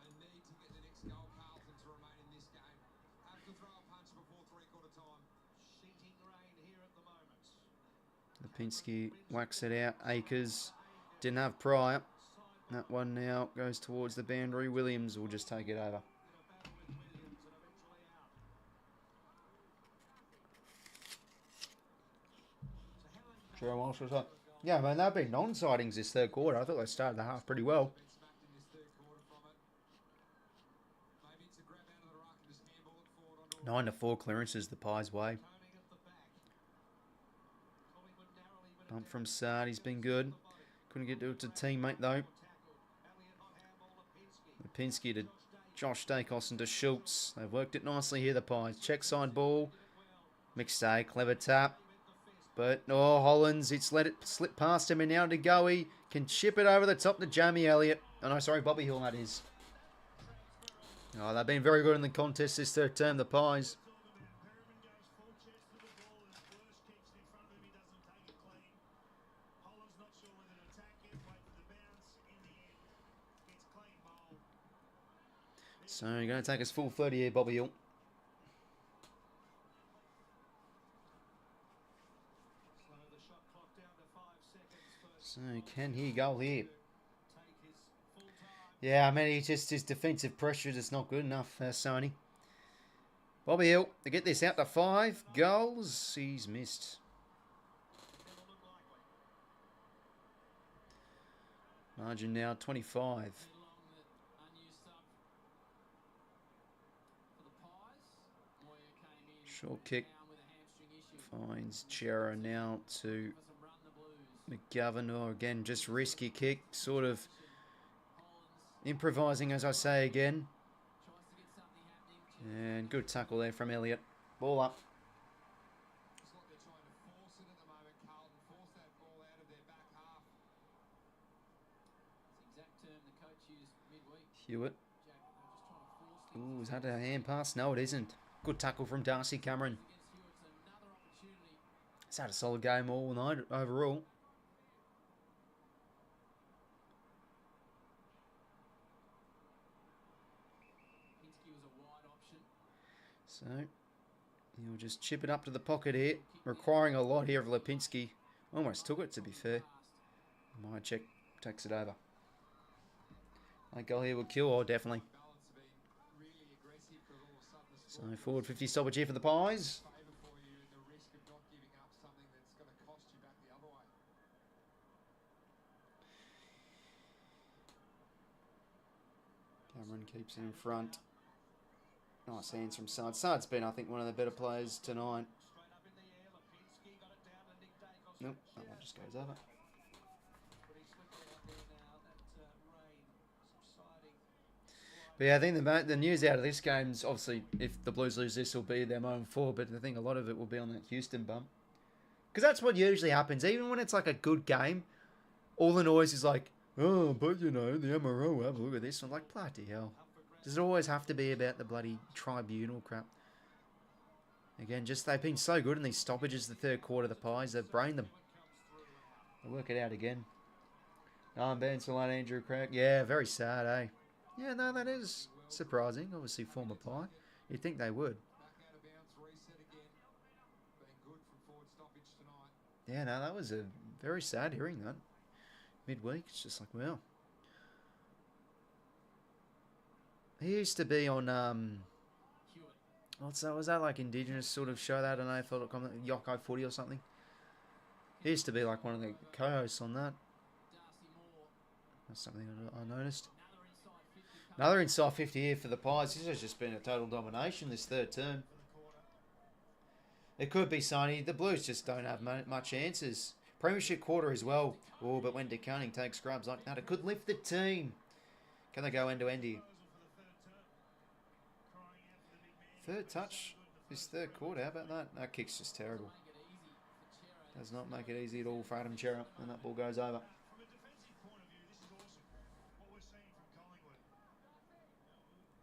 They need to get the next goal, Carlton, to remain in this game. Have to throw a punch before three-quarter time. Sheeting rain here at the moment. 𝐿𝐴𝐷𝐿𝐴𝐷 whacks it out. Akers didn't have Pryor. That one now goes towards the boundary. Williams will just take it over. Jerome Walsh was up. Yeah, man, they've been non-sightings this third quarter. I thought they started the half pretty well. 9-4 clearances the Pies' way. Bump from Sard, he's been good. Couldn't get to it to teammate though. Lipinski to Josh Dacos and to Schultz. They've worked it nicely here, the Pies. Check side ball. McStay, clever tap. But, oh, Hollands, it's let it slip past him, and now to 𝐼𝐿 can chip it over the top to Jamie Elliott. Oh, no, sorry, Bobby Hill, that is. Oh, they've been very good in the contest this third term, the Pies. So, you're going to take us full 30 here, Bobby Hill. So, can he go here? Yeah, I mean, his defensive pressure is not good enough, Sony. Bobby Hill to get this out to 5 goals. He's missed. Margin now 25. Short kick finds Chera now to McGovern. Or again, just risky kick, sort of improvising, as I say again. And good tackle there from Elliott. Ball up. 𝐓𝐿𝐿𝐿. Ooh, is that a hand pass? No, it isn't. Good tackle from Darcy Cameron. He's had a solid game all night overall. So, he'll just chip it up to the pocket here. Requiring a lot here of Lipinski. Almost took it, to be fair. 𝐼𝐿𝐿 takes it over. I think 𝐼𝐿𝐿 will kill, definitely. So, forward 50 stoppage here for the Pies. Cameron keeps it in front. Nice hands from Sard. Sard's been, I think, one of the better players tonight. Nope, that one just goes over. But yeah, I think the news out of this game is obviously if the Blues lose this will be their moment forward, but I think a lot of it will be on that Houston bump. Because that's what usually happens. Even when it's like a good game, all the noise is like, oh, but you know, the MRO, have a look at this. I'm like, bloody hell. Does it always have to be about the bloody tribunal crap? Again, just they've been so good in these stoppages the third quarter, the Pies. They've brained them. They'll work it out again. Armbands for late Andrew Craig. Yeah, very sad, eh? Yeah, no, that is surprising. Obviously, former Pie. You'd think they would. Yeah, no, that was a very sad hearing that. Midweek, it's just like, well. He used to be on, what's that? Was that like Indigenous sort of show that on AFL.com, 𝐓𝐿𝐿 Footy or something? He used to be like one of the co-hosts on that. That's something I noticed. Another inside 50 here for the Pies. This has just been a total domination this third term. It could be Sony. The Blues just don't have much answers. Premiership quarter as well. Oh, but when de Koning takes scrubs like that, it could lift the team. Can they go end to end here? Third touch this third quarter. How about that? That kick's just terrible. Does not make it easy at all for Adam Chera. And that ball goes over. From a defensive point of view, this is awesome. What we're seeing from Collingwood.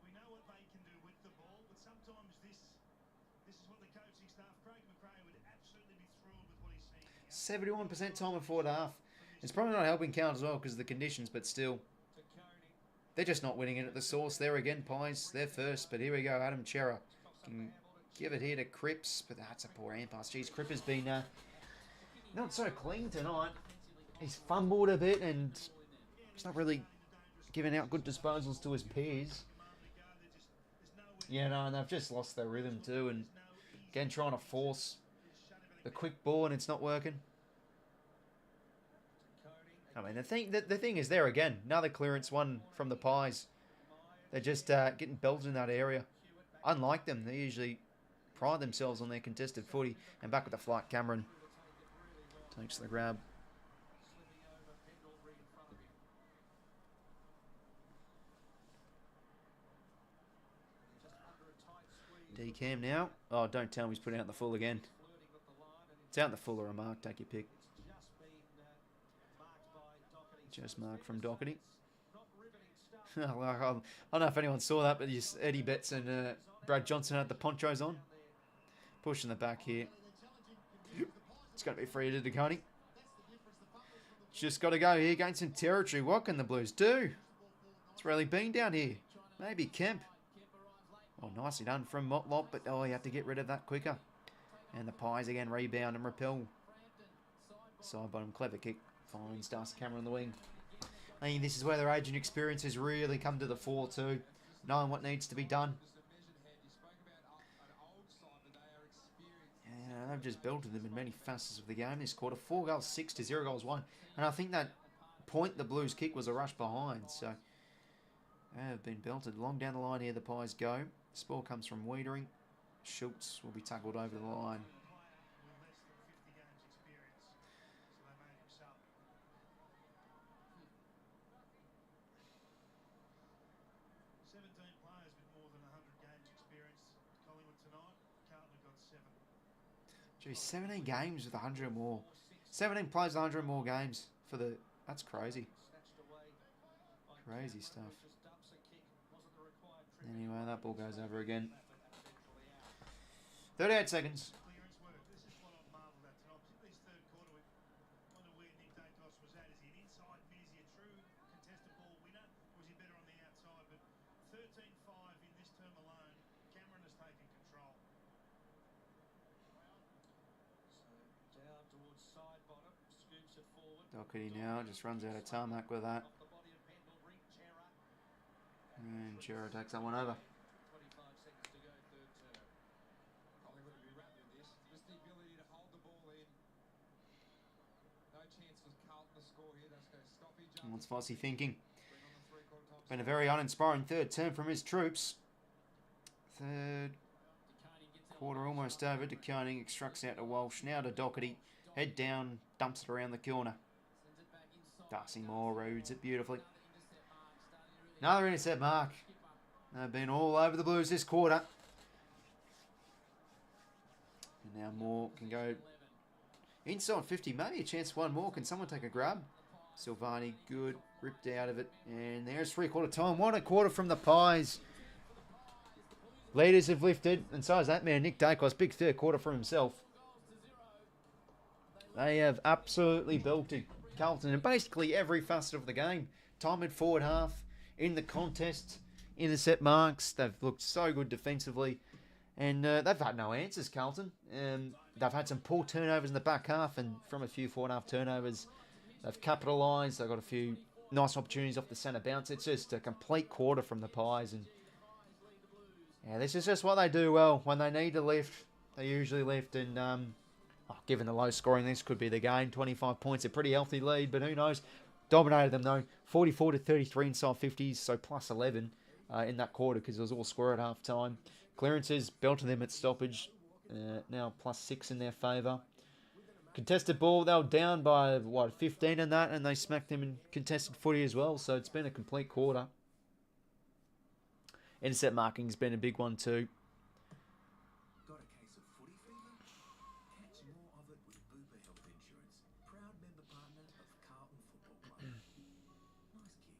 We know what they can do with the ball, but sometimes this is what the coaching staff, Craig McRae, would absolutely be thrilled with what he's seeing. 71% time in forward half. It's probably not helping count as well because of the conditions, but still. They're just not winning it at the source. There again, Pies. They're first, but here we go. Adam Chera can give it here to Cripps, but that's a poor hand pass. Jeez, Cripps has been not so clean tonight. He's fumbled a bit and he's not really giving out good disposals to his peers. Yeah, no, and they've just lost their rhythm too. And again, trying to force the quick ball and it's not working. I mean, the thing is there again. Another clearance one from the Pies. They're just getting belted in that area. Unlike them, they usually pride themselves on their contested footy. And back with the flight, Cameron takes the grab. D-Cam now. Oh, don't tell me he's putting out the full again. It's out the full or a mark. Take your pick. Just mark from Doherty. I don't know if anyone saw that, but Eddie Betts and Brad Johnson had the ponchos on. Pushing the back here. It's going to be free to 𝐼𝐶. Just got to go here, gain some territory. What can the Blues do? It's really been down here. Maybe Kemp. Oh, nicely done from Motlop, but oh, you have to get rid of that quicker. And the Pies again rebound and repel. Side bottom, clever kick. Finds 𝐼𝐶 Cameron on the wing. I mean, this is where their age and experience has really come to the fore too. Knowing what needs to be done. Yeah, they've just belted them in many facets of the game this quarter. 4 goals 6 to 0 goals 1. And I think that point the Blues kick was a rush behind. So they have been belted. Long down the line here the Pies go. Spore comes from 𝐬𝐻𝐿t𝐻. 𝐓𝐡𝐞 will be tackled over the line. Players with more than 100 games experience. Collingwood tonight. Carlton have got 7. Gee, 17 games with 100 or more. 17 players with 100 or more games for the... That's crazy. Crazy stuff. Anyway, that ball goes over again. 38 seconds. Clearance work. This is what I've marvelled at tonight. Particularly this third quarter. We wonder where 𝐼𝐶 was at. Is he an inside mid? Is he a true contested ball winner? Or is he better on the outside? But 13-5 in this term alone. Cameron has taken control. So down towards side bottom, scoops it forward. Doherty now just runs out of tarmac with that. Off the body of 𝐻𝐿t𝐻. And Cherra takes that one over. 25 seconds to go, third term. Collingwood will be wrapped in this. Just the ability to hold the ball in. No chance for Carlton to score here. That's going to stop each other. What's 𝐼𝐶 thinking? Bring on the three-quarter time. Been a very uninspiring third term from his troops. Third quarter almost over. 𝐼𝐶 extracts out to Walsh. Now to Doherty. Head down, dumps it around the corner. Darcy Moore reads it beautifully. Another intercept mark. They've been all over the Blues this quarter. And now Moore can go inside 50. Maybe a chance for one more. Can someone take a grab? 𝐼𝐶, good. Ripped out of it. And there's three-quarter time. What a quarter from the Pies. Leaders have lifted. And so is that man, Nick Dacos. Big third quarter for himself. They have absolutely belted Carlton in basically every facet of the game. Time at forward half. In the contest, intercept marks. They've looked so good defensively. And they've had no answers, Carlton. They've had some poor turnovers in the back half. And from a few forward half turnovers, they've capitalised. They've got a few nice opportunities off the centre bounce. It's just a complete quarter from the Pies. And yeah, this is just what they do well. When they need to lift, they usually lift. And given the low scoring, this could be the game. 25 points, a pretty healthy lead. But who knows? Dominated them though, 44 to 33 inside 50s, so plus 11 in that quarter because it was all square at half time. Clearances belted them at stoppage, now plus 6 in their favour. Contested ball, they were down by what 15 in that, and they smacked them in contested footy as well. So it's been a complete quarter. Intercept marking's been a big one too. Got a case of footy fever? Catch more of it with Bupa Health Insurance. Proud member partner of Carlton Football Club. Nice kick.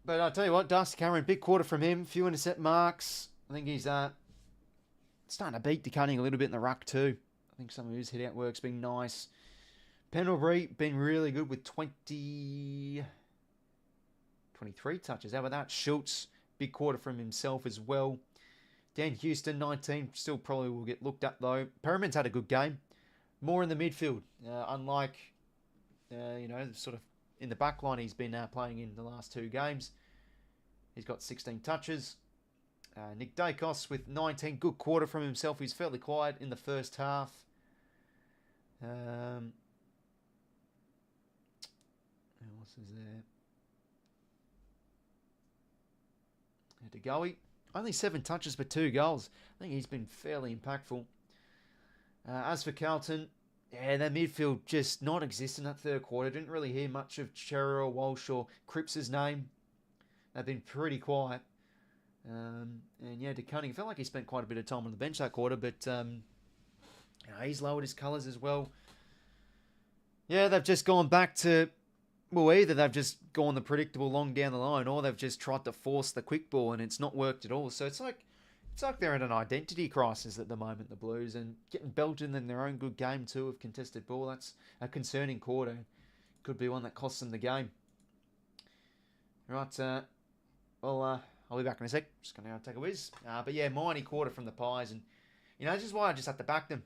But I'll tell you what, 𝐼𝐶 Cameron, big quarter from him. Few intercept marks. I think he's starting to beat 𝐼𝐶 a little bit in the ruck too. I think some of his hit out work's been nice. Pendlebury been really good with 23 touches. How about that? 𝐓𝐿t𝐻, big quarter from himself as well. Dan Houston, 19. Still probably will get looked at though. Perriman's had a good game. More in the midfield. Unlike, sort of in the back line he's been playing in the last 2 games. He's got 16 touches. Nick Dacos with 19. Good quarter from himself. He's fairly quiet in the first half. Who else is there? 𝐓𝐡𝐞 𝐎𝐥𝐝. Only 7 touches but 2 goals. I think he's been fairly impactful. As for Carlton, yeah, their midfield just non-existent in that third quarter. Didn't really hear much of 𝐻𝐴, Walsh or 𝐸𝐴 name. They've been pretty quiet. And yeah, 𝐷𝐞 felt like he spent quite a bit of time on the bench that quarter, but he's lowered his colours as well. Yeah, they've just gone back to, well, either they've just gone the predictable long down the line, or they've just tried to force the quick ball, and it's not worked at all. So it's like they're in an identity crisis at the moment, the Blues, and getting belted in their own good game too of contested ball. That's a concerning quarter. Could be one that costs them the game. Right, well, I'll be back in a sec. Just going to take a whiz. But yeah, mighty quarter from the Pies, and this is why I just have to back them.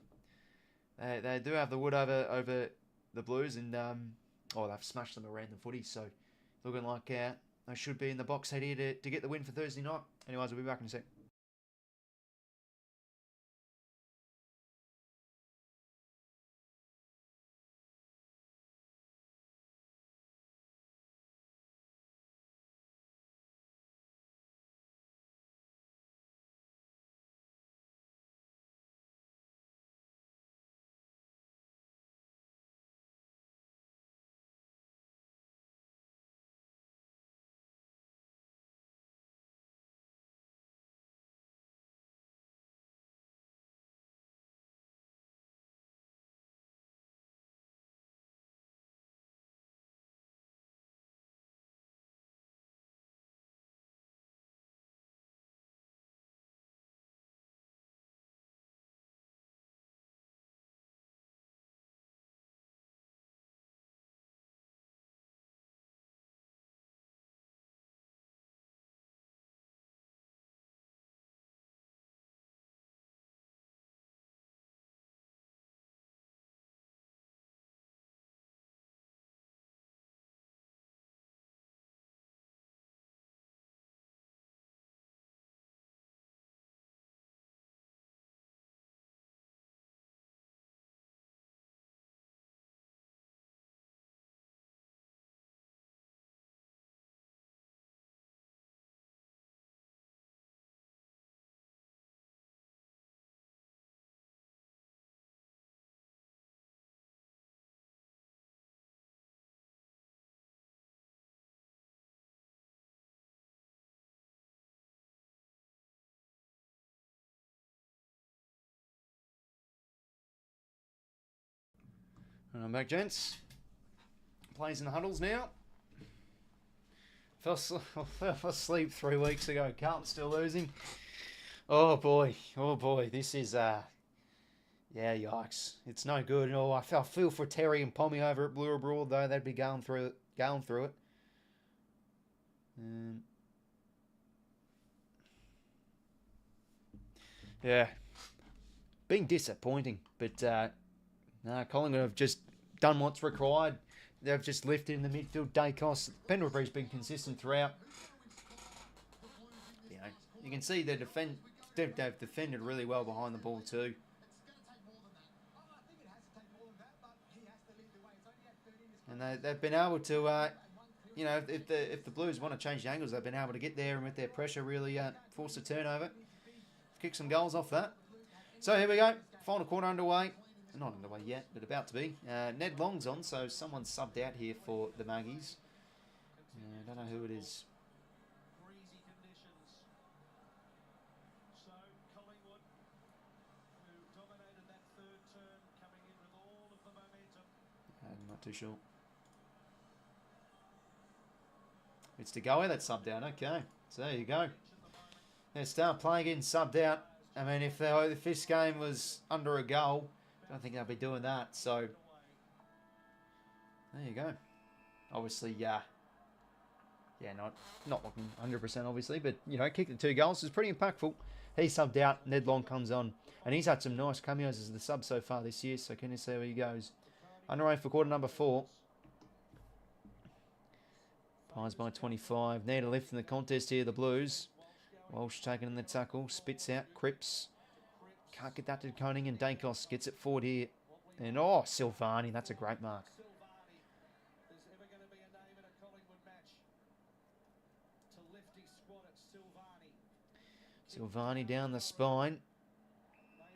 They do have the wood over the Blues, and they've smashed them around the footy, so looking like they should be in the box head here to get the win for Thursday night. Anyways, I'll be back in a sec. I'm back, gents. Plays in the huddles now. Fell asleep 3 weeks ago. Carlton still losing. Oh boy. This is yikes. It's no good. Oh, I feel for Terry and Pommy over at Blue Abroad, though. They'd be going through it. Yeah. Being disappointing, but Collingwood have just done what's required. They've just lifted in the midfield. 𝐷𝐞. Pendlebury's been consistent throughout. You can see they've defended really well behind the ball too. And they've been able to, if the Blues want to change the angles, they've been able to get there and with their pressure really force a turnover. Kick some goals off that. So here we go. Final quarter underway. Not underway yet, but about to be. Ned Long's on, so someone's subbed out here for the Maggies. I don't know who it is. Breezy conditions. So Collingwood, who dominated that third term, coming in with all of the momentum. I'm not too sure. It's 𝐷𝐞 that's subbed out. Okay, so there you go. They start playing in subbed out. I mean, if this game was under a goal, I don't think they'll be doing that. So there you go. Obviously, not looking 100% obviously, but kicked the 2 goals is pretty impactful. He subbed out. Ned Long comes on, and he's had some nice cameos as the sub so far this year. So can you see where he goes? Underway for quarter number 4. Pies by 25. Need a lift in the contest here, the Blues. Walsh taking in the tackle. Spits out. 𝐸𝐴. Can't get that to 𝐷𝐞, and 𝐷𝐞 gets it forward here. And oh, 𝐼𝐴, that's a great mark. 𝐼𝐴. There's ever going to be a name in a Collingwood match. To lefty squad at 𝐼𝐴. 𝐼𝐴 down the spine.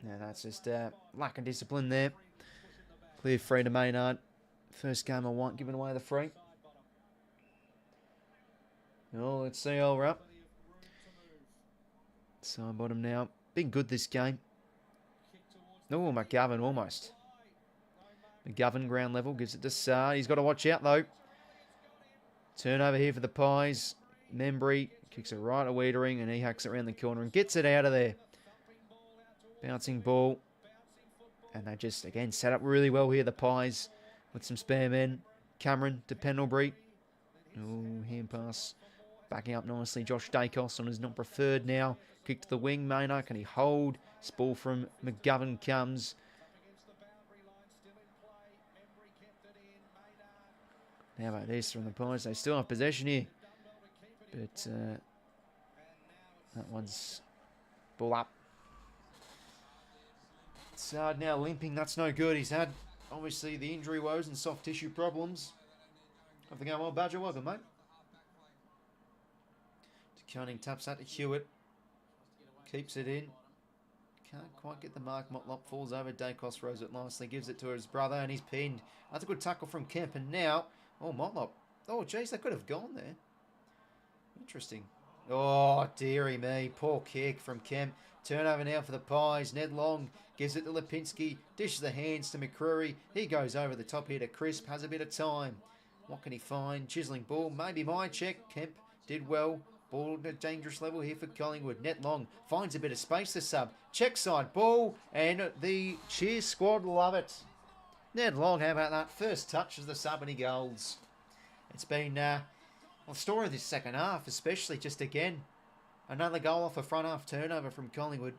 Now that's just lack of discipline there. Clear free to Maynard. First game I want, giving away the free. Oh, let's see how we're up. Side bottom now. Been good this game. Oh, McGovern almost. McGovern ground level, gives it to Saad. He's got to watch out though. Turnover here for the Pies. Membry kicks it right to Wiedering, and he hacks it around the corner and gets it out of there. Bouncing ball. And they just, again, set up really well here, the Pies, with some spare men. Cameron to Pendlebury. Oh, hand pass. Backing up nicely. Josh Dacos on his not preferred now. Kick to the wing. Maynard, can he hold? This ball from McGovern comes. How about this from the Pies? They still have possession here. But that one's ball up. Saad now limping. That's no good. He's had, obviously, the injury woes and soft tissue problems. Have to go well, Badger. Welcome, mate. 𝐐𝐞 taps that to 𝐓𝐿. Keeps it in. Can't quite get the mark. Motlop falls over. Dacos throws it nicely. Gives it to his brother, and he's pinned. That's a good tackle from Kemp. And now, oh, Motlop. Oh, geez, they could have gone there. Interesting. Oh, dearie me. Poor kick from Kemp. Turnover now for the Pies. Ned Long gives it to Lipinski. Dishes the hands to McCreary. He goes over the top here to Crisp. Has a bit of time. What can he find? Chiseling ball. Maybe my check. Kemp did well. Ball at a dangerous level here for Collingwood. Ned Long finds a bit of space to sub. Check side ball. And the cheer squad love it. Ned Long, how about that? First touch as the sub and he goals. It's been the story of this second half, especially just again. Another goal off a front half turnover from Collingwood.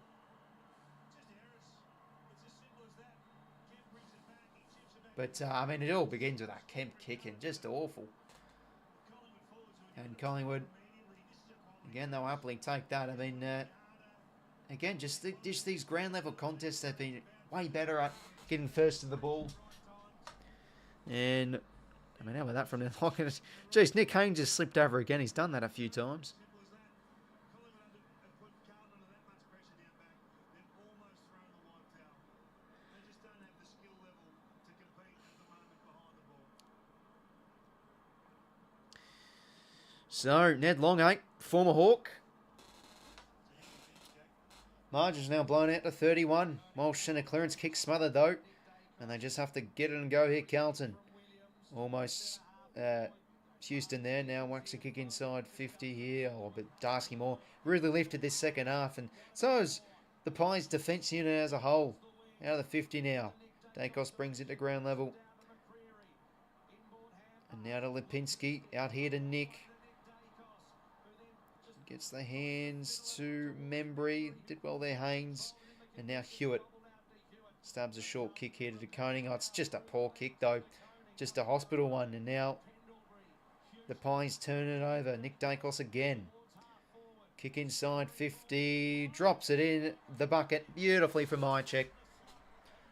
But, I mean, it all begins with that Kemp kicking. Just awful. And Collingwood, again, they'll happily take that. I mean, again, just these ground level contests have been way better at getting first to the ball. And, I mean, how about that from the pocket? Jeez, Nick Haynes just slipped over again. He's done that a few times. So, Ned Long, former Hawk. Margin's now blown out to 31. Walsh and a clearance kick smothered though. And they just have to get it and go here, Carlton. Almost Houston there. Now whacks a kick inside 50 here. Oh, but 𝐼𝐴 more really lifted this second half. And so is the Pies defence unit as a whole. Out of the 50 now. Dacos brings it to ground level. And now to Lipinski. Out here to Nick. Gets the hands to Membry. Did well there, Haynes. And now 𝐓𝐿. Stabs a short kick here to De Koning. Oh, it's just a poor kick, though. Just a hospital one. And now the Pies turn it over. Nick Dacos again. Kick inside 50. Drops it in the bucket. Beautifully from 𝐼𝐿𝐿.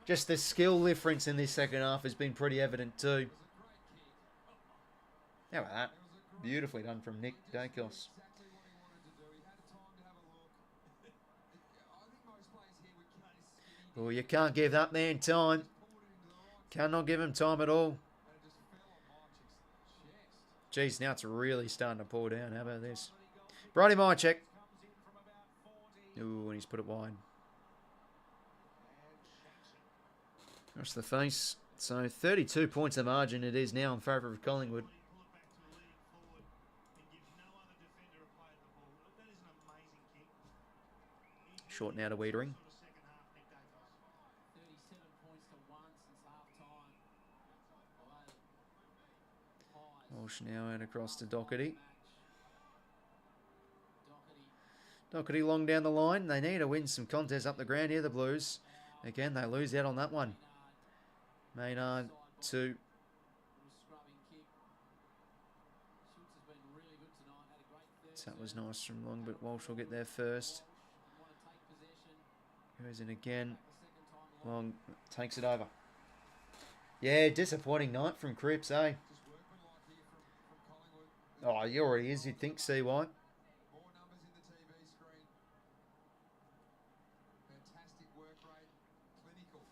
Just the skill difference in this second half has been pretty evident, too. How about that? Beautifully done from Nick Dacos. Oh, you can't give that man time. Cannot give him time at all. Jeez, now it's really starting to pour down. How about this? Brody 𝐼𝐿𝐿. Ooh, and he's put it wide. Across the face. So 32 points of margin it is now in favour of Collingwood. Short now to Wiedering. Walsh now out across to Doherty. Doherty long down the line. They need to win some contests up the ground here, the Blues. Again, they lose out on that one. Maynard to... That was nice from Long, but Walsh will get there first. Goes in again. Long takes it over. Yeah, disappointing night from Cripps, eh? Just workmanlike here from Collingwood. Oh, he already is, you'd think, CY. More numbers in the TV screen. Fantastic work rate. Clinical.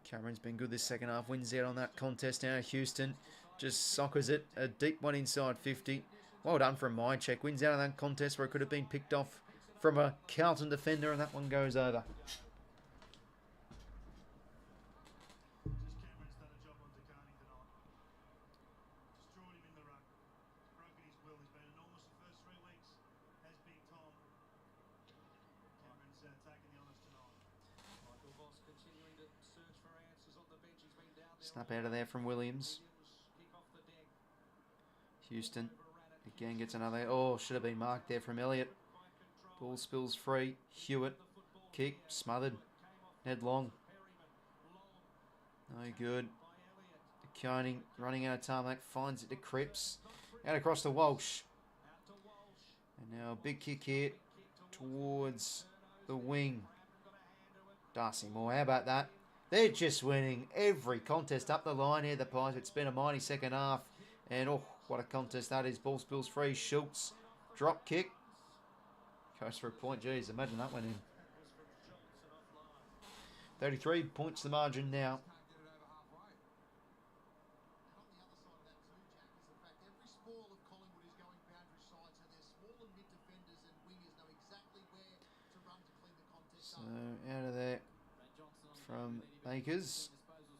Cameron's been good this second half. Wins out on that contest now. Houston just soccers it. A deep one inside 50. Well done from 𝐼𝐿𝐴. Wins out of that contest where it could have been picked off from a Carlton defender, and that one goes over. Just Cameron's done a job on 𝐬𝐿𝐴 tonight. Destroyed him in the ruck. Broken his will. He's been enormous the first 3 weeks. Has been Tom. Cameron's taken the honours tonight. Michael Voss continuing to search for answers on the bench. He's been down there. Snap out of there from Williams. Kick off the deck. Houston again gets another. Oh, should have been marked there from Elliott. Ball spills free. 𝐬𝐿𝐴. Kick. Smothered. Ned Long. No good. 𝐬𝐿𝐴 running out of tarmac. Finds it to Cripps. Out across to Walsh. And now a big kick here towards the wing. Darcy Moore. How about that? They're just winning every contest up the line here, the Pies. It's been a mighty second half. And oh, what a contest that is. Ball spills free. 𝐓𝐡𝐞. Drop kick. Goes for a point. Jeez, imagine that went in. 33 points the margin now. Can't get it over halfway. And on the other side of that too, Jack, is the fact every spoil of Collingwood is going boundary side, so their small and mid defenders and wingers know exactly where to run to clean the contest So up. out of there from Acres.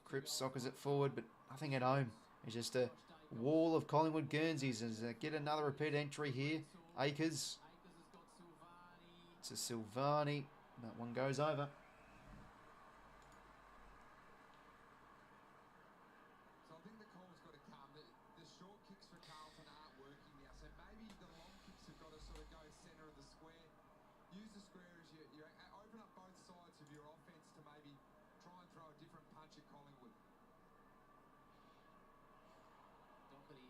Cripps soccers it forward, but nothing at home. It's just a wall of Collingwood Guernseys. As get another repeat entry here. Acres to 𝐼𝐿𝐴. That one goes over. So I think the call's got to come. The short kicks for Carlton aren't working now, so maybe the long kicks have got to sort of go centre of the square. Use the square as you open up both sides of your offence to maybe try and throw a different punch at Collingwood.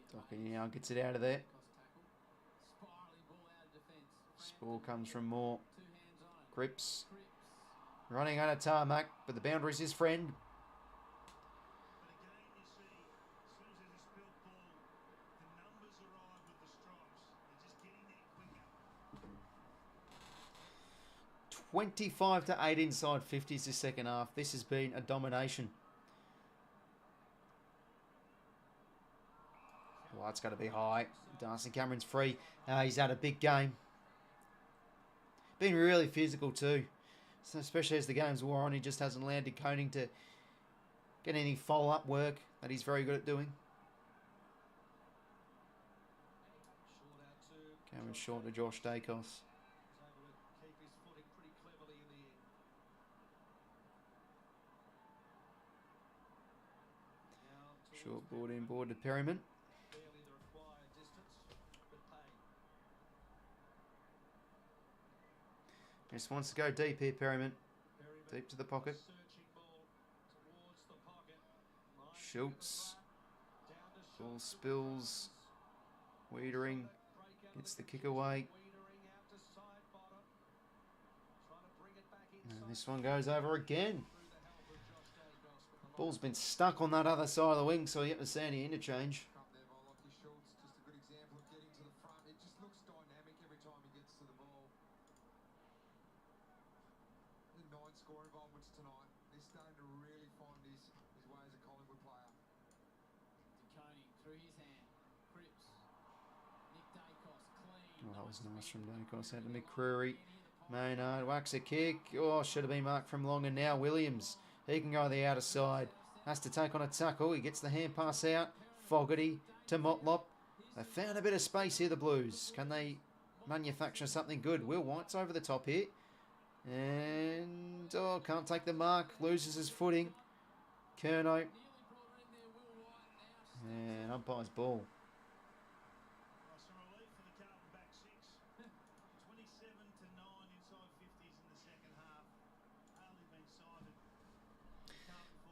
Doherty now gets it out of there. Ball comes from Moore. Cripps running out of tarmac, but the boundary's his friend. But again, you see, as soon as there's a spilled ball, the numbers arrive with the stripes. They're just getting there quicker. 25-8 inside 50s this second half. This has been a domination. Well, that's got to be high. Darcy Cameron's free. He's had a big game. Been really physical too. So especially as the game's wore on, he just hasn't landed Koning to get any follow-up work that he's very good at doing. Cameron short to Josh Dacos. Short board inboard to Perryman. Just wants to go deep here, Perryman. Deep to the pocket. 𝐓𝐿𝐴. Ball spills. Wiedering gets the kick away. And this one goes over again. Ball's been stuck on that other side of the wing, so you have to see any interchange. Up there by Lachie Schultz, just a good example of getting to the front. It just looks dynamic every time he gets to the ball. The 9 score involvements tonight. They're starting to really find his way as a Collingwood player. 𝐬𝐿𝐴 through his hand. Cripps. Nick Dacos clean. Oh, that was nice from Dacos. Out to McCreary. Maynard whacks a kick. Oh, should have been marked from long, and now Williams. He can go the outer side. Has to take on a tackle. He gets the hand pass out. Fogarty to 𝐬𝐿𝐴. They found a bit of space here, the Blues. Can they manufacture something good? Will White's over the top here. And, oh, can't take the mark. Loses his footing. 𝐸𝐿. And umpire's ball. Well, some relief for the Carlton back six. 27-9 inside 50s in the second half. Hardly been cited.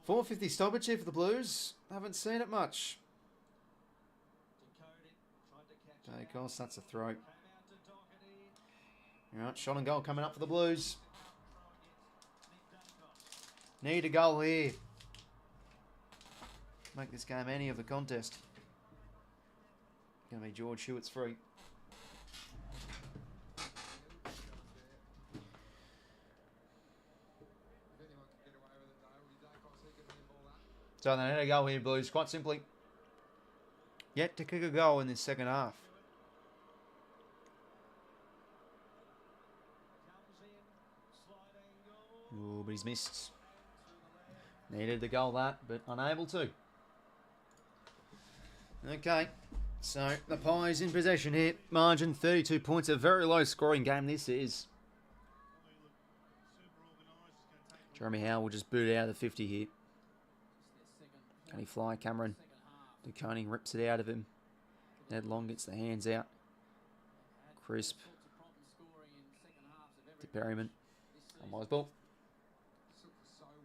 450 stoppage here for the Blues. Haven't seen it much. Dacos, that's a throw. Alright, shot and goal coming up for the Blues. Need a goal here. Make this game any of a contest. Going to be 𝐻𝐿𝐴 free. So they need a goal here, Blues, quite simply. Yet to kick a goal in this second half. Oh, but he's missed. Needed the goal that, but unable to. Okay, so the Pies in possession here. Margin 32 points. A very low scoring game this is. Jeremy Howe will just boot it out of the 50 here. Can he fly, Cameron? 𝐓𝐿𝐴 rips it out of him. Ned Long gets the hands out. Crisp. To Perryman. On Miles ball. So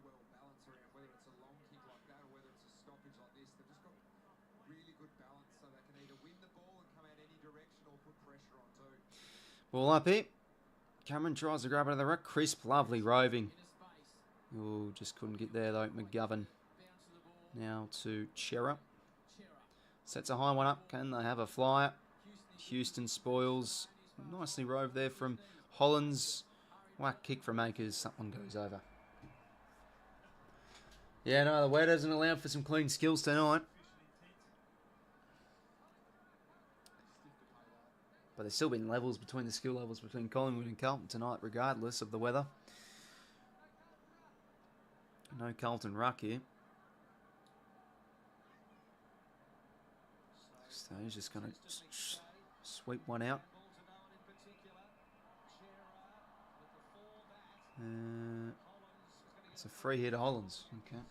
well balanced around whether it's a long kick like that or whether it's a stoppage like this. They've just got really good balance so they can either win the ball and come out any direction or put pressure on too. Ball up here. Cameron tries to grab it out of the ruck. Crisp, lovely roving. Oh, just couldn't get there though. McGovern. Now to 𝐻𝐿𝐴. Sets a high one up. Can they have a flyer? Houston spoils. Nicely roved there from Hollands. Whack kick from Akers. Someone goes over. Yeah, no, the weather doesn't allow for some clean skills tonight. But there's still been levels between the skill levels between Collingwood and Carlton tonight, regardless of the weather. No Carlton ruck here. So he's just going to sweep one out. It's a free hit to Hollands. Okay.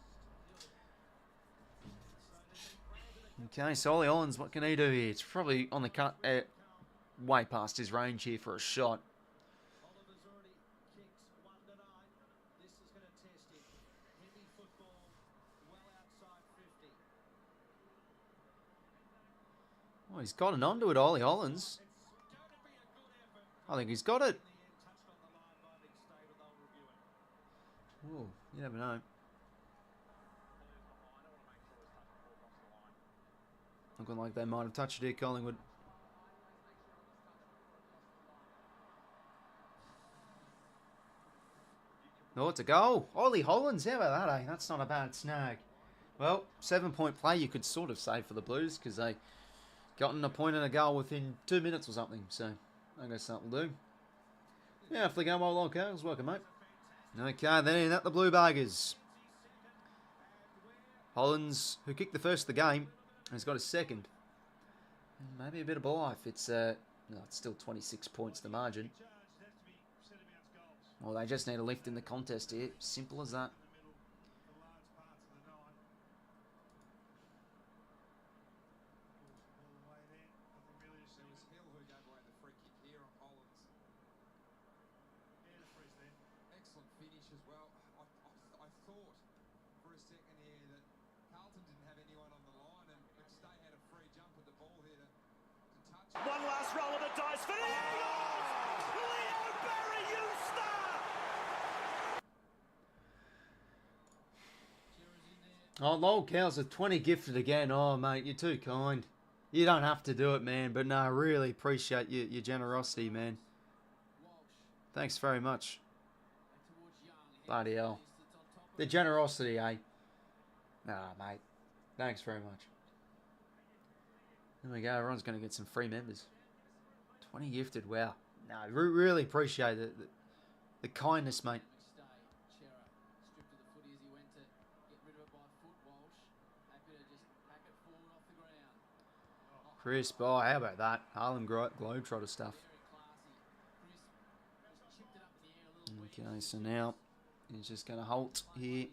Okay, so Ollie Hollands, what can he do here? It's probably on the cut, way past his range here for a shot. Oh, he's gotten onto it, Ollie Hollands. I think he's got it. Oh, you never know. Looking like they might have touched it here, Collingwood. Oh, it's a goal. Ollie Hollands, how about that, eh? That's not a bad snag. Well, 7-point play you could sort of say for the Blues because they gotten a point and a goal within 2 minutes or something. So, I guess that will do. Yeah, if they go well, okay, it was working, mate. Okay, then at the Blue Buggers. Hollands, who kicked the first of the game, has got a second. Maybe a bit of life. It's no, it's still 26 points the margin. Well, they just need a lift in the contest here. Simple as that. Excellent finish as well. I thought for a second here that Carlton didn't have anyone on the line and 𝐼𝐴 had a free jump at the ball here to touch it. One last roll of the dice for the Eagles! Leo Barry, you star! Oh, lol, cows are 20 gifted again. Oh, mate, you're too kind. You don't have to do it, man. But no, I really appreciate your generosity, man. Thanks very much. Bloody hell. The generosity, eh? Nah, mate. Thanks very much. There we go. Everyone's going to get some free members. 20 gifted. Wow. No, really appreciate the kindness, mate. Crisp. Oh, how about that? Harlem Globetrotter stuff. Okay, so now he's just going to halt here.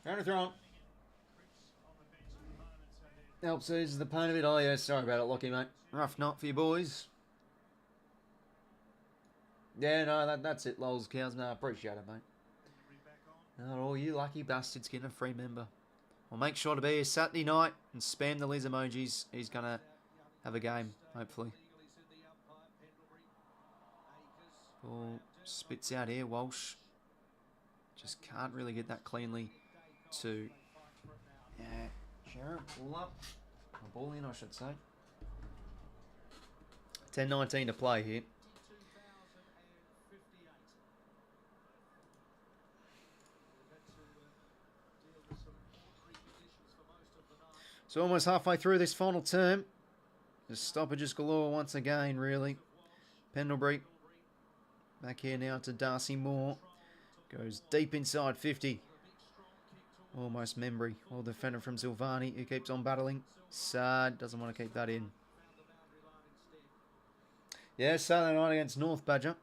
Round throw on. Helps ease the pain a bit. Oh, yeah, sorry about it, Lockie, mate. Rough night for you boys. Yeah, no, that's it, lols, cows. No, I appreciate it, mate. Not all you lucky bastards getting a free member. Well, make sure to be here Saturday night and spam the Liz emojis. He's going to have a game, hopefully. Ball spits out here. Walsh just can't really get that cleanly to Sharon. Ball up. Ball in, I should say. 10:19 to play here. So almost halfway through this final term. The stoppages galore once again, really. Pendlebury back here now to Darcy Moore. Goes deep inside 50. Almost Membry. Well defended from Silvani, who keeps on battling. Sad, doesn't want to keep that in. Yeah, Saturday night against North Badger.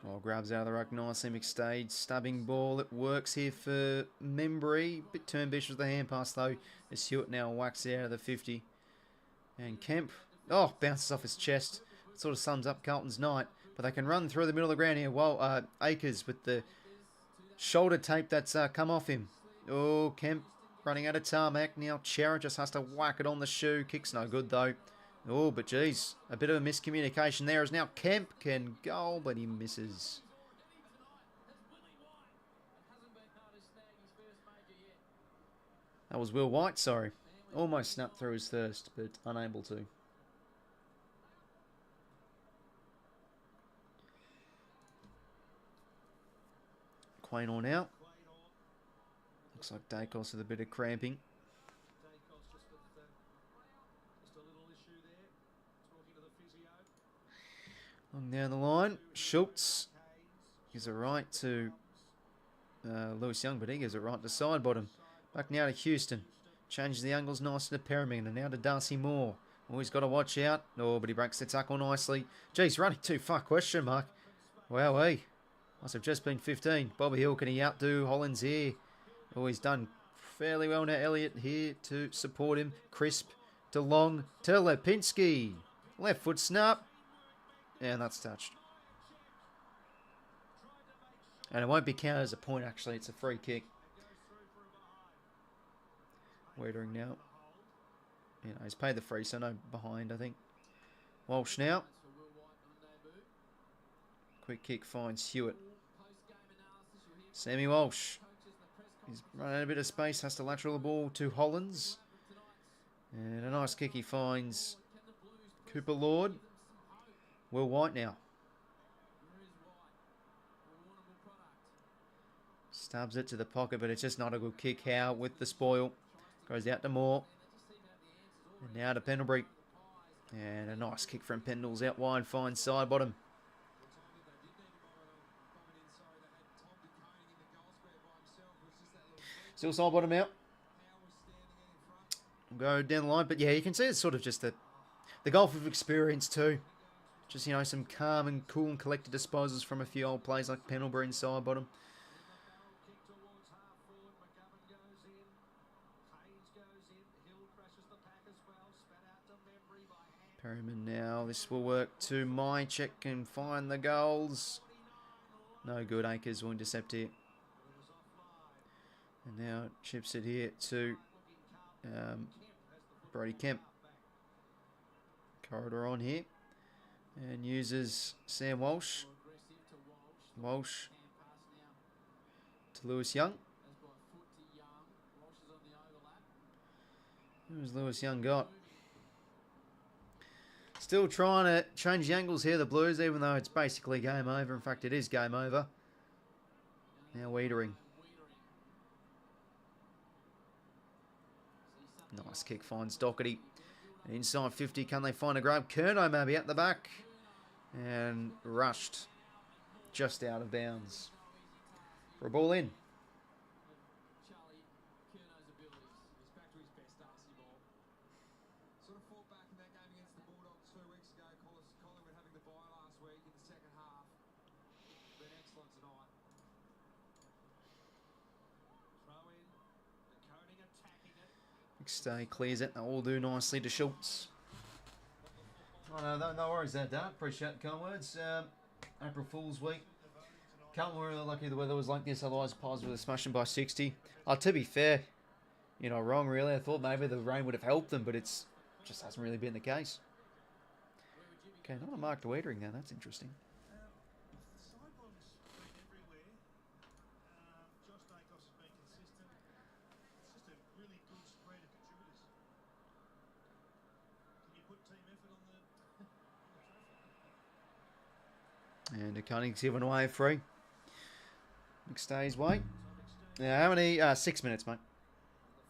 Oh, grabs out of the ruck nicely, McStage. Stabbing ball, it works here for Membry. Bit too ambitious with the hand pass though. As Hewitt now whacks it out of the 50. And Kemp, oh, bounces off his chest. Sort of sums up Carlton's night. But they can run through the middle of the ground here. Well, Akers with the shoulder tape that's come off him. Oh, Kemp running out of tarmac. Now Chera just has to whack it on the shoe. Kick's no good though. Oh, but geez, a bit of a miscommunication there as now Kemp can goal, but he misses. That was Will White, sorry. Almost snapped through his first, but unable to. Quaynor now. Looks like Dacos with a bit of cramping. On down the line, Schultz gives it right to Lewis Young, but he gives it right to side bottom. Back now to Houston. Changes the angles nicely to Perriman, and now to Darcy Moore. Always got to watch out. Oh, but he breaks the tackle nicely. Geez, running too far, question mark. Wowee. Must have just been 15. Bobby Hill, can he outdo Hollins here? Oh, he's done fairly well now. Elliott here to support him. Crisp to Long to Lipinski. Left foot snap. And that's touched. And it won't be counted as a point, actually. It's a free kick. Wiedering now. You know, he's paid the free, so no behind, I think. Walsh now. Quick kick finds Hewitt. Sammy Walsh. He's running out a bit of space, has to lateral the ball to Hollins. And a nice kick he finds Cooper Lord. Will White now. Stabs it to the pocket, but it's just not a good kick. Howe with the spoil. Goes out to Moore. And now to Pendlebury. And a nice kick from Pendles out wide. Finds side bottom. Still side bottom out. We'll go down the line. But yeah, you can see it's sort of just the golf of experience too. Just, you know, some calm and cool and collected disposals from a few old players like Pendlebury and side bottom. Perryman now. This will work to 𝐼𝐿𝐴 and find the goals. No good. Akers will intercept here. And now chips it here to Brody Kemp. Corridor on here. And uses Sam Walsh. Walsh to Lewis Young. Who's Lewis Young got? Still trying to change the angles here, the Blues, even though it's basically game over. In fact, it is game over. Now Wiedering. Nice kick finds Doherty. And inside 50, can they find a grab? Curnow maybe at the back. And rushed just out of bounds. For a ball in. Sort of fought back in that game against the Bulldogs 2 weeks ago. Collingwood having the bye last week in the second half. Been excellent tonight. Throw in. The Koning attacking it. McStay clears it. They'll all do nicely to Schultz. Oh, no worries there, Dad. Appreciate the kind words. April Fool's Week. Carlton were really lucky the weather was like this, otherwise Pies would have smashed them by 60. To be fair, you're not wrong really. I thought maybe the rain would have helped them, but it's just hasn't really been the case. Okay, not a marked 𝐓𝐻𝐪 now, that's interesting. Sidelogs been everywhere. Josh Dacos has been consistent. It's just a really good spread of contributors. Can you put team effort on the trophy? And 𝐓𝐻𝐿 given away free. McStay's way. Yeah, how many? 6 minutes, mate.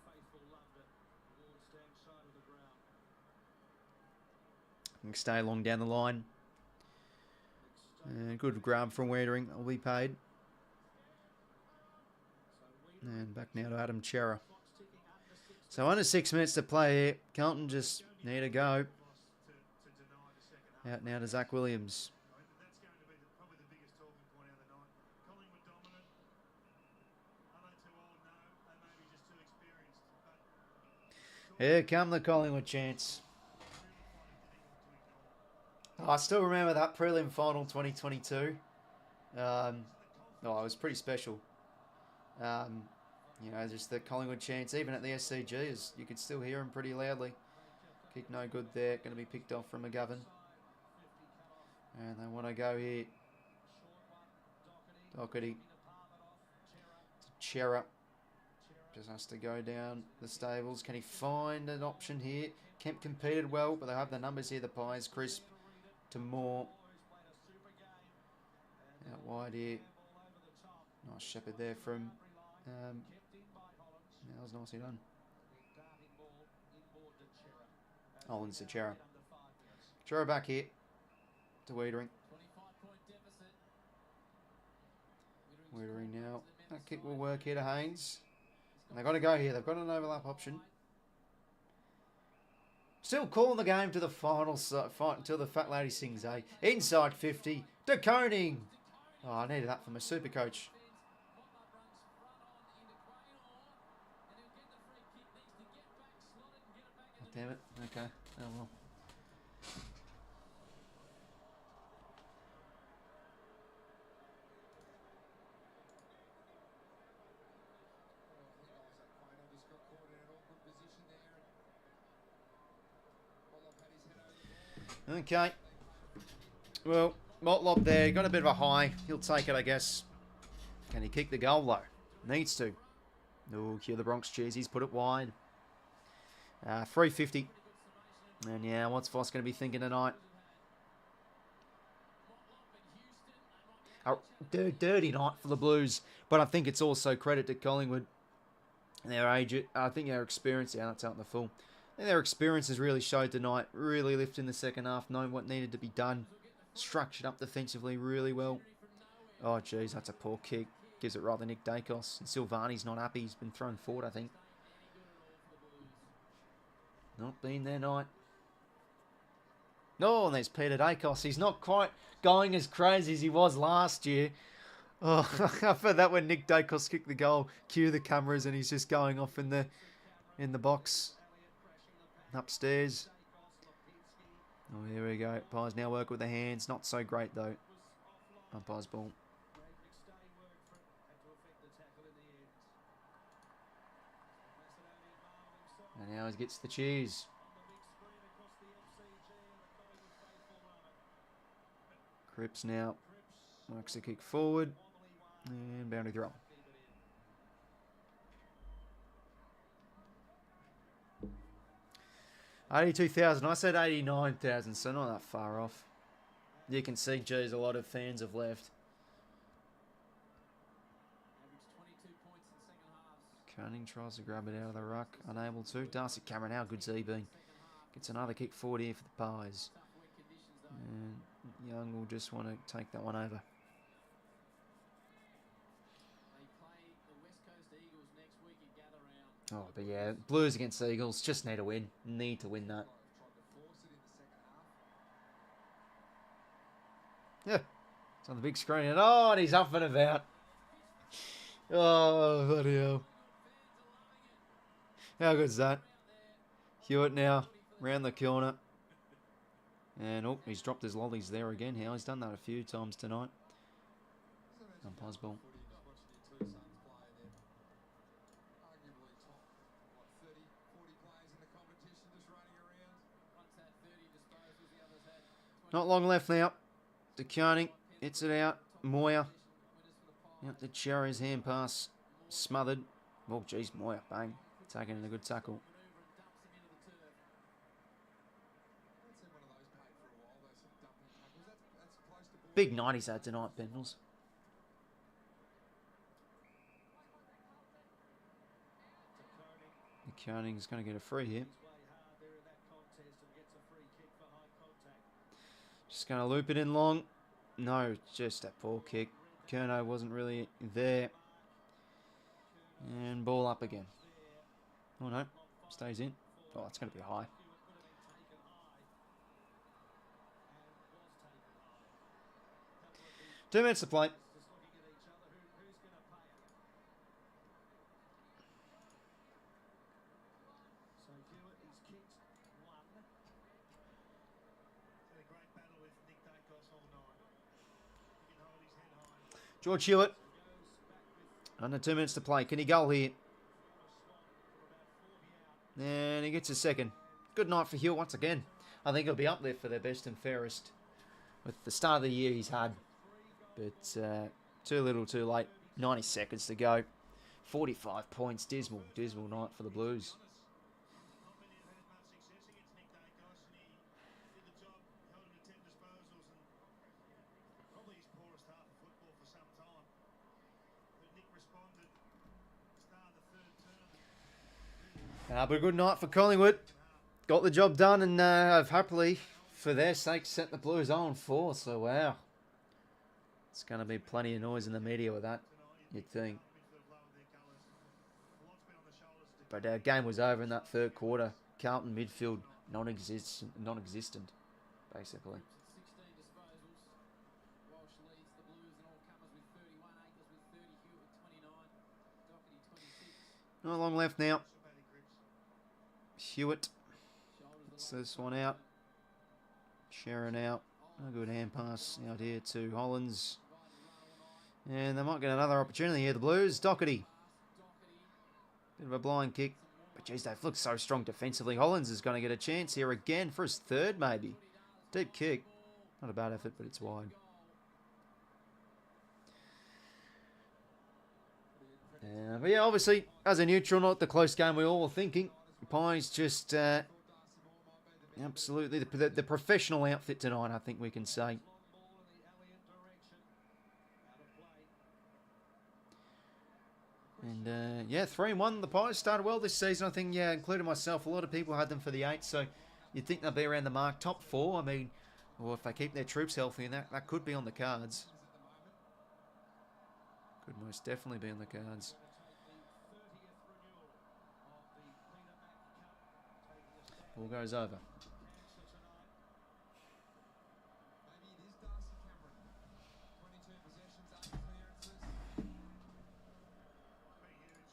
The faithful loved it. Ward stand side of the ground. McStay long down the line. And good grab from 𝐓𝐻𝐻𝐪. Will be paid. And back now to 𝐼𝐗𝐿𝐻𝐪. So under 6 minutes to play here. Carlton just need to go. Out now to Zach Williams. That's going to be probably the biggest talking point of the night. Collingwood dominant. Are they too old? No. They may be just too experienced. But Here come the Collingwood chants. I still remember that prelim final 2022. It was pretty special. Just the Collingwood chants, even at the SCG, as you could still hear them pretty loudly. Kick no good there, going to be picked off from McGovern. And they want to go here. Doherty to 𝐤𝐻𝐿. Just has to go down the stables. Can he find an option here? Kemp competed well, but they have the numbers here. The Pies, Crisp to Moore. Out wide here. Nice shepherd there from... that was nicely done. 𝐼𝐻𝐿𝐻𝐿 𝐤𝐻𝐿 back here to 𝐓𝐻𝐻𝐪. 𝐓𝐻𝐻𝐪 now. That kick will work here to Haynes. And they've got to go here. They've got an overlap option. Still calling the game to the final fight until the fat lady sings, eh? Inside 50. De Koning. Oh, I needed that from a super coach. Oh, damn it. Okay. Oh well. Okay. Well, Motlop there. Got a bit of a high. He'll take it, I guess. Can he kick the goal, though? Needs to. Oh, here the Bronx Cheesies put it wide. 350. And yeah, what's Voss going to be thinking tonight? A dirty night for the Blues. But I think it's also credit to Collingwood. Their age, I think their experience. Yeah, that's out in the full. And their experience has really showed tonight. Really lifted in the second half, knowing what needed to be done. Structured up defensively really well. Oh, jeez, that's a poor kick. Gives it right to Nick Dacos. And Silvani's not happy. He's been thrown forward, I think. Not been their night. Oh, and there's Peter Dacos. He's not quite going as crazy as he was last year. Oh, I felt that when Nick Dacos kicked the goal. Cue the cameras and he's just going off in the box. Upstairs. Oh, here we go. Pies now work with the hands. Not so great, though. Umpire's ball. And now he gets the cheers. Cripps now works the kick forward. And boundary throw. $82,000. I said 89,000, so not that far off. You can see, geez, a lot of fans have left. 𝐻𝐻𝐿𝐻 tries to grab it out of the ruck. Unable to. Darcy Cameron, how good's he been? Gets another kick forward here for the Pies. And Young will just want to take that one over. Oh, but yeah, Blues against the Eagles. Just need to win. Need to win that. Yeah. It's on the big screen. And oh, and he's up and about. Oh, bloody hell. How good's that? 𝐤𝐻𝐿𝐻 now. Round the corner. And oh, he's dropped his lollies there again. How he's done that a few times tonight. Umpire's ball. Footy, just watching your two sons play, and they're arguably top, 30, 40 players in the competition just running around. Once had 30 disposals, the others had 20. Not long left now. 𝐷𝐞 hits it out. Moya. Yep, the Cherry's hand pass smothered. Oh, geez, Moya, bang. Taking in a good tackle. I've seen one of those played for a while, those sort of dumping tackles. That's close to ball. Big 90s had tonight, Bendels. 𝐷𝐞's going to get a free here. Just going to loop it in long. No, just that poor kick. Curnow wasn't really there. And ball up again. Oh no, stays in. Oh, it's going to be high. Two minutes to play. Had a great battle with Nick Dacos all night. He can hold his head high. George 𝐬𝐿. Under 2 minutes to play. Can he goal here? And he gets a second. Good night for 𝐬𝐿 once again. I think he'll be up there for their best and fairest with the start of the year he's had. But too little too late. 90 seconds to go. 45 points. Dismal night for the Blues. Not many have had much success against Nick Dacos, and he did the job, held him to 10 disposals, and probably his poorest half of football for some time. But Nick responded, started the third term. But a good night for Collingwood. Got the job done and have happily, for their sake, set the Blues on 4. So, wow. It's going to be plenty of noise in the media with that, you'd think. But our game was over in that third quarter. Carlton midfield non-existent, basically. 16 disposals. Walsh leads the Blues and all comers with 31. Acres with 30. 𝐬𝐿 with 29. 𝐷𝐿 26. Not long left now. 𝐬𝐿 gets this one out. Sharon out. A good hand pass out here to Hollands. And they might get another opportunity here, the Blues. 𝐷𝐿. Bit of a blind kick. But geez, they've looked so strong defensively. Hollands is going to get a chance here again for his third, maybe. Deep kick. Not a bad effort, but it's wide. But yeah, obviously, as a neutral, not the close game we all were thinking. Pies just absolutely the professional outfit tonight, I think we can say. And yeah, 3-1. The Pies started well this season. I think, yeah, including myself, a lot of people had them for the 8. So you'd think they'll be around the mark. Top 4, I mean, or if they keep their troops healthy, and that could be on the cards. Could most definitely be on the cards. Ball goes over. Maybe it is 𝐼𝐶 𝐸𝐿. 22 possessions, 8 clearances. Pretty huge.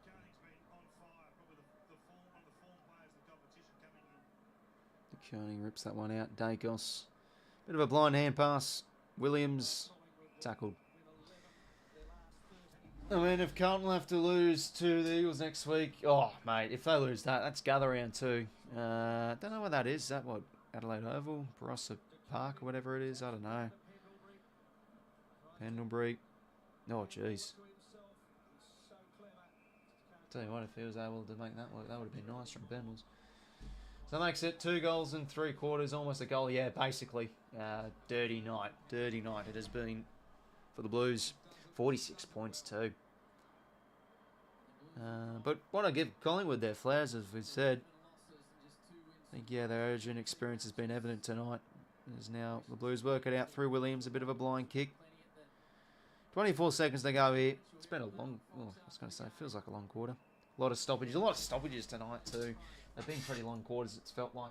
𝐸𝐿's been on fire, probably one of the form players of the competition coming in. 𝐸𝐿 rips that one out. 𝐷𝐿. Bit of a blind hand pass. Williams tackled. I mean, if Carlton have to lose to the Eagles next week, oh, mate, if they lose that, that's gather round 2. Don't know what that is. Is that what? Adelaide Oval? Barossa Park or whatever it is? I don't know. Pendlebury. Oh, jeez. Tell you what, if he was able to make that work, that would have been nice from Bendels. So that makes it 2 goals in 3 quarters, almost a goal. Yeah, basically. Dirty night. Dirty night it has been for the Blues. 46 points too. But want to give Collingwood their flowers, as we've said. I think, yeah, their urgent experience has been evident tonight. There's now the Blues work it out through Williams, a bit of a blind kick. 24 seconds to go here. It's been a long, well, I was going to say, it feels like a long quarter. A lot of stoppages tonight too. They've been pretty long quarters, it's felt like.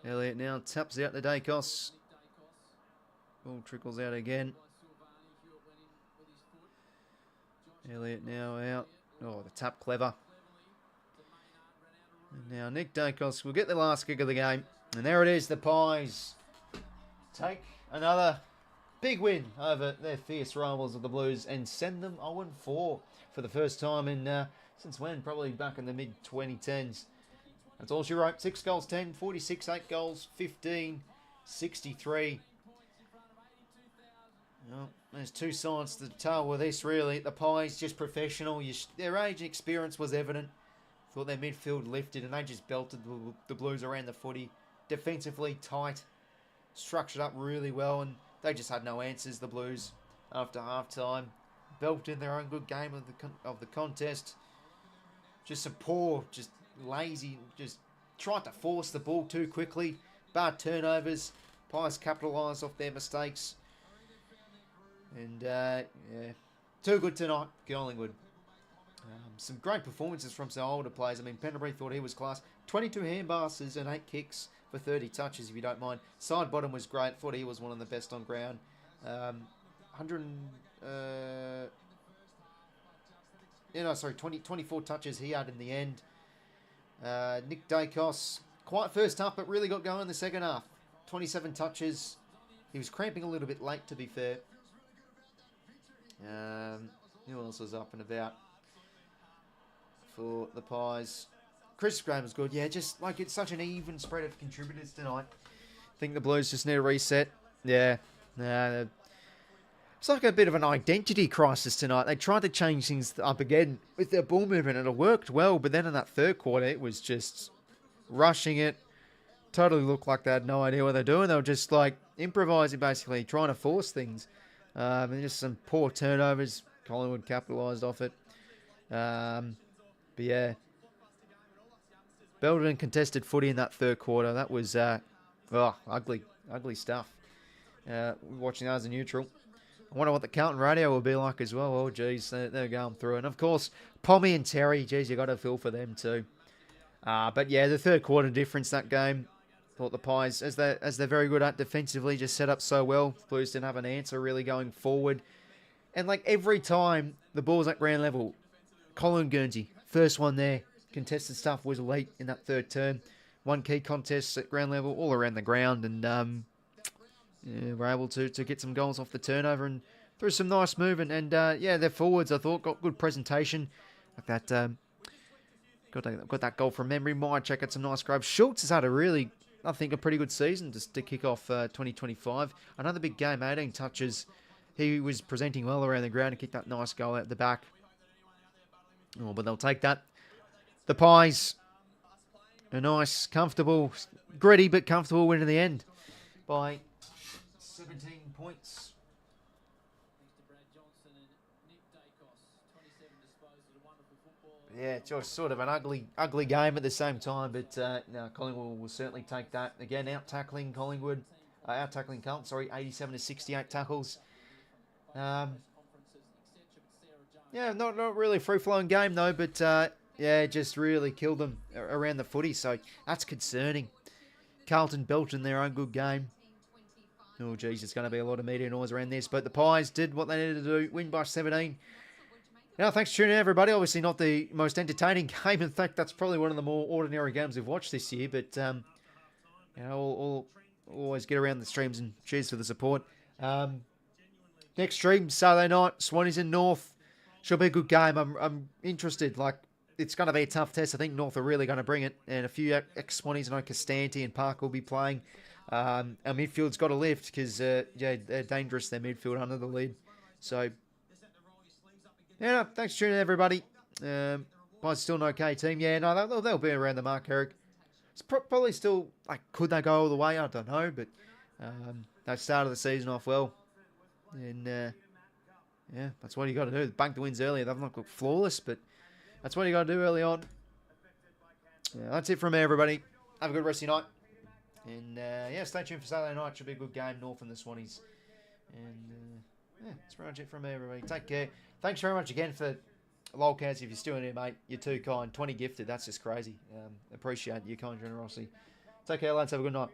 Elliott now taps out to 𝐷𝐿. Ball trickles out again. Elliott now out. Oh, the tap clever. And now Nick Dacos will get the last kick of the game. And there it is, the Pies take another big win over their fierce rivals of the Blues and send them 0-4 for the first time in, since when? Probably back in the mid-2010s. That's all she wrote. 6 goals, 10, 46, 8 goals, 15, 63. Well, there's two sides to the tale with this, really. The Pies, just professional. Their age and experience was evident. Thought their midfield lifted and they just belted the Blues around the footy. Defensively tight. Structured up really well, and they just had no answers, the Blues, after half-time. Belted their own good game of the contest. Just some poor, just lazy, just tried to force the ball too quickly. Bad turnovers. Pies capitalised off their mistakes. And, yeah, too good tonight, Collingwood. Some great performances from some older players. I mean, Pendlebury thought he was class. 22 handbasses and 8 kicks for 30 touches, if you don't mind. Side bottom was great. Thought he was one of the best on ground. 24 touches he had in the end. Nick Dacos, quiet first half, but really got going in the second half. 27 touches. He was cramping a little bit late, to be fair. Who else was up and about for the Pies? Chris Graham was good. Yeah, just like it's such an even spread of contributors tonight. I think the Blues just need a reset. Yeah. It's like a bit of an identity crisis tonight. They tried to change things up again with their ball movement and it worked well. But then in that third quarter, it was just rushing it. Totally looked like they had no idea what they're doing. They were just like improvising, basically, trying to force things. And just some poor turnovers. Collingwood capitalised off it. But yeah. Belted and contested footy in that third quarter. That was ugly stuff. Watching that as a neutral. I wonder what the Carlton radio will be like as well. Oh, geez, they're going through. And, of course, Pommy and Terry, geez, you got to feel for them too. But, yeah, the third quarter difference that game. Thought the Pies, as they're very good at defensively, just set up so well. Blues didn't have an answer really going forward. And, like, every time the ball's at ground level, Colin Guernsey, first one there. Contested stuff was elite in that third term. One key contest at ground level, all around the ground. And were able to get some goals off the turnover and through some nice movement. And, yeah, their forwards, I thought, got good presentation. Like that, got that goal from memory. Maychek had some nice grabs. 𝐓𝐡𝐞 has had a pretty good season to kick off 2025. Another big game, 18 touches. He was presenting well around the ground and kicked that nice goal out the back. Oh, but they'll take that. The Pies, a nice, comfortable, gritty but comfortable win in the end by 17 points. Yeah, just sort of an ugly game at the same time, but no, Collingwood will certainly take that. Again, out-tackling Collingwood, out-tackling Carlton, 87-68 tackles. Yeah, not really a free-flowing game though, but yeah, just really killed them around the footy, so that's concerning. Carlton belting their own good game. Oh, geez, it's going to be a lot of media noise around this, but the Pies did what they needed to do, win by 17. Now, thanks for tuning in, everybody. Obviously not the most entertaining game. In fact, that's probably one of the more ordinary games we've watched this year, but, you know, always get around the streams and cheers for the support. Next stream, Saturday night, Swannies and North. Should be a good game. I'm interested. Like, it's going to be a tough test. I think North are really going to bring it. And a few ex-Swannies, I know Costanti and Park will be playing. Our midfield's got to lift because, yeah, they're dangerous, their midfield under the lid. So, yeah, no, thanks for tuning in, everybody. Pies still an okay team. Yeah, no, they'll be around the mark, Eric. It's probably still, like, could they go all the way? I don't know, but they started the season off well. And, yeah, that's what you got to do. Bank the wins earlier. They've not looked flawless, but that's what you got to do early on. Yeah, that's it from me, everybody. Have a good rest of your night. And, yeah, stay tuned for Saturday night. Should be a good game, North and the Swannies. And, yeah, that's pretty much it from me, everybody. Take care. Thanks very much again for lolcats. If you're still in here, mate, you're too kind. 20 gifted. That's just crazy. Appreciate your kind generosity. Take care, lads. Have a good night.